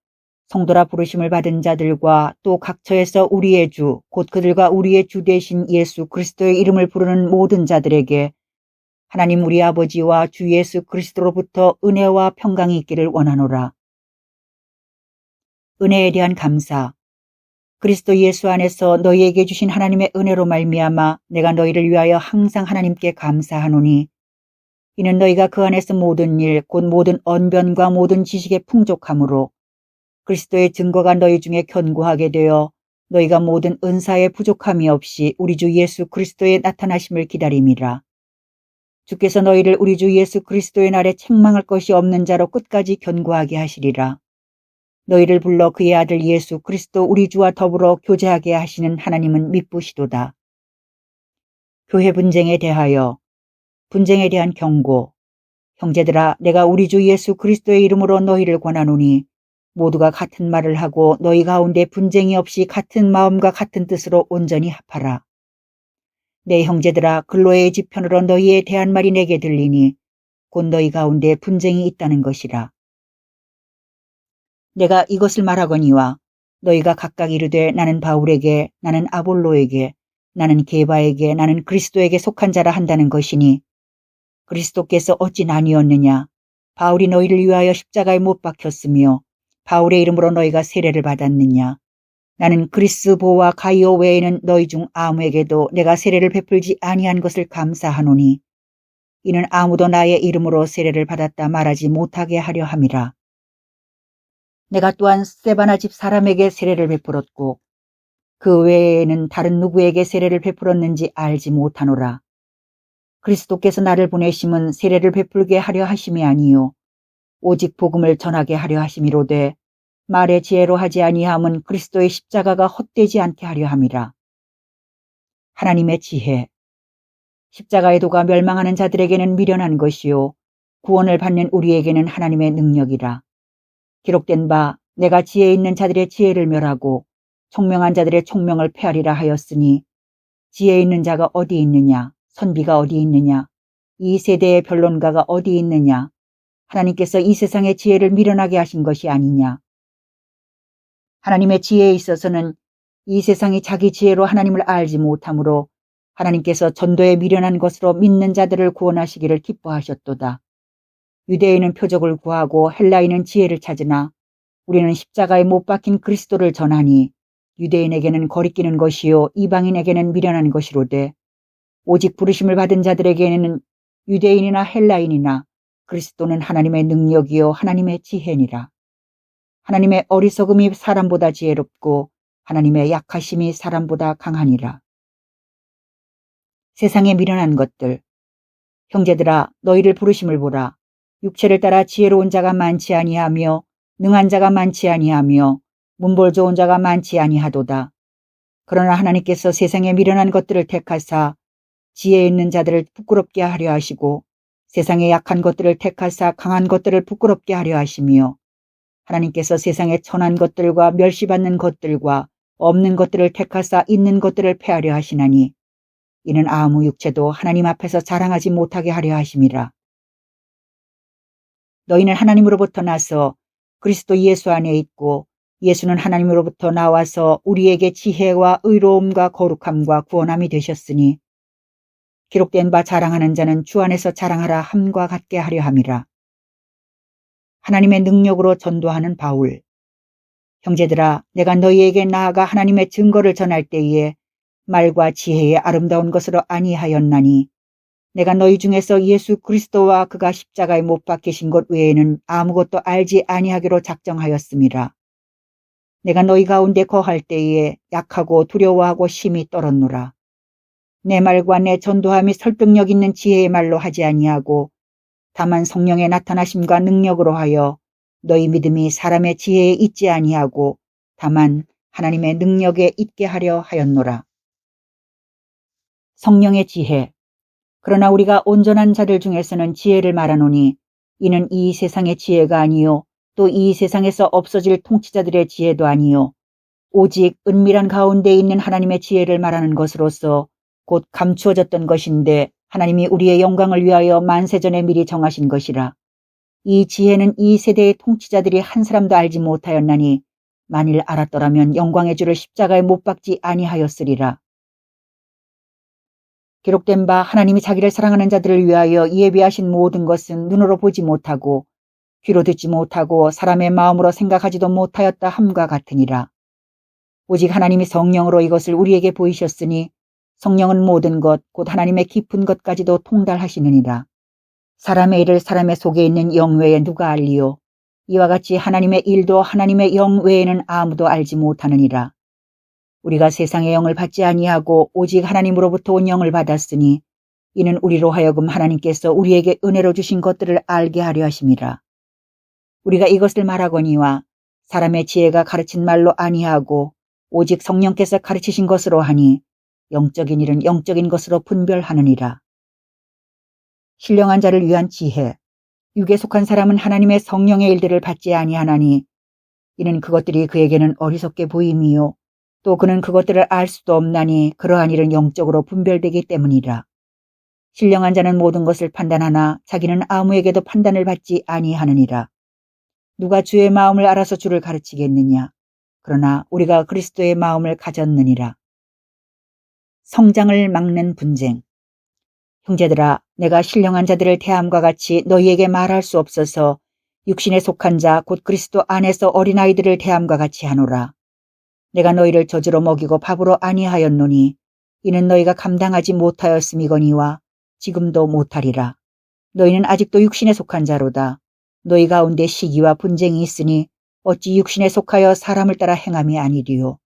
성도라 부르심을 받은 자들과 또 각처에서 우리의 주 곧 그들과 우리의 주 되신 예수 그리스도의 이름을 부르는 모든 자들에게 하나님 우리 아버지와 주 예수 그리스도로부터 은혜와 평강이 있기를 원하노라. 은혜에 대한 감사. 그리스도 예수 안에서 너희에게 주신 하나님의 은혜로 말미암아 내가 너희를 위하여 항상 하나님께 감사하노니 이는 너희가 그 안에서 모든 일 곧 모든 언변과 모든 지식의 풍족함으로 그리스도의 증거가 너희 중에 견고하게 되어 너희가 모든 은사에 부족함이 없이 우리 주 예수 그리스도의 나타나심을 기다림이라. 주께서 너희를 우리 주 예수 그리스도의 날에 책망할 것이 없는 자로 끝까지 견고하게 하시리라. 너희를 불러 그의 아들 예수 그리스도 우리 주와 더불어 교제하게 하시는 하나님은 미쁘시도다. 교회 분쟁에 대하여. 분쟁에 대한 경고. 형제들아, 내가 우리 주 예수 그리스도의 이름으로 너희를 권하노니 모두가 같은 말을 하고 너희 가운데 분쟁이 없이 같은 마음과 같은 뜻으로 온전히 합하라. 내 형제들아, 근로의 지편으로 너희에 대한 말이 내게 들리니 곧 너희 가운데 분쟁이 있다는 것이라. 내가 이것을 말하거니와 너희가 각각 이르되 나는 바울에게, 나는 아볼로에게, 나는 게바에게, 나는 그리스도에게 속한 자라 한다는 것이니 그리스도께서 어찌 나뉘었느냐? 바울이 너희를 위하여 십자가에 못 박혔으며 바울의 이름으로 너희가 세례를 받았느냐? 나는 그리스보와 가이오 외에는 너희 중 아무에게도 내가 세례를 베풀지 아니한 것을 감사하노니 이는 아무도 나의 이름으로 세례를 받았다 말하지 못하게 하려 함이라. 내가 또한 스데바나 집 사람에게 세례를 베풀었고 그 외에는 다른 누구에게 세례를 베풀었는지 알지 못하노라. 그리스도께서 나를 보내심은 세례를 베풀게 하려 하심이 아니요 오직 복음을 전하게 하려 하심이로되 말의 지혜로 하지 아니함은 그리스도의 십자가가 헛되지 않게 하려 함이라. 하나님의 지혜. 십자가의 도가 멸망하는 자들에게는 미련한 것이요 구원을 받는 우리에게는 하나님의 능력이라. 기록된 바 내가 지혜 있는 자들의 지혜를 멸하고 총명한 자들의 총명을 폐하리라 하였으니 지혜 있는 자가 어디 있느냐? 선비가 어디 있느냐? 이 세대의 변론가가 어디 있느냐? 하나님께서 이 세상의 지혜를 미련하게 하신 것이 아니냐? 하나님의 지혜에 있어서는 이 세상이 자기 지혜로 하나님을 알지 못하므로 하나님께서 전도에 미련한 것으로 믿는 자들을 구원하시기를 기뻐하셨도다. 유대인은 표적을 구하고 헬라인은 지혜를 찾으나 우리는 십자가에 못 박힌 그리스도를 전하니 유대인에게는 거리끼는 것이요 이방인에게는 미련한 것이로되 오직 부르심을 받은 자들에게는 유대인이나 헬라인이나 그리스도는 하나님의 능력이요 하나님의 지혜니라. 하나님의 어리석음이 사람보다 지혜롭고 하나님의 약하심이 사람보다 강하니라. 세상에 미련한 것들. 형제들아, 너희를 부르심을 보라. 육체를 따라 지혜로운 자가 많지 아니하며 능한 자가 많지 아니하며 문벌 좋은 자가 많지 아니하도다. 그러나 하나님께서 세상에 미련한 것들을 택하사 지혜 있는 자들을 부끄럽게 하려 하시고 세상에 약한 것들을 택하사 강한 것들을 부끄럽게 하려 하시며 하나님께서 세상에 천한 것들과 멸시받는 것들과 없는 것들을 택하사 있는 것들을 폐하려 하시나니 이는 아무 육체도 하나님 앞에서 자랑하지 못하게 하려 하심이라. 너희는 하나님으로부터 나서 그리스도 예수 안에 있고 예수는 하나님으로부터 나와서 우리에게 지혜와 의로움과 거룩함과 구원함이 되셨으니 기록된 바 자랑하는 자는 주 안에서 자랑하라 함과 같게 하려 함이라. 하나님의 능력으로 전도하는 바울. 형제들아, 내가 너희에게 나아가 하나님의 증거를 전할 때에 말과 지혜의 아름다운 것으로 아니하였나니 내가 너희 중에서 예수 그리스도와 그가 십자가에 못 박히신 것 외에는 아무것도 알지 아니하기로 작정하였음이라. 내가 너희 가운데 거할 때에 약하고 두려워하고 심히 떨었노라. 내 말과 내 전도함이 설득력 있는 지혜의 말로 하지 아니하고 다만 성령의 나타나심과 능력으로 하여 너희 믿음이 사람의 지혜에 있지 아니하고 다만 하나님의 능력에 있게 하려 하였노라. 성령의 지혜. 그러나 우리가 온전한 자들 중에서는 지혜를 말하노니 이는 이 세상의 지혜가 아니요 또 이 세상에서 없어질 통치자들의 지혜도 아니요 오직 은밀한 가운데 있는 하나님의 지혜를 말하는 것으로서 곧 감추어졌던 것인데 하나님이 우리의 영광을 위하여 만세전에 미리 정하신 것이라. 이 지혜는 이 세대의 통치자들이 한 사람도 알지 못하였나니 만일 알았더라면 영광의 주를 십자가에 못 박지 아니하였으리라. 기록된 바 하나님이 자기를 사랑하는 자들을 위하여 예비하신 모든 것은 눈으로 보지 못하고 귀로 듣지 못하고 사람의 마음으로 생각하지도 못하였다 함과 같으니라. 오직 하나님이 성령으로 이것을 우리에게 보이셨으니 성령은 모든 것 곧 하나님의 깊은 것까지도 통달하시느니라. 사람의 일을 사람의 속에 있는 영 외에 누가 알리요? 이와 같이 하나님의 일도 하나님의 영 외에는 아무도 알지 못하느니라. 우리가 세상의 영을 받지 아니하고 오직 하나님으로부터 온 영을 받았으니 이는 우리로 하여금 하나님께서 우리에게 은혜로 주신 것들을 알게 하려 하심이라. 우리가 이것을 말하거니와 사람의 지혜가 가르친 말로 아니하고 오직 성령께서 가르치신 것으로 하니 영적인 일은 영적인 것으로 분별하느니라. 신령한 자를 위한 지혜. 육에 속한 사람은 하나님의 성령의 일들을 받지 아니하나니 이는 그것들이 그에게는 어리석게 보임이요 또 그는 그것들을 알 수도 없나니 그러한 일은 영적으로 분별되기 때문이라. 신령한 자는 모든 것을 판단하나 자기는 아무에게도 판단을 받지 아니하느니라. 누가 주의 마음을 알아서 주를 가르치겠느냐. 그러나 우리가 그리스도의 마음을 가졌느니라. 성장을 막는 분쟁. 형제들아, 내가 신령한 자들을 대함과 같이 너희에게 말할 수 없어서 육신에 속한 자 곧 그리스도 안에서 어린아이들을 대함과 같이 하노라. 내가 너희를 저주로 먹이고 밥으로 아니하였노니 이는 너희가 감당하지 못하였음이거니와 지금도 못하리라. 너희는 아직도 육신에 속한 자로다. 너희 가운데 시기와 분쟁이 있으니 어찌 육신에 속하여 사람을 따라 행함이 아니리요.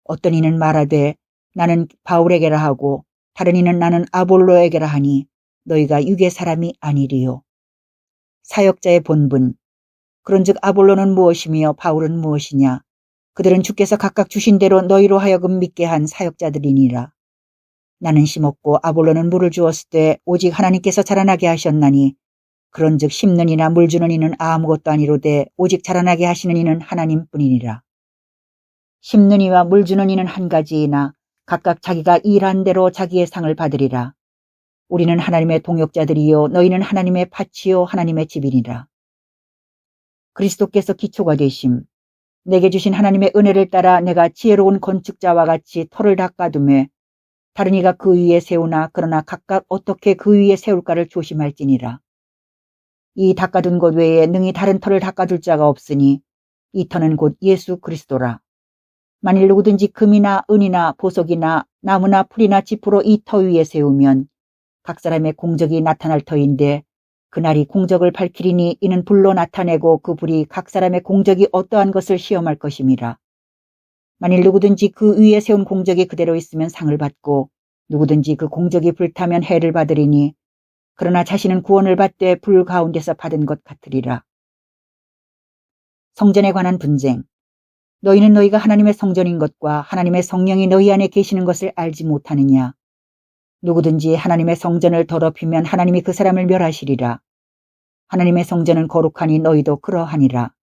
어떤 이는 말하되 나는 바울에게라 하고 다른 이는 나는 아볼로에게라 하니 너희가 육의 사람이 아니리요. 사역자의 본분. 그런즉 아볼로는 무엇이며 바울은 무엇이냐. 그들은 주께서 각각 주신 대로 너희로 하여금 믿게 한 사역자들이니라. 나는 심었고 아볼로는 물을 주었을 때 오직 하나님께서 자라나게 하셨나니 그런즉 심는 이나 물 주는 이는 아무것도 아니로되 오직 자라나게 하시는 이는 하나님뿐이니라. 심는 이와 물 주는 이는 한 가지이나 각각 자기가 일한 대로 자기의 상을 받으리라. 우리는 하나님의 동역자들이요 너희는 하나님의 밭이요 하나님의 집이니라. 그리스도께서 기초가 되심. 내게 주신 하나님의 은혜를 따라 내가 지혜로운 건축자와 같이 터를 닦아두매 다른 이가 그 위에 세우나 그러나 각각 어떻게 그 위에 세울까를 조심할지니라. 이 닦아둔 것 외에 능히 다른 터를 닦아둘 자가 없으니 이 터는 곧 예수 그리스도라. 만일 누구든지 금이나 은이나 보석이나 나무나 풀이나 지푸로 이 터 위에 세우면 각 사람의 공적이 나타날 터인데 그날이 공적을 밝히리니 이는 불로 나타내고 그 불이 각 사람의 공적이 어떠한 것을 시험할 것임이라. 만일 누구든지 그 위에 세운 공적이 그대로 있으면 상을 받고 누구든지 그 공적이 불타면 해를 받으리니 그러나 자신은 구원을 받되 불 가운데서 받은 것 같으리라. 성전에 관한 분쟁. 너희는 너희가 하나님의 성전인 것과 하나님의 성령이 너희 안에 계시는 것을 알지 못하느냐. 누구든지 하나님의 성전을 더럽히면 하나님이 그 사람을 멸하시리라. 하나님의 성전은 거룩하니 너희도 그러하니라.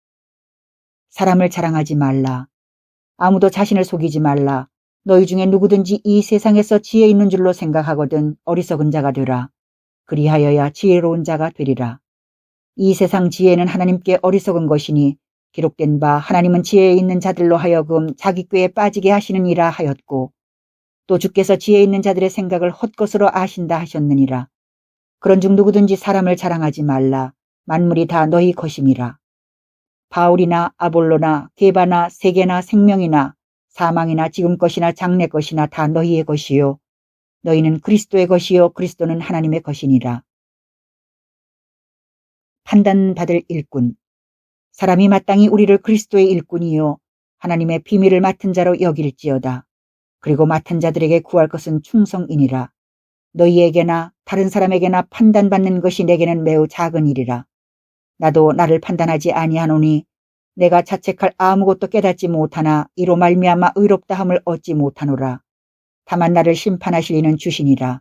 사람을 자랑하지 말라. 아무도 자신을 속이지 말라. 너희 중에 누구든지 이 세상에서 지혜 있는 줄로 생각하거든 어리석은 자가 되라. 그리하여야 지혜로운 자가 되리라. 이 세상 지혜는 하나님께 어리석은 것이니 기록된 바 하나님은 지혜에 있는 자들로 하여금 자기 꾀에 빠지게 하시느니라 하였고 또 주께서 지혜 있는 자들의 생각을 헛것으로 아신다 하셨느니라. 그런즉 누구든지 사람을 자랑하지 말라. 만물이 다 너희 것임이라. 바울이나 아볼로나 게바나 세계나 생명이나 사망이나 지금 것이나 장래 것이나 다 너희의 것이요 너희는 그리스도의 것이요 그리스도는 하나님의 것이니라. 판단받을 일꾼. 사람이 마땅히 우리를 그리스도의 일꾼이요 하나님의 비밀을 맡은 자로 여길지어다. 그리고 맡은 자들에게 구할 것은 충성이니라. 너희에게나 다른 사람에게나 판단받는 것이 내게는 매우 작은 일이라. 나도 나를 판단하지 아니하노니 내가 자책할 아무것도 깨닫지 못하나 이로 말미암아 의롭다함을 얻지 못하노라. 다만 나를 심판하실 이는 주시니라.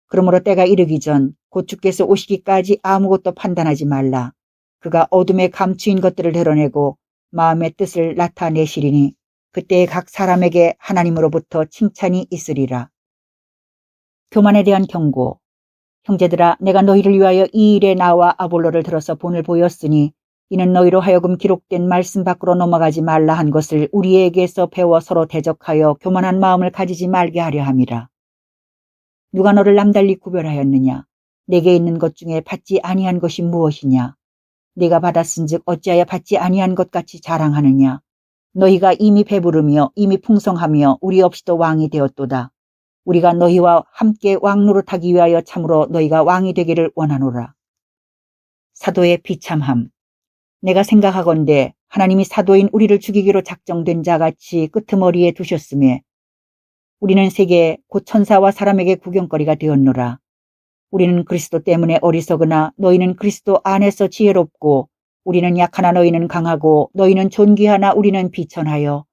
그러므로 때가 이르기 전 곧 주께서 오시기까지 아무것도 판단하지 말라. 그가 어둠에 감추인 것들을 드러내고 마음의 뜻을 나타내시리니 그때에 각 사람에게 하나님으로부터 칭찬이 있으리라. 교만에 대한 경고. 형제들아, 내가 너희를 위하여 이 일에 나와 아볼로를 들어서 본을 보였으니 이는 너희로 하여금 기록된 말씀 밖으로 넘어가지 말라 한 것을 우리에게서 배워 서로 대적하여 교만한 마음을 가지지 말게 하려 함이라. 누가 너를 남달리 구별하였느냐? 내게 있는 것 중에 받지 아니한 것이 무엇이냐? 네가 받았은즉 어찌하여 받지 아니한 것 같이 자랑하느냐? 너희가 이미 배부르며 이미 풍성하며 우리 없이도 왕이 되었도다. 우리가 너희와 함께 왕 노릇하기 위하여 참으로 너희가 왕이 되기를 원하노라. 사도의 비참함. 내가 생각하건대 하나님이 사도인 우리를 죽이기로 작정된 자같이 끄트머리에 두셨음에 우리는 세계 곧 천사와 사람에게 구경거리가 되었노라. 우리는 그리스도 때문에 어리석으나 너희는 그리스도 안에서 지혜롭고 우리는 약하나 너희는 강하고 너희는 존귀하나 우리는 비천하여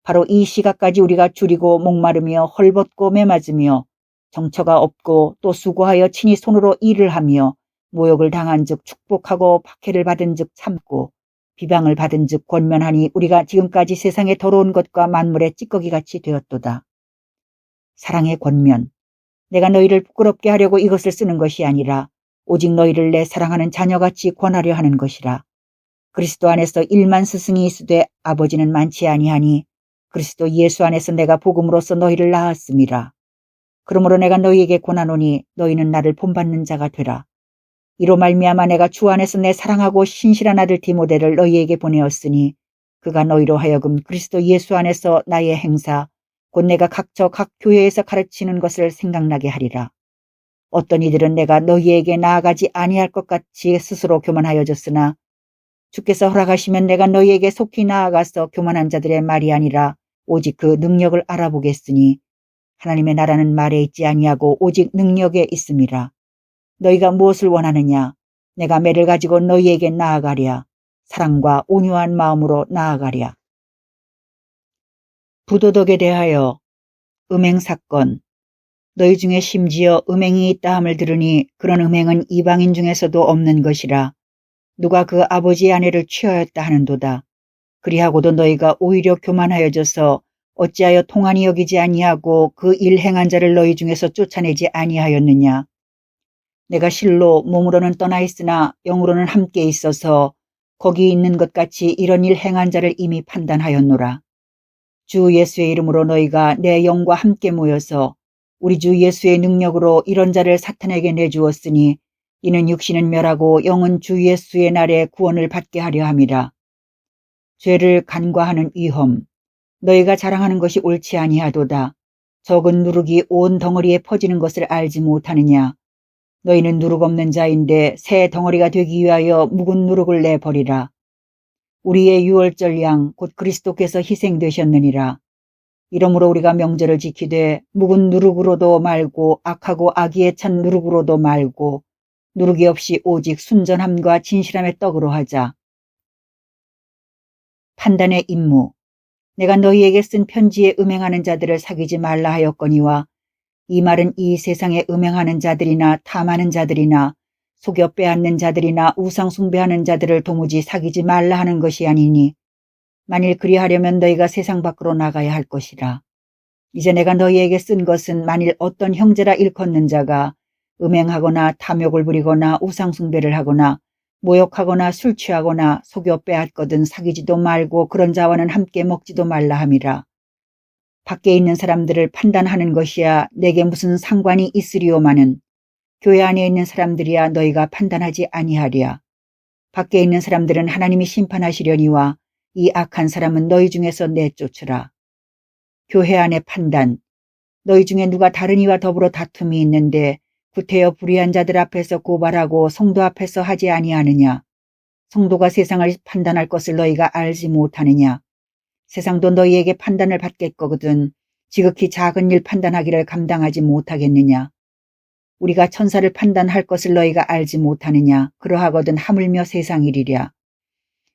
바로 이 시각까지 우리가 줄이고 목마르며 헐벗고 매맞으며 정처가 없고 또 수고하여 친히 손으로 일을 하며 모욕을 당한 즉 축복하고 박해를 받은 즉 참고 비방을 받은 즉 권면하니 우리가 지금까지 세상의 더러운 것과 만물의 찌꺼기같이 되었도다. 사랑의 권면. 내가 너희를 부끄럽게 하려고 이것을 쓰는 것이 아니라 오직 너희를 내 사랑하는 자녀같이 권하려 하는 것이라. 그리스도 안에서 1만 스승이 있으되 아버지는 많지 아니하니 그리스도 예수 안에서 내가 복음으로써 너희를 낳았음이라. 그러므로 내가 너희에게 권하노니 너희는 나를 본받는 자가 되라. 이로 말미암아 내가 주 안에서 내 사랑하고 신실한 아들 디모데를 너희에게 보내었으니 그가 너희로 하여금 그리스도 예수 안에서 나의 행사 곧 내가 각처 각 교회에서 가르치는 것을 생각나게 하리라. 어떤 이들은 내가 너희에게 나아가지 아니할 것 같이 스스로 교만하여졌으나 주께서 허락하시면 내가 너희에게 속히 나아가서 교만한 자들의 말이 아니라 오직 그 능력을 알아보겠으니 하나님의 나라는 말에 있지 아니하고 오직 능력에 있음이라. 너희가 무엇을 원하느냐? 내가 매를 가지고 너희에게 나아가랴. 사랑과 온유한 마음으로 나아가랴. 부도덕에 대하여 음행사건. 너희 중에 심지어 음행이 있다 함을 들으니 그런 음행은 이방인 중에서도 없는 것이라. 누가 그 아버지의 아내를 취하였다 하는도다. 그리하고도 너희가 오히려 교만하여져서 어찌하여 통한이 여기지 아니하고 그 일 행한 자를 너희 중에서 쫓아내지 아니하였느냐. 내가 실로 몸으로는 떠나 있으나 영으로는 함께 있어서 거기 있는 것 같이 이런 일 행한 자를 이미 판단하였노라. 주 예수의 이름으로 너희가 내 영과 함께 모여서 우리 주 예수의 능력으로 이런 자를 사탄에게 내주었으니 이는 육신은 멸하고 영은 주 예수의 날에 구원을 받게 하려 함이라. 죄를 간과하는 위험. 너희가 자랑하는 것이 옳지 아니하도다. 적은 누룩이 온 덩어리에 퍼지는 것을 알지 못하느냐. 너희는 누룩 없는 자인데 새 덩어리가 되기 위하여 묵은 누룩을 내버리라. 우리의 유월절 양 곧 그리스도께서 희생되셨느니라. 이러므로 우리가 명절을 지키되 묵은 누룩으로도 말고 악하고 악의에 찬 누룩으로도 말고 누룩이 없이 오직 순전함과 진실함의 떡으로 하자. 판단의 임무. 내가 너희에게 쓴 편지에 음행하는 자들을 사귀지 말라 하였거니와 이 말은 이 세상에 음행하는 자들이나 탐하는 자들이나 속여 빼앗는 자들이나 우상 숭배하는 자들을 도무지 사귀지 말라 하는 것이 아니니 만일 그리하려면 너희가 세상 밖으로 나가야 할 것이라. 이제 내가 너희에게 쓴 것은 만일 어떤 형제라 일컫는 자가 음행하거나 탐욕을 부리거나 우상숭배를 하거나 모욕하거나 술 취하거나 속여 빼앗거든 사귀지도 말고 그런 자와는 함께 먹지도 말라 함이라. 밖에 있는 사람들을 판단하는 것이야 내게 무슨 상관이 있으리오마는 교회 안에 있는 사람들이야 너희가 판단하지 아니하랴. 밖에 있는 사람들은 하나님이 심판하시려니와 이 악한 사람은 너희 중에서 내쫓으라. 교회 안의 판단. 너희 중에 누가 다른 이와 더불어 다툼이 있는데 구태여 불의한 자들 앞에서 고발하고 성도 앞에서 하지 아니하느냐. 성도가 세상을 판단할 것을 너희가 알지 못하느냐. 세상도 너희에게 판단을 받겠거든 지극히 작은 일 판단하기를 감당하지 못하겠느냐. 우리가 천사를 판단할 것을 너희가 알지 못하느냐. 그러하거든 하물며 세상 일이랴.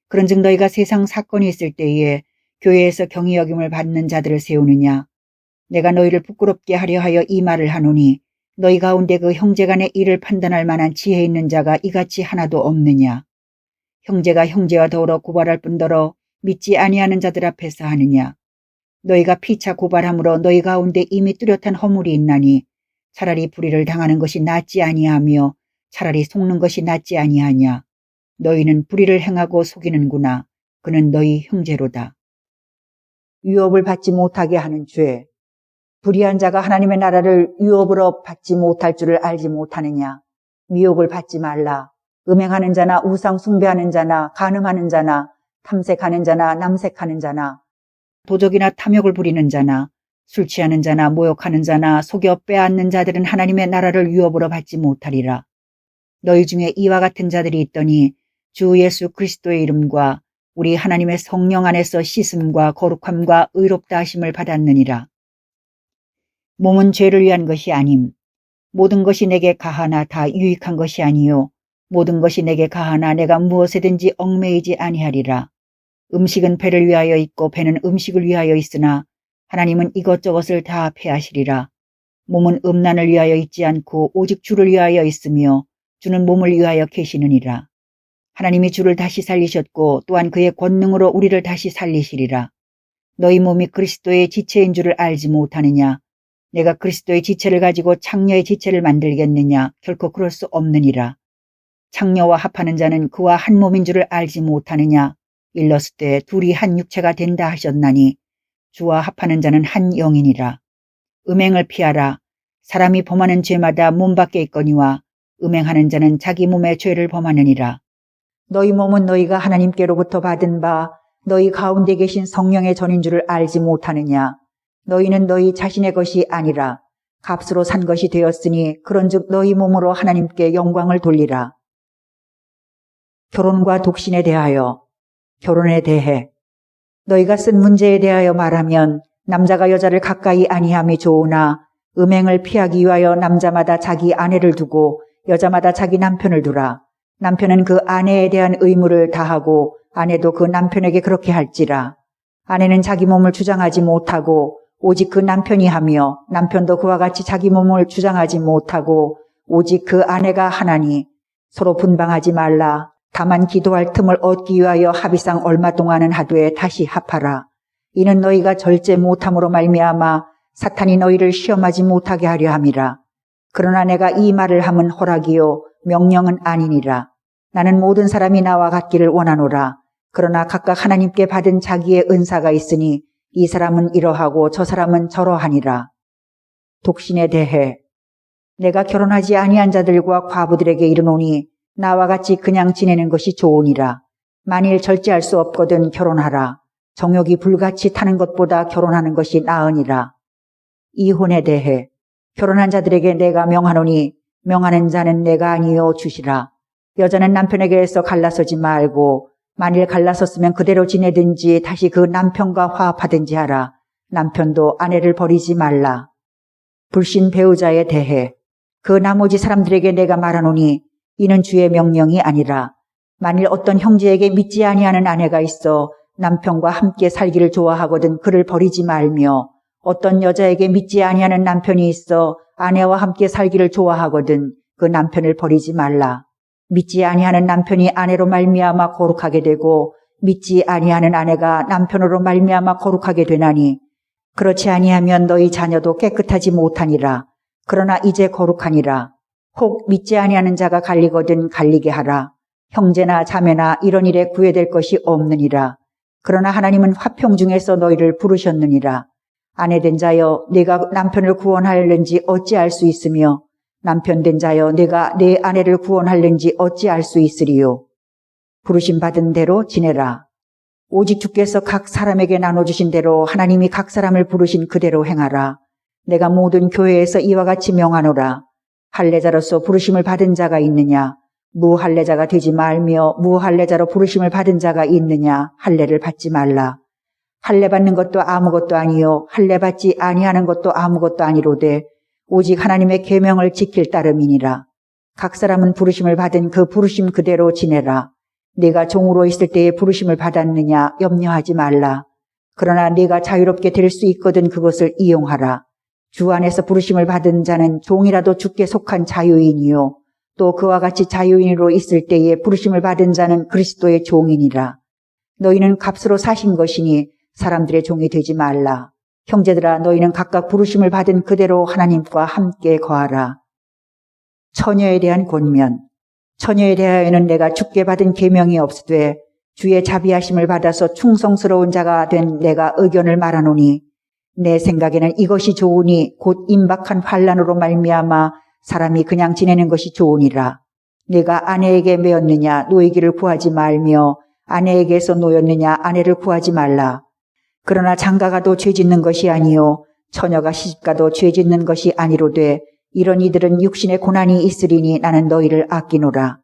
그런즉 너희가 세상 사건이 있을 때에 교회에서 경히 여김을 받는 자들을 세우느냐. 내가 너희를 부끄럽게 하려 하여 이 말을 하노니 너희 가운데 그 형제간의 일을 판단할 만한 지혜 있는 자가 이같이 하나도 없느냐. 형제가 형제와 더불어 고발할 뿐더러 믿지 아니하는 자들 앞에서 하느냐. 너희가 피차 고발함으로 너희 가운데 이미 뚜렷한 허물이 있나니 차라리 불의를 당하는 것이 낫지 아니하며 차라리 속는 것이 낫지 아니하냐. 너희는 불의를 행하고 속이는구나. 그는 너희 형제로다. 유업을 받지 못하게 하는 죄. 불의한 자가 하나님의 나라를 유업으로 받지 못할 줄을 알지 못하느냐. 미혹을 받지 말라. 음행하는 자나 우상 숭배하는 자나 간음하는 자나 탐색하는 자나 남색하는 자나 도적이나 탐욕을 부리는 자나 술 취하는 자나 모욕하는 자나 속여 빼앗는 자들은 하나님의 나라를 유업으로 받지 못하리라. 너희 중에 이와 같은 자들이 있더니 주 예수 그리스도의 이름과 우리 하나님의 성령 안에서 씻음과 거룩함과 의롭다 하심을 받았느니라. 몸은 죄를 위한 것이 아님. 모든 것이 내게 가하나 다 유익한 것이 아니요. 모든 것이 내게 가하나 내가 무엇에든지 얽매이지 아니하리라. 음식은 배를 위하여 있고 배는 음식을 위하여 있으나 하나님은 이것저것을 다 폐하시리라. 몸은 음란을 위하여 있지 않고 오직 주를 위하여 있으며 주는 몸을 위하여 계시느니라. 하나님이 주를 다시 살리셨고 또한 그의 권능으로 우리를 다시 살리시리라. 너희 몸이 그리스도의 지체인 줄을 알지 못하느냐. 내가 그리스도의 지체를 가지고 창녀의 지체를 만들겠느냐. 결코 그럴 수 없느니라. 창녀와 합하는 자는 그와 한 몸인 줄을 알지 못하느냐. 일렀을 때 둘이 한 육체가 된다 하셨나니 주와 합하는 자는 한 영이니라. 음행을 피하라. 사람이 범하는 죄마다 몸 밖에 있거니와 음행하는 자는 자기 몸의 죄를 범하느니라. 너희 몸은 너희가 하나님께로부터 받은 바 너희 가운데 계신 성령의 전인 줄을 알지 못하느냐. 너희는 너희 자신의 것이 아니라 값으로 산 것이 되었으니 그런즉 너희 몸으로 하나님께 영광을 돌리라. 결혼과 독신에 대하여. 결혼에 대해 너희가 쓴 문제에 대하여 말하면 남자가 여자를 가까이 아니함이 좋으나 음행을 피하기 위하여 남자마다 자기 아내를 두고 여자마다 자기 남편을 두라. 남편은 그 아내에 대한 의무를 다하고 아내도 그 남편에게 그렇게 할지라. 아내는 자기 몸을 주장하지 못하고 오직 그 남편이 하며 남편도 그와 같이 자기 몸을 주장하지 못하고 오직 그 아내가 하나니 서로 분방하지 말라. 다만 기도할 틈을 얻기 위하여 합의상 얼마 동안은 하되 다시 합하라. 이는 너희가 절제 못함으로 말미암아 사탄이 너희를 시험하지 못하게 하려 함이라. 그러나 내가 이 말을 함은 허락이요 명령은 아니니라. 나는 모든 사람이 나와 같기를 원하노라. 그러나 각각 하나님께 받은 자기의 은사가 있으니 이 사람은 이러하고 저 사람은 저러하니라. 독신에 대해 내가 결혼하지 아니한 자들과 과부들에게 이르노니 나와 같이 그냥 지내는 것이 좋으니라. 만일 절제할 수 없거든 결혼하라. 정욕이 불같이 타는 것보다 결혼하는 것이 나으니라. 이혼에 대해 결혼한 자들에게 내가 명하노니 명하는 자는 내가 아니요 주시라. 여자는 남편에게서 갈라서지 말고 만일 갈라섰으면 그대로 지내든지 다시 그 남편과 화합하든지 하라. 남편도 아내를 버리지 말라. 불신 배우자에 대해 그 나머지 사람들에게 내가 말하노니 이는 주의 명령이 아니라 만일 어떤 형제에게 믿지 아니하는 아내가 있어 남편과 함께 살기를 좋아하거든 그를 버리지 말며 어떤 여자에게 믿지 아니하는 남편이 있어 아내와 함께 살기를 좋아하거든 그 남편을 버리지 말라. 믿지 아니하는 남편이 아내로 말미암아 거룩하게 되고 믿지 아니하는 아내가 남편으로 말미암아 거룩하게 되나니 그렇지 아니하면 너희 자녀도 깨끗하지 못하니라. 그러나 이제 거룩하니라. 혹 믿지 아니하는 자가 갈리거든 갈리게 하라. 형제나 자매나 이런 일에 구애될 것이 없느니라. 그러나 하나님은 화평 중에서 너희를 부르셨느니라. 아내된 자여 내가 남편을 구원하려는지 어찌 알 수 있으며 남편 된 자여 내가 내 아내를 구원하려는지 어찌 알 수 있으리요. 부르심 받은 대로 지내라. 오직 주께서 각 사람에게 나눠주신 대로 하나님이 각 사람을 부르신 그대로 행하라. 내가 모든 교회에서 이와 같이 명하노라. 할례자로서 부르심을 받은 자가 있느냐? 무할례자가 되지 말며 무할례자로 부르심을 받은 자가 있느냐? 할례를 받지 말라. 할례 받는 것도 아무것도 아니요 할례 받지 아니하는 것도 아무것도 아니로되 오직 하나님의 계명을 지킬 따름이니라. 각 사람은 부르심을 받은 그 부르심 그대로 지내라. 네가 종으로 있을 때에 부르심을 받았느냐 염려하지 말라. 그러나 네가 자유롭게 될 수 있거든 그것을 이용하라. 주 안에서 부르심을 받은 자는 종이라도 주께 속한 자유인이요 또 그와 같이 자유인으로 있을 때에 부르심을 받은 자는 그리스도의 종이니라. 너희는 값으로 사신 것이니 사람들의 종이 되지 말라. 형제들아 너희는 각각 부르심을 받은 그대로 하나님과 함께 거하라. 처녀에 대한 권면. 처녀에 대하여는 내가 주께 받은 계명이 없으되 주의 자비하심을 받아서 충성스러운 자가 된 내가 의견을 말하노니 내 생각에는 이것이 좋으니 곧 임박한 환난으로 말미암아 사람이 그냥 지내는 것이 좋으니라. 내가 아내에게 매였느냐 노이기를 구하지 말며 아내에게서 노였느냐 아내를 구하지 말라. 그러나 장가가도 죄짓는 것이 아니요 처녀가 시집가도 죄짓는 것이 아니로되 이런 이들은 육신의 고난이 있으리니 나는 너희를 아끼노라.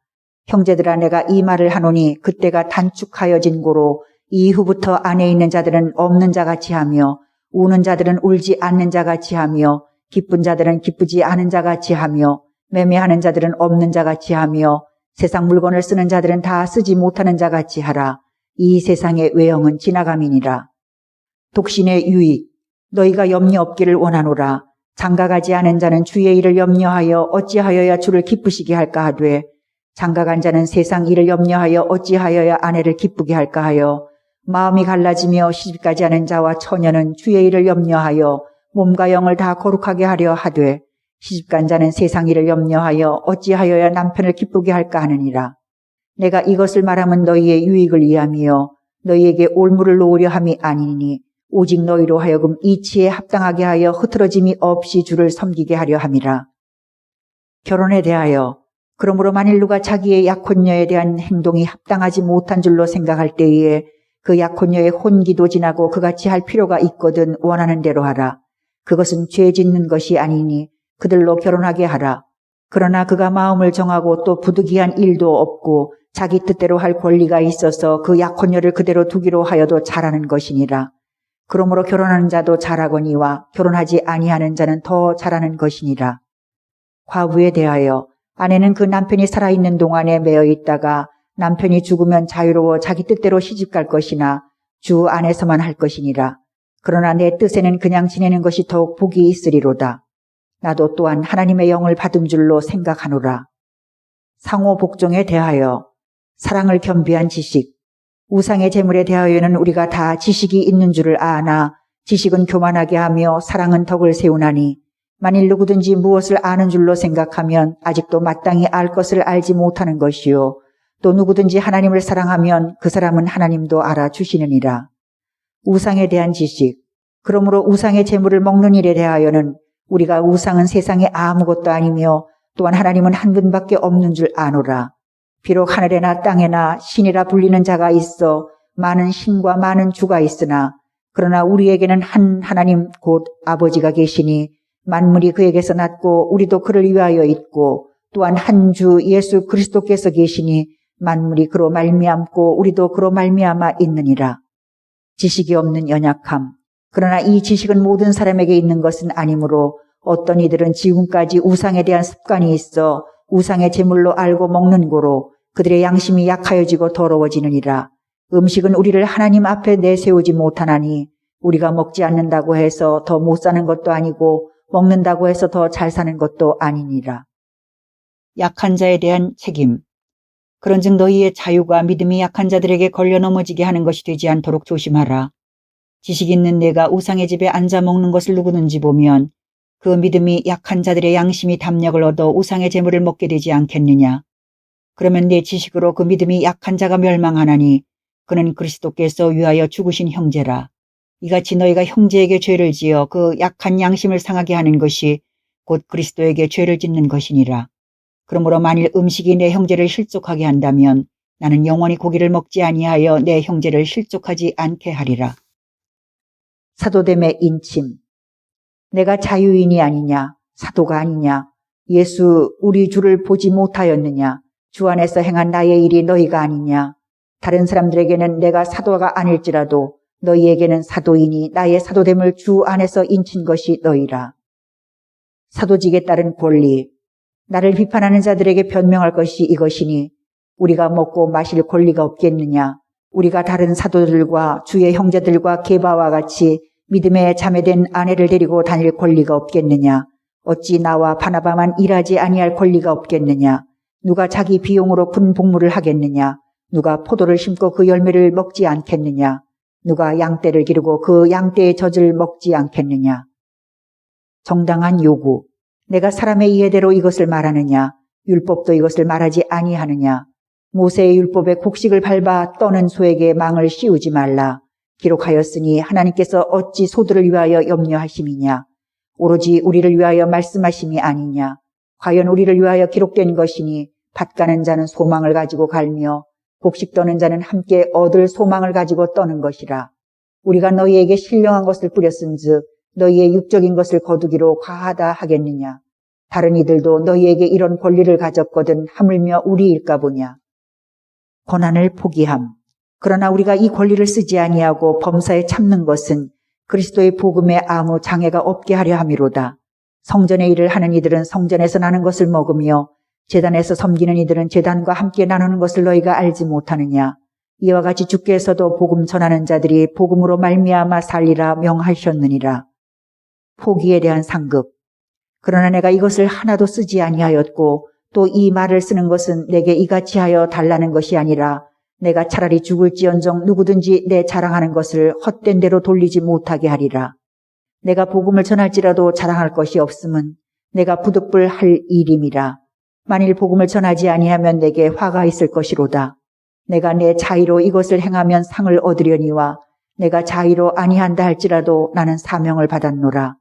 형제들아 내가 이 말을 하노니 그때가 단축하여진 고로 이후부터 안에 있는 자들은 없는 자같이 하며 우는 자들은 울지 않는 자같이 하며 기쁜 자들은 기쁘지 않은 자같이 하며 매매하는 자들은 없는 자같이 하며 세상 물건을 쓰는 자들은 다 쓰지 못하는 자같이 하라. 이 세상의 외형은 지나감이니라. 독신의 유익. 너희가 염려 없기를 원하노라. 장가가지 않은 자는 주의 일을 염려하여 어찌하여야 주를 기쁘시게 할까 하되 장가간 자는 세상 일을 염려하여 어찌하여야 아내를 기쁘게 할까 하여 마음이 갈라지며 시집가지 않은 자와 처녀는 주의 일을 염려하여 몸과 영을 다 거룩하게 하려 하되 시집간 자는 세상 일을 염려하여 어찌하여야 남편을 기쁘게 할까 하느니라. 내가 이것을 말하면 너희의 유익을 위함이요 너희에게 올무를 놓으려 함이 아니니 오직 너희로 하여금 이치에 합당하게 하여 흐트러짐이 없이 주를 섬기게 하려 함이라. 결혼에 대하여 그러므로 만일 누가 자기의 약혼녀에 대한 행동이 합당하지 못한 줄로 생각할 때에 그 약혼녀의 혼기도 지나고 그같이 할 필요가 있거든 원하는 대로 하라. 그것은 죄 짓는 것이 아니니 그들로 결혼하게 하라. 그러나 그가 마음을 정하고 또 부득이한 일도 없고 자기 뜻대로 할 권리가 있어서 그 약혼녀를 그대로 두기로 하여도 잘하는 것이니라. 그러므로 결혼하는 자도 잘하거니와 결혼하지 아니하는 자는 더 잘하는 것이니라. 과부에 대하여 아내는 그 남편이 살아있는 동안에 매여 있다가 남편이 죽으면 자유로워 자기 뜻대로 시집갈 것이나 주 안에서만 할 것이니라. 그러나 내 뜻에는 그냥 지내는 것이 더욱 복이 있으리로다. 나도 또한 하나님의 영을 받은 줄로 생각하노라. 상호 복종에 대하여 사랑을 겸비한 지식. 우상의 재물에 대하여는 우리가 다 지식이 있는 줄을 아나 지식은 교만하게 하며 사랑은 덕을 세우나니 만일 누구든지 무엇을 아는 줄로 생각하면 아직도 마땅히 알 것을 알지 못하는 것이요 또 누구든지 하나님을 사랑하면 그 사람은 하나님도 알아주시느니라. 우상에 대한 지식. 그러므로 우상의 재물을 먹는 일에 대하여는 우리가 우상은 세상에 아무것도 아니며 또한 하나님은 한 분밖에 없는 줄 아노라. 비록 하늘에나 땅에나 신이라 불리는 자가 있어 많은 신과 많은 주가 있으나 그러나 우리에게는 한 하나님 곧 아버지가 계시니 만물이 그에게서 났고 우리도 그를 위하여 있고 또한 한 주 예수 그리스도께서 계시니 만물이 그로 말미암고 우리도 그로 말미암아 있느니라. 지식이 없는 연약함. 그러나 이 지식은 모든 사람에게 있는 것은 아니므로 어떤 이들은 지금까지 우상에 대한 습관이 있어 우상의 제물로 알고 먹는 고로 그들의 양심이 약하여지고 더러워지느니라. 음식은 우리를 하나님 앞에 내세우지 못하나니 우리가 먹지 않는다고 해서 더 못 사는 것도 아니고 먹는다고 해서 더 잘 사는 것도 아니니라. 약한 자에 대한 책임. 그런즉 너희의 자유가 믿음이 약한 자들에게 걸려 넘어지게 하는 것이 되지 않도록 조심하라. 지식 있는 내가 우상의 집에 앉아 먹는 것을 누구든지 보면 그 믿음이 약한 자들의 양심이 담력을 얻어 우상의 재물을 먹게 되지 않겠느냐. 그러면 내 지식으로 그 믿음이 약한 자가 멸망하나니 그는 그리스도께서 위하여 죽으신 형제라. 이같이 너희가 형제에게 죄를 지어 그 약한 양심을 상하게 하는 것이 곧 그리스도에게 죄를 짓는 것이니라. 그러므로 만일 음식이 내 형제를 실족하게 한다면 나는 영원히 고기를 먹지 아니하여 내 형제를 실족하지 않게 하리라. 사도됨의 인침. 내가 자유인이 아니냐, 사도가 아니냐, 예수 우리 주를 보지 못하였느냐, 주 안에서 행한 나의 일이 너희가 아니냐. 다른 사람들에게는 내가 사도가 아닐지라도 너희에게는 사도이니 나의 사도됨을 주 안에서 인친 것이 너희라. 사도직에 따른 권리. 나를 비판하는 자들에게 변명할 것이 이것이니 우리가 먹고 마실 권리가 없겠느냐. 우리가 다른 사도들과 주의 형제들과 게바와 같이 믿음에 자매된 아내를 데리고 다닐 권리가 없겠느냐. 어찌 나와 바나바만 일하지 아니할 권리가 없겠느냐. 누가 자기 비용으로 군 복무를 하겠느냐. 누가 포도를 심고 그 열매를 먹지 않겠느냐. 누가 양떼를 기르고 그 양떼의 젖을 먹지 않겠느냐. 정당한 요구. 내가 사람의 이해대로 이것을 말하느냐. 율법도 이것을 말하지 아니하느냐. 모세의 율법에 곡식을 밟아 떠는 소에게 망을 씌우지 말라. 기록하였으니 하나님께서 어찌 소들을 위하여 염려하심이냐. 오로지 우리를 위하여 말씀하심이 아니냐. 과연 우리를 위하여 기록된 것이니 밭 가는 자는 소망을 가지고 갈며 곡식 떠는 자는 함께 얻을 소망을 가지고 떠는 것이라. 우리가 너희에게 신령한 것을 뿌렸은즉 너희의 육적인 것을 거두기로 과하다 하겠느냐. 다른 이들도 너희에게 이런 권리를 가졌거든 하물며 우리일까 보냐. 고난을 포기함. 그러나 우리가 이 권리를 쓰지 아니하고 범사에 참는 것은 그리스도의 복음에 아무 장애가 없게 하려 함이로다. 성전의 일을 하는 이들은 성전에서 나는 것을 먹으며 제단에서 섬기는 이들은 제단과 함께 나누는 것을 너희가 알지 못하느냐. 이와 같이 주께서도 복음 전하는 자들이 복음으로 말미암아 살리라 명하셨느니라. 포기에 대한 상급. 그러나 내가 이것을 하나도 쓰지 아니하였고 또 이 말을 쓰는 것은 내게 이같이 하여 달라는 것이 아니라 내가 차라리 죽을지언정 누구든지 내 자랑하는 것을 헛된 대로 돌리지 못하게 하리라. 내가 복음을 전할지라도 자랑할 것이 없음은 내가 부득불할 일임이라. 만일 복음을 전하지 아니하면 내게 화가 있을 것이로다. 내가 내 자의로 이것을 행하면 상을 얻으려니와 내가 자의로 아니한다 할지라도 나는 사명을 받았노라.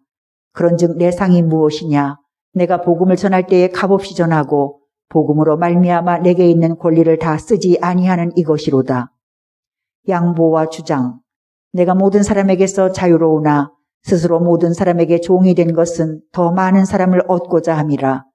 그런즉 내 상이 무엇이냐? 내가 복음을 전할 때에 값없이 전하고 복음으로 말미암아 내게 있는 권리를 다 쓰지 아니하는 이것이로다. 양보와 주장. 내가 모든 사람에게서 자유로우나 스스로 모든 사람에게 종이 된 것은 더 많은 사람을 얻고자 함이라.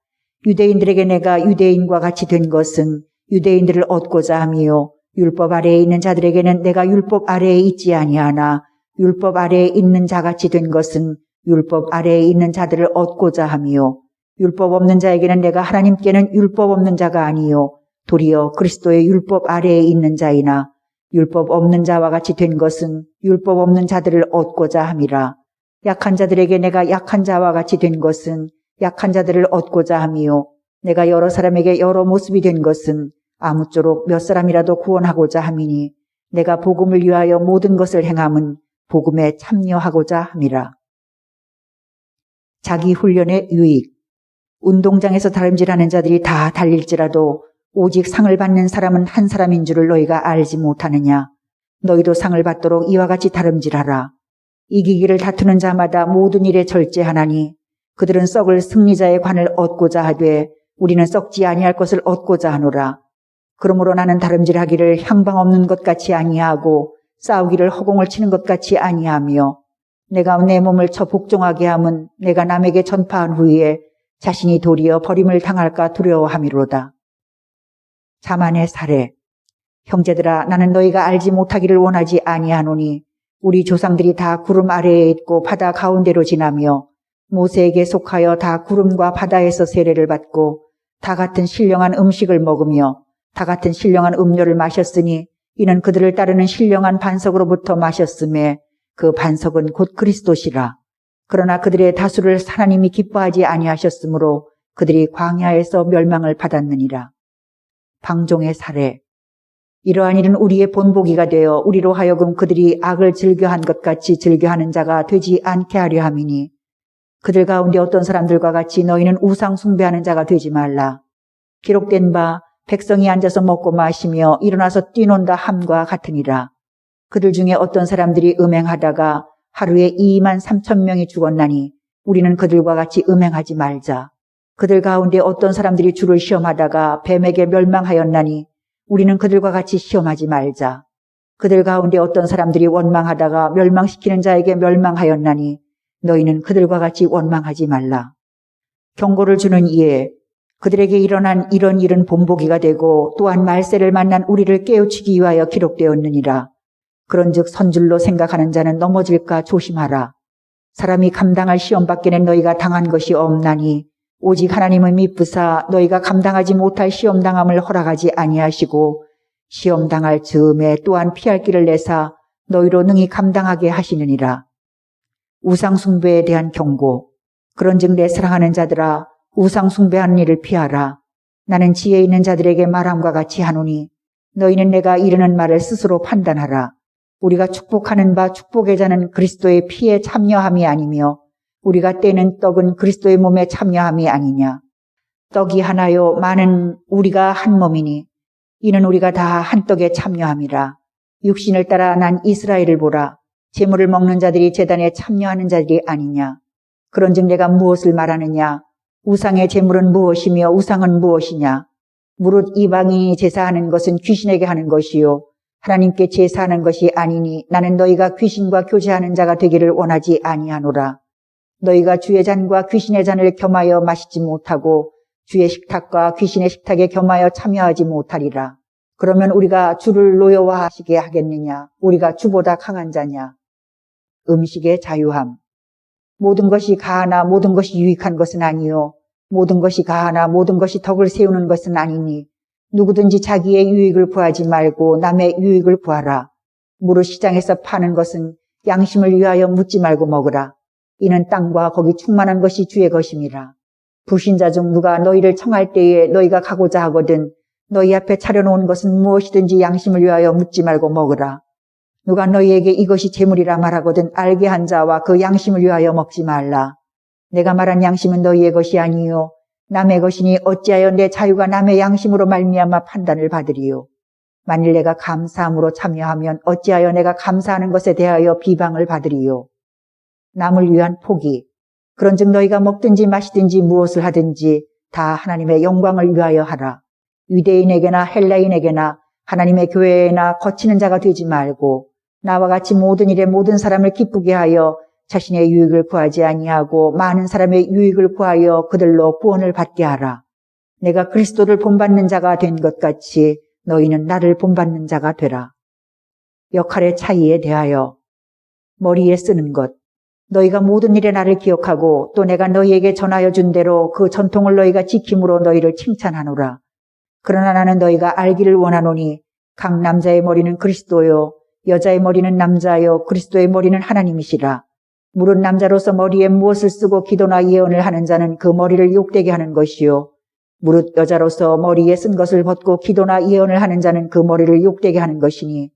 유대인들에게 내가 유대인과 같이 된 것은 유대인들을 얻고자 함이요. 율법 아래에 있는 자들에게는 내가 율법 아래에 있지 아니하나 율법 아래에 있는 자같이 된 것은 율법 아래에 있는 자들을 얻고자 함이요. 율법 없는 자에게는 내가 하나님께는 율법 없는 자가 아니요. 도리어 그리스도의 율법 아래에 있는 자이나 율법 없는 자와 같이 된 것은 율법 없는 자들을 얻고자 함이라. 약한 자들에게 내가 약한 자와 같이 된 것은 약한 자들을 얻고자 함이요. 내가 여러 사람에게 여러 모습이 된 것은 아무쪼록 몇 사람이라도 구원하고자 함이니 내가 복음을 위하여 모든 것을 행함은 복음에 참여하고자 함이라. 자기 훈련의 유익. 운동장에서 다름질하는 자들이 다 달릴지라도 오직 상을 받는 사람은 한 사람인 줄을 너희가 알지 못하느냐. 너희도 상을 받도록 이와 같이 다름질하라. 이기기를 다투는 자마다 모든 일에 절제하나니 그들은 썩을 승리자의 관을 얻고자 하되 우리는 썩지 아니할 것을 얻고자 하노라. 그러므로 나는 다름질하기를 향방 없는 것 같이 아니하고 싸우기를 허공을 치는 것 같이 아니하며 내가 내 몸을 쳐 복종하게 함은 내가 남에게 전파한 후에 자신이 도리어 버림을 당할까 두려워함이로다. 자만의 사례. 형제들아, 나는 너희가 알지 못하기를 원하지 아니하노니 우리 조상들이 다 구름 아래에 있고 바다 가운데로 지나며 모세에게 속하여 다 구름과 바다에서 세례를 받고 다 같은 신령한 음식을 먹으며 다 같은 신령한 음료를 마셨으니 이는 그들을 따르는 신령한 반석으로부터 마셨음에 그 반석은 곧 그리스도시라. 그러나 그들의 다수를 하나님이 기뻐하지 아니하셨으므로 그들이 광야에서 멸망을 받았느니라. 방종의 사례. 이러한 일은 우리의 본보기가 되어 우리로 하여금 그들이 악을 즐겨한 것 같이 즐겨하는 자가 되지 않게 하려 함이니 그들 가운데 어떤 사람들과 같이 너희는 우상 숭배하는 자가 되지 말라. 기록된 바 백성이 앉아서 먹고 마시며 일어나서 뛰논다 함과 같으니라. 그들 중에 어떤 사람들이 음행하다가 하루에 2만 3천 명이 죽었나니 우리는 그들과 같이 음행하지 말자. 그들 가운데 어떤 사람들이 주를 시험하다가 뱀에게 멸망하였나니 우리는 그들과 같이 시험하지 말자. 그들 가운데 어떤 사람들이 원망하다가 멸망시키는 자에게 멸망하였나니 너희는 그들과 같이 원망하지 말라. 경고를 주는 이에 그들에게 일어난 이런 일은 본보기가 되고 또한 말세를 만난 우리를 깨우치기 위하여 기록되었느니라. 그런즉 선줄로 생각하는 자는 넘어질까 조심하라. 사람이 감당할 시험 밖에는 너희가 당한 것이 없나니 오직 하나님의 미쁘사 너희가 감당하지 못할 시험 당함을 허락하지 아니하시고 시험 당할 즈음에 또한 피할 길을 내사 너희로 능히 감당하게 하시느니라. 우상 숭배에 대한 경고. 그런즉 내 사랑하는 자들아 우상 숭배하는 일을 피하라. 나는 지혜 있는 자들에게 말함과 같이 하노니 너희는 내가 이르는 말을 스스로 판단하라. 우리가 축복하는 바 축복의 자는 그리스도의 피에 참여함이 아니며 우리가 떼는 떡은 그리스도의 몸에 참여함이 아니냐. 떡이 하나요 많은 우리가 한 몸이니 이는 우리가 다 한 떡에 참여함이라. 육신을 따라 난 이스라엘을 보라. 제물을 먹는 자들이 제단에 참여하는 자들이 아니냐. 그런즉 내가 무엇을 말하느냐. 우상의 제물은 무엇이며 우상은 무엇이냐. 무릇 이방인이 제사하는 것은 귀신에게 하는 것이요 하나님께 제사하는 것이 아니니 나는 너희가 귀신과 교제하는 자가 되기를 원하지 아니하노라. 너희가 주의 잔과 귀신의 잔을 겸하여 마시지 못하고 주의 식탁과 귀신의 식탁에 겸하여 참여하지 못하리라. 그러면 우리가 주를 노여워하시게 하겠느냐. 우리가 주보다 강한 자냐. 음식의 자유함. 모든 것이 가하나 모든 것이 유익한 것은 아니요 모든 것이 가하나 모든 것이 덕을 세우는 것은 아니니 누구든지 자기의 유익을 구하지 말고 남의 유익을 구하라. 무릇 시장에서 파는 것은 양심을 위하여 묻지 말고 먹으라. 이는 땅과 거기 충만한 것이 주의 것임이라. 불신자 중 누가 너희를 청할 때에 너희가 가고자 하거든 너희 앞에 차려놓은 것은 무엇이든지 양심을 위하여 묻지 말고 먹으라. 누가 너희에게 이것이 재물이라 말하거든 알게 한 자와 그 양심을 위하여 먹지 말라. 내가 말한 양심은 너희의 것이 아니요 남의 것이니 어찌하여 내 자유가 남의 양심으로 말미암아 판단을 받으리요. 만일 내가 감사함으로 참여하면 어찌하여 내가 감사하는 것에 대하여 비방을 받으리요. 남을 위한 포기. 그런즉 너희가 먹든지 마시든지 무엇을 하든지 다 하나님의 영광을 위하여 하라. 유대인에게나 헬라인에게나 하나님의 교회에나 거치는 자가 되지 말고 나와 같이 모든 일에 모든 사람을 기쁘게 하여 자신의 유익을 구하지 아니하고 많은 사람의 유익을 구하여 그들로 구원을 받게 하라. 내가 그리스도를 본받는 자가 된 것 같이 너희는 나를 본받는 자가 되라. 역할의 차이에 대하여 머리에 쓰는 것. 너희가 모든 일에 나를 기억하고 또 내가 너희에게 전하여 준 대로 그 전통을 너희가 지킴으로 너희를 칭찬하노라. 그러나 나는 너희가 알기를 원하노니 각 남자의 머리는 그리스도요 여자의 머리는 남자요 그리스도의 머리는 하나님이시라. 무릇 남자로서 머리에 무엇을 쓰고 기도나 예언을 하는 자는 그 머리를 욕되게 하는 것이요 무릇 여자로서 머리에 쓴 것을 벗고 기도나 예언을 하는 자는 그 머리를 욕되게 하는 것이니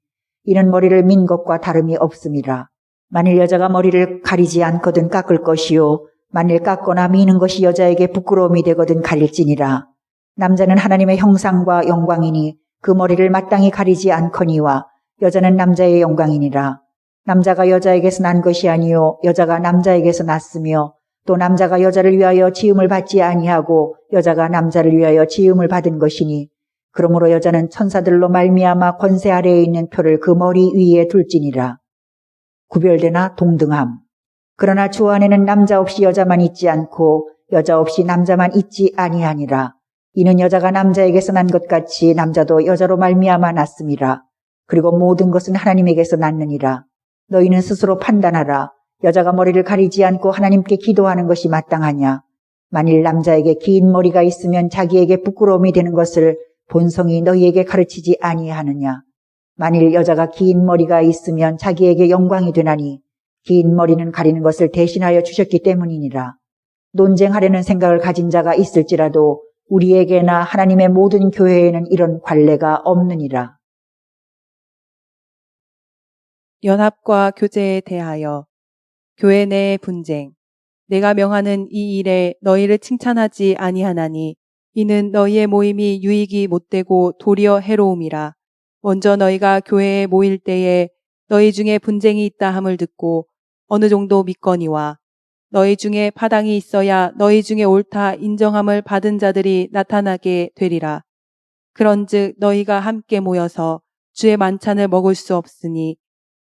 이는 머리를 민 것과 다름이 없음이라. 만일 여자가 머리를 가리지 않거든 깎을 것이요 만일 깎거나 미는 것이 여자에게 부끄러움이 되거든 가릴지니라. 남자는 하나님의 형상과 영광이니 그 머리를 마땅히 가리지 않거니와 여자는 남자의 영광이니라. 남자가 여자에게서 난 것이 아니요 여자가 남자에게서 났으며 또 남자가 여자를 위하여 지음을 받지 아니하고 여자가 남자를 위하여 지음을 받은 것이니 그러므로 여자는 천사들로 말미암아 권세 아래에 있는 표를 그 머리 위에 둘지니라. 구별되나 동등함. 그러나 주 안에는 남자 없이 여자만 있지 않고 여자 없이 남자만 있지 아니하니라. 이는 여자가 남자에게서 난 것 같이 남자도 여자로 말미암아 났음이라. 그리고 모든 것은 하나님에게서 났느니라. 너희는 스스로 판단하라. 여자가 머리를 가리지 않고 하나님께 기도하는 것이 마땅하냐. 만일 남자에게 긴 머리가 있으면 자기에게 부끄러움이 되는 것을 본성이 너희에게 가르치지 아니하느냐. 만일 여자가 긴 머리가 있으면 자기에게 영광이 되나니 긴 머리는 가리는 것을 대신하여 주셨기 때문이니라. 논쟁하려는 생각을 가진 자가 있을지라도 우리에게나 하나님의 모든 교회에는 이런 관례가 없느니라. 연합과 교제에 대하여 교회 내의 분쟁. 내가 명하는 이 일에 너희를 칭찬하지 아니하나니 이는 너희의 모임이 유익이 못되고 도리어 해로움이라. 먼저 너희가 교회에 모일 때에 너희 중에 분쟁이 있다 함을 듣고 어느 정도 믿거니와 너희 중에 파당이 있어야 너희 중에 옳다 인정함을 받은 자들이 나타나게 되리라. 그런즉 너희가 함께 모여서 주의 만찬을 먹을 수 없으니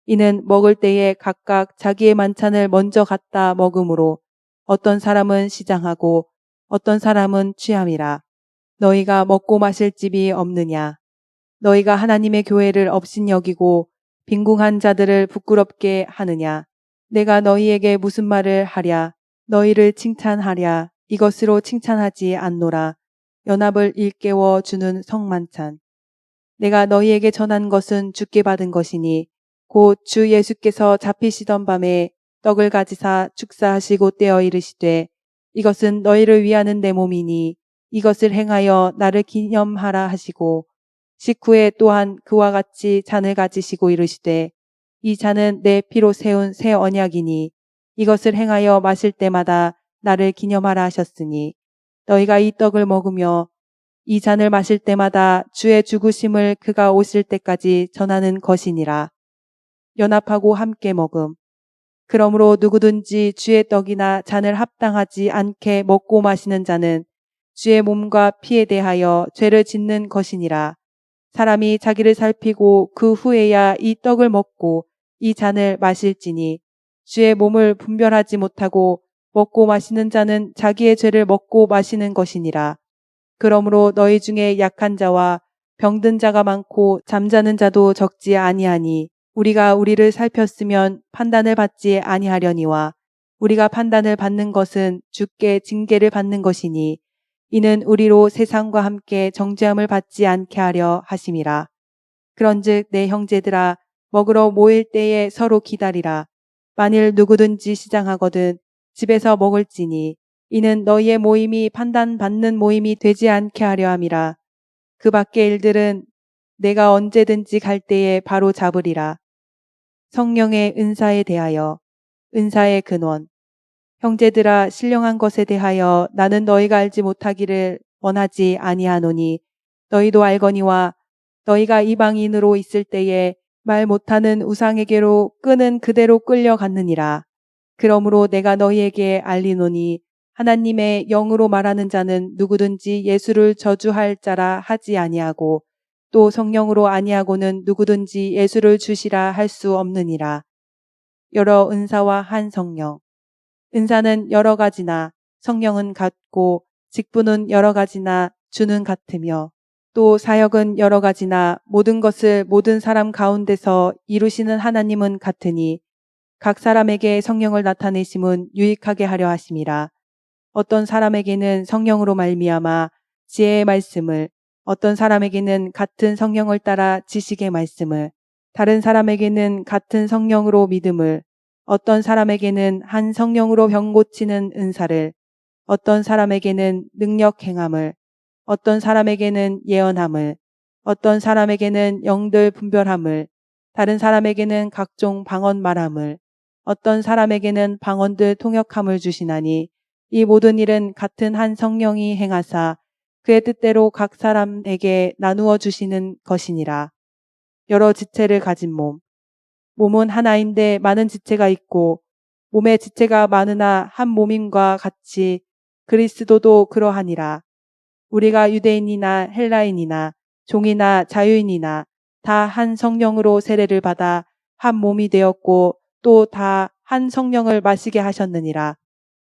이는 먹을 때에 각각 자기의 만찬을 먼저 갖다 먹으므로 어떤 사람은 시장하고 어떤 사람은 취함이라. 너희가 먹고 마실 집이 없느냐? 너희가 하나님의 교회를 업신여기고 빈궁한 자들을 부끄럽게 하느냐? 내가 너희에게 무슨 말을 하랴? 너희를 칭찬하랴? 이것으로 칭찬하지 않노라. 연합을 일깨워 주는 성만찬. 내가 너희에게 전한 것은 주께 받은 것이니 곧 주 예수께서 잡히시던 밤에 떡을 가지사 축사하시고 떼어 이르시되 이것은 너희를 위하는 내 몸이니 이것을 행하여 나를 기념하라 하시고 식후에 또한 그와 같이 잔을 가지시고 이르시되 이 잔은 내 피로 세운 새 언약이니 이것을 행하여 마실 때마다 나를 기념하라 하셨으니 너희가 이 떡을 먹으며 이 잔을 마실 때마다 주의 죽으심을 그가 오실 때까지 전하는 것이니라. 연합하고 함께 먹음. 그러므로 누구든지 주의 떡이나 잔을 합당하지 않게 먹고 마시는 자는 주의 몸과 피에 대하여 죄를 짓는 것이니라. 사람이 자기를 살피고 그 후에야 이 떡을 먹고 이 잔을 마실지니 주의 몸을 분별하지 못하고 먹고 마시는 자는 자기의 죄를 먹고 마시는 것이니라. 그러므로 너희 중에 약한 자와 병든 자가 많고 잠자는 자도 적지 아니하니 우리가 우리를 살폈으면 판단을 받지 아니하려니와 우리가 판단을 받는 것은 주께 징계를 받는 것이니 이는 우리로 세상과 함께 정죄함을 받지 않게 하려 하심이라. 그런즉 내 형제들아 먹으러 모일 때에 서로 기다리라. 만일 누구든지 시장하거든 집에서 먹을지니 이는 너희의 모임이 판단받는 모임이 되지 않게 하려 함이라. 그 밖의 일들은 내가 언제든지 갈 때에 바로 잡으리라. 성령의 은사에 대하여 은사의 근원. 형제들아 신령한 것에 대하여 나는 너희가 알지 못하기를 원하지 아니하노니 너희도 알거니와 너희가 이방인으로 있을 때에 말 못하는 우상에게로 끄는 그대로 끌려갔느니라. 그러므로 내가 너희에게 알리노니 하나님의 영으로 말하는 자는 누구든지 예수를 저주할 자라 하지 아니하고 또 성령으로 아니하고는 누구든지 예수를 주시라 할 수 없느니라. 여러 은사와 한 성령. 은사는 여러 가지나 성령은 같고 직분은 여러 가지나 주는 같으며 또 사역은 여러 가지나 모든 것을 모든 사람 가운데서 이루시는 하나님은 같으니 각 사람에게 성령을 나타내심은 유익하게 하려 하심이라. 어떤 사람에게는 성령으로 말미암아 지혜의 말씀을, 어떤 사람에게는 같은 성령을 따라 지식의 말씀을, 다른 사람에게는 같은 성령으로 믿음을, 어떤 사람에게는 한 성령으로 병 고치는 은사를, 어떤 사람에게는 능력 행함을, 어떤 사람에게는 예언함을, 어떤 사람에게는 영들 분별함을, 다른 사람에게는 각종 방언 말함을, 어떤 사람에게는 방언들 통역함을 주시나니 이 모든 일은 같은 한 성령이 행하사 그의 뜻대로 각 사람에게 나누어 주시는 것이니라. 여러 지체를 가진 몸. 몸은 하나인데 많은 지체가 있고 몸의 지체가 많으나 한 몸임과 같이 그리스도도 그러하니라. 우리가 유대인이나 헬라인이나 종이나 자유인이나 다 한 성령으로 세례를 받아 한 몸이 되었고 또 다 한 성령을 마시게 하셨느니라.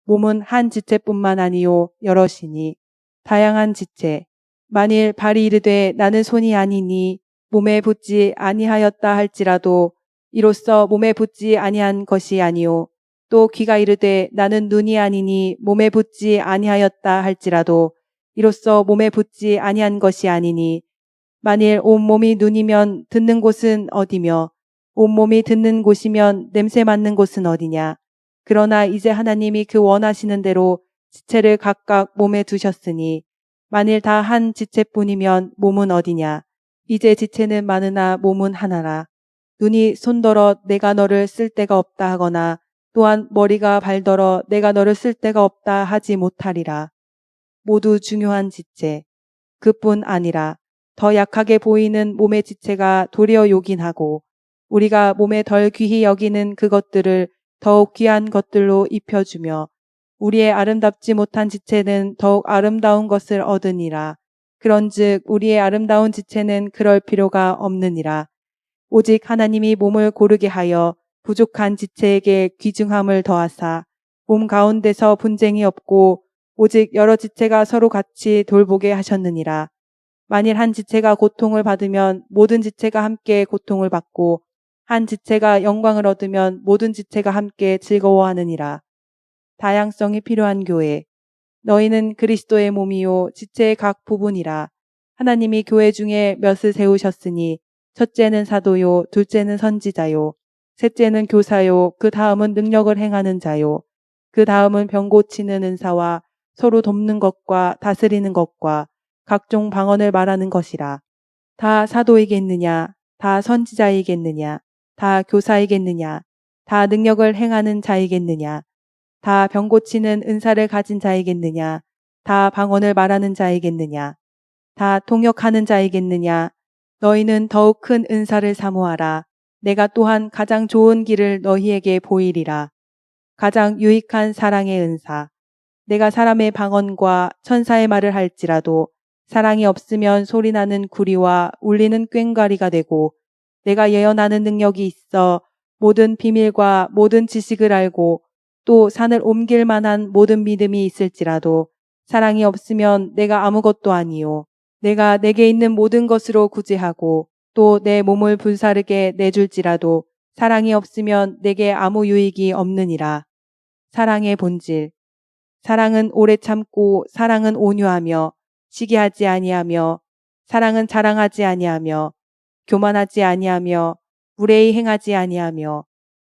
몸은 한 지체뿐만 아니요 여럿이니 다양한 지체. 만일 발이 이르되 나는 손이 아니니 몸에 붙지 아니하였다 할지라도 이로써 몸에 붙지 아니한 것이 아니요 또 귀가 이르되 나는 눈이 아니니 몸에 붙지 아니하였다 할지라도 이로써 몸에 붙지 아니한 것이 아니니 만일 온몸이 눈이면 듣는 곳은 어디며 온몸이 듣는 곳이면 냄새 맡는 곳은 어디냐. 그러나 이제 하나님이 그 원하시는 대로 지체를 각각 몸에 두셨으니 만일 다 한 지체뿐이면 몸은 어디냐. 이제 지체는 많으나 몸은 하나라. 눈이 손더러 내가 너를 쓸 데가 없다 하거나 또한 머리가 발더러 내가 너를 쓸 데가 없다 하지 못하리라. 모두 중요한 지체. 그뿐 아니라 더 약하게 보이는 몸의 지체가 도리어 요긴하고 우리가 몸에 덜 귀히 여기는 그것들을 더욱 귀한 것들로 입혀주며 우리의 아름답지 못한 지체는 더욱 아름다운 것을 얻으니라. 그런즉 우리의 아름다운 지체는 그럴 필요가 없느니라. 오직 하나님이 몸을 고르게 하여 부족한 지체에게 귀중함을 더하사 몸 가운데서 분쟁이 없고 오직 여러 지체가 서로 같이 돌보게 하셨느니라. 만일 한 지체가 고통을 받으면 모든 지체가 함께 고통을 받고 한 지체가 영광을 얻으면 모든 지체가 함께 즐거워하느니라. 다양성이 필요한 교회. 너희는 그리스도의 몸이요 지체의 각 부분이라. 하나님이 교회 중에 몇을 세우셨으니 첫째는 사도요, 둘째는 선지자요, 셋째는 교사요, 그 다음은 능력을 행하는 자요, 그 다음은 병 고치는 은사와 서로 돕는 것과 다스리는 것과 각종 방언을 말하는 것이라. 다 사도이겠느냐, 다 선지자이겠느냐, 다 교사이겠느냐, 다 능력을 행하는 자이겠느냐, 다 병 고치는 은사를 가진 자이겠느냐, 다 방언을 말하는 자이겠느냐, 다 통역하는 자이겠느냐. 너희는 더욱 큰 은사를 사모하라. 내가 또한 가장 좋은 길을 너희에게 보이리라. 가장 유익한 사랑의 은사. 내가 사람의 방언과 천사의 말을 할지라도 사랑이 없으면 소리나는 구리와 울리는 꽹과리가 되고 내가 예언하는 능력이 있어 모든 비밀과 모든 지식을 알고 또 산을 옮길 만한 모든 믿음이 있을지라도 사랑이 없으면 내가 아무것도 아니요. 내가 내게 있는 모든 것으로 구제하고 또 내 몸을 불사르게 내줄지라도 사랑이 없으면 내게 아무 유익이 없느니라. 사랑의 본질. 사랑은 오래 참고 사랑은 온유하며 시기하지 아니하며 사랑은 자랑하지 아니하며 교만하지 아니하며 무례히 행하지 아니하며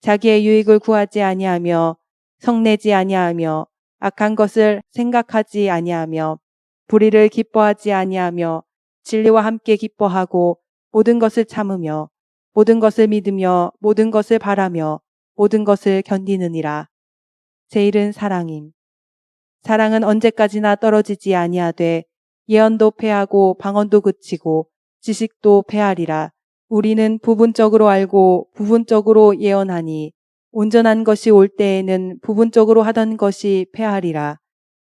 자기의 유익을 구하지 아니하며 성내지 아니하며 악한 것을 생각하지 아니하며 불의를 기뻐하지 아니하며 진리와 함께 기뻐하고 모든 것을 참으며 모든 것을 믿으며 모든 것을 바라며 모든 것을 견디느니라. 제일은 사랑임. 사랑은 언제까지나 떨어지지 아니하되 예언도 패하고 방언도 그치고 지식도 패하리라. 우리는 부분적으로 알고 부분적으로 예언하니 온전한 것이 올 때에는 부분적으로 하던 것이 패하리라.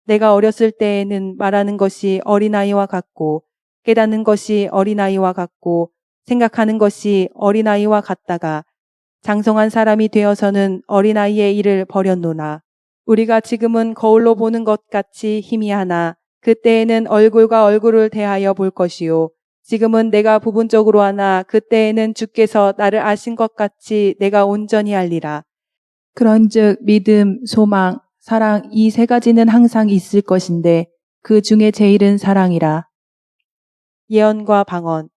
내가 어렸을 때에는 말하는 것이 어린아이와 같고 깨닫는 것이 어린아이와 같고 생각하는 것이 어린아이와 같다가 장성한 사람이 되어서는 어린아이의 일을 버렸노나 우리가 지금은 거울로 보는 것 같이 희미하나 그때에는 얼굴과 얼굴을 대하여 볼 것이요 지금은 내가 부분적으로 하나 그때에는 주께서 나를 아신 것 같이 내가 온전히 알리라. 그런즉 믿음, 소망, 사랑 이 세 가지는 항상 있을 것인데 그 중에 제일은 사랑이라. 예언과 방언.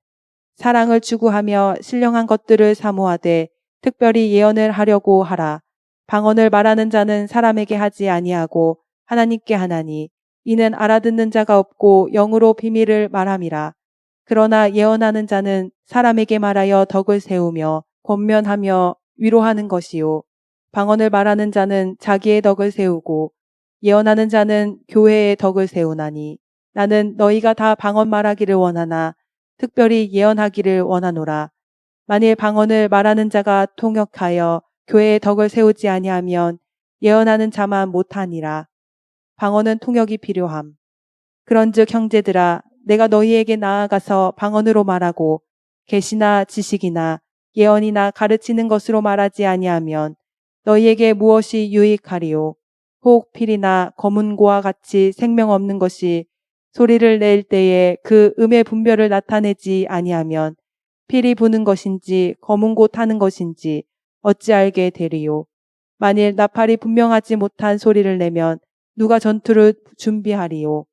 사랑을 추구하며 신령한 것들을 사모하되 특별히 예언을 하려고 하라. 방언을 말하는 자는 사람에게 하지 아니하고 하나님께 하나니 이는 알아듣는 자가 없고 영으로 비밀을 말함이라. 그러나 예언하는 자는 사람에게 말하여 덕을 세우며 권면하며 위로하는 것이요. 방언을 말하는 자는 자기의 덕을 세우고 예언하는 자는 교회의 덕을 세우나니 나는 너희가 다 방언 말하기를 원하나 특별히 예언하기를 원하노라. 만일 방언을 말하는 자가 통역하여 교회의 덕을 세우지 아니하면 예언하는 자만 못하니라. 방언은 통역이 필요함. 그런즉 형제들아 내가 너희에게 나아가서 방언으로 말하고 계시나 지식이나 예언이나 가르치는 것으로 말하지 아니하면 너희에게 무엇이 유익하리요. 혹 필이나 검은고와 같이 생명 없는 것이 소리를 낼 때에 그 음의 분별을 나타내지 아니하면 필이 부는 것인지 검은고 타는 것인지 어찌 알게 되리요. 만일 나팔이 분명하지 못한 소리를 내면 누가 전투를 준비하리요.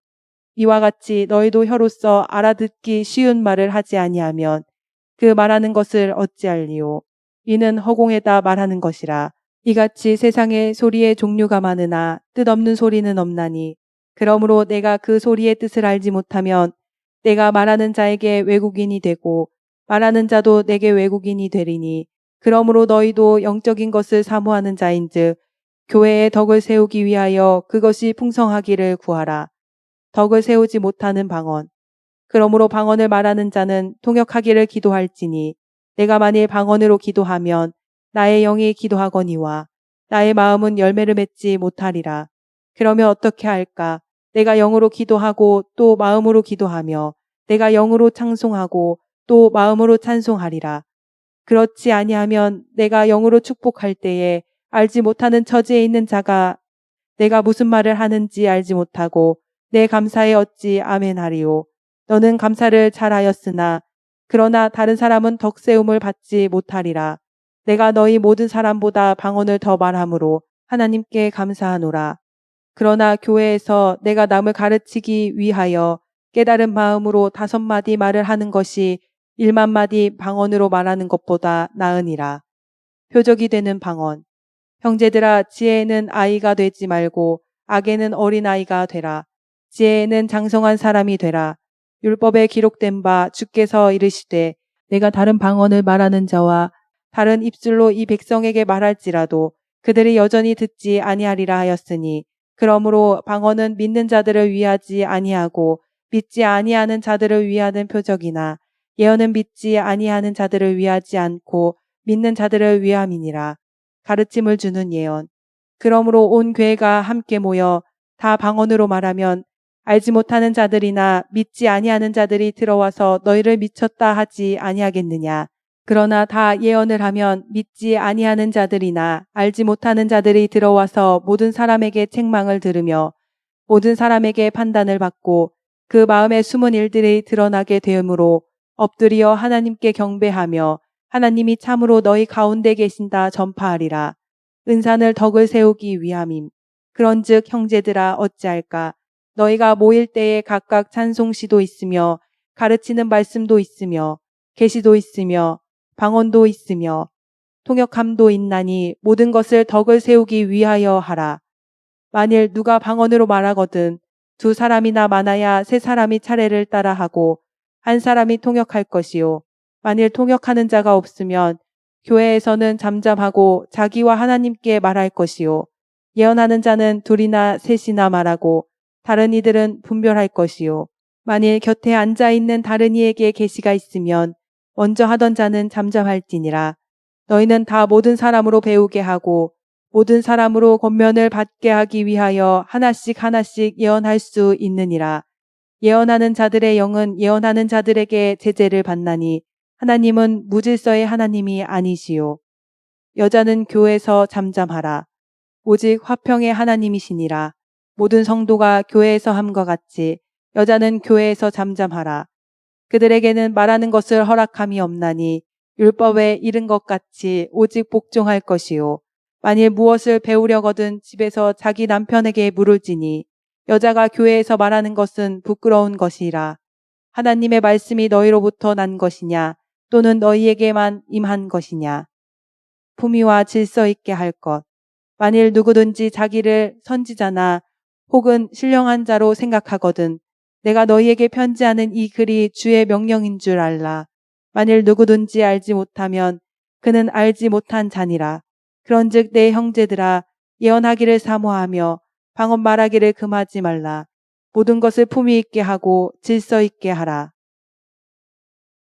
이와 같이 너희도 혀로서 알아듣기 쉬운 말을 하지 아니하면 그 말하는 것을 어찌 알리요. 이는 허공에다 말하는 것이라. 이같이 세상에 소리의 종류가 많으나 뜻없는 소리는 없나니 그러므로 내가 그 소리의 뜻을 알지 못하면 내가 말하는 자에게 외국인이 되고 말하는 자도 내게 외국인이 되리니 그러므로 너희도 영적인 것을 사모하는 자인즉 교회의 덕을 세우기 위하여 그것이 풍성하기를 구하라. 덕을 세우지 못하는 방언. 그러므로 방언을 말하는 자는 통역하기를 기도할지니 내가 만일 방언으로 기도하면 나의 영이 기도하거니와 나의 마음은 열매를 맺지 못하리라. 그러면 어떻게 할까? 내가 영으로 기도하고 또 마음으로 기도하며 내가 영으로 찬송하고 또 마음으로 찬송하리라. 그렇지 아니하면 내가 영으로 축복할 때에 알지 못하는 처지에 있는 자가 내가 무슨 말을 하는지 알지 못하고 내 감사에 어찌 아멘하리요. 너는 감사를 잘하였으나 그러나 다른 사람은 덕세움을 받지 못하리라. 내가 너희 모든 사람보다 방언을 더 말함으로 하나님께 감사하노라. 그러나 교회에서 내가 남을 가르치기 위하여 깨달은 마음으로 5마디 말을 하는 것이 1만마디 방언으로 말하는 것보다 나으니라. 표적이 되는 방언. 형제들아, 지혜에는 아이가 되지 말고 악에는 어린아이가 되라. 지혜에는 장성한 사람이 되라. 율법에 기록된 바 주께서 이르시되 내가 다른 방언을 말하는 자와 다른 입술로 이 백성에게 말할지라도 그들이 여전히 듣지 아니하리라 하였으니 그러므로 방언은 믿는 자들을 위하지 아니하고 믿지 아니하는 자들을 위하는 표적이나 예언은 믿지 아니하는 자들을 위하지 않고 믿는 자들을 위함이니라. 가르침을 주는 예언. 그러므로 온 교회가 함께 모여 다 방언으로 말하면 알지 못하는 자들이나 믿지 아니하는 자들이 들어와서 너희를 미쳤다 하지 아니하겠느냐. 그러나 다 예언을 하면 믿지 아니하는 자들이나 알지 못하는 자들이 들어와서 모든 사람에게 책망을 들으며 모든 사람에게 판단을 받고 그 마음에 숨은 일들이 드러나게 되므로 엎드려 하나님께 경배하며 하나님이 참으로 너희 가운데 계신다 전파하리라. 은산을 덕을 세우기 위함임. 그런즉 형제들아 어찌할까? 너희가 모일 때에 각각 찬송시도 있으며 가르치는 말씀도 있으며 계시도 있으며 방언도 있으며 통역함도 있나니 모든 것을 덕을 세우기 위하여 하라. 만일 누가 방언으로 말하거든 2사람이나 많아야 3사람이 차례를 따라하고 1사람이 통역할 것이요. 만일 통역하는 자가 없으면 교회에서는 잠잠하고 자기와 하나님께 말할 것이요. 예언하는 자는 2이나 3이나 말하고 다른 이들은 분별할 것이요. 만일 곁에 앉아있는 다른 이에게 계시가 있으면 먼저 하던 자는 잠잠할지니라. 너희는 다 모든 사람으로 배우게 하고 모든 사람으로 권면을 받게 하기 위하여 하나씩 하나씩 예언할 수 있느니라. 예언하는 자들의 영은 예언하는 자들에게 제재를 받나니 하나님은 무질서의 하나님이 아니시요. 여자는 교회에서 잠잠하라. 오직 화평의 하나님이시니라. 모든 성도가 교회에서 함과 같이 여자는 교회에서 잠잠하라. 그들에게는 말하는 것을 허락함이 없나니 율법에 이른 것 같이 오직 복종할 것이요. 만일 무엇을 배우려거든 집에서 자기 남편에게 물을지니 여자가 교회에서 말하는 것은 부끄러운 것이라. 하나님의 말씀이 너희로부터 난 것이냐 또는 너희에게만 임한 것이냐. 품위와 질서 있게 할 것. 만일 누구든지 자기를 선지자나 혹은 신령한 자로 생각하거든 내가 너희에게 편지하는 이 글이 주의 명령인 줄 알라. 만일 누구든지 알지 못하면 그는 알지 못한 자니라. 그런즉 내 형제들아 예언하기를 사모하며 방언 말하기를 금하지 말라. 모든 것을 품위 있게 하고 질서 있게 하라.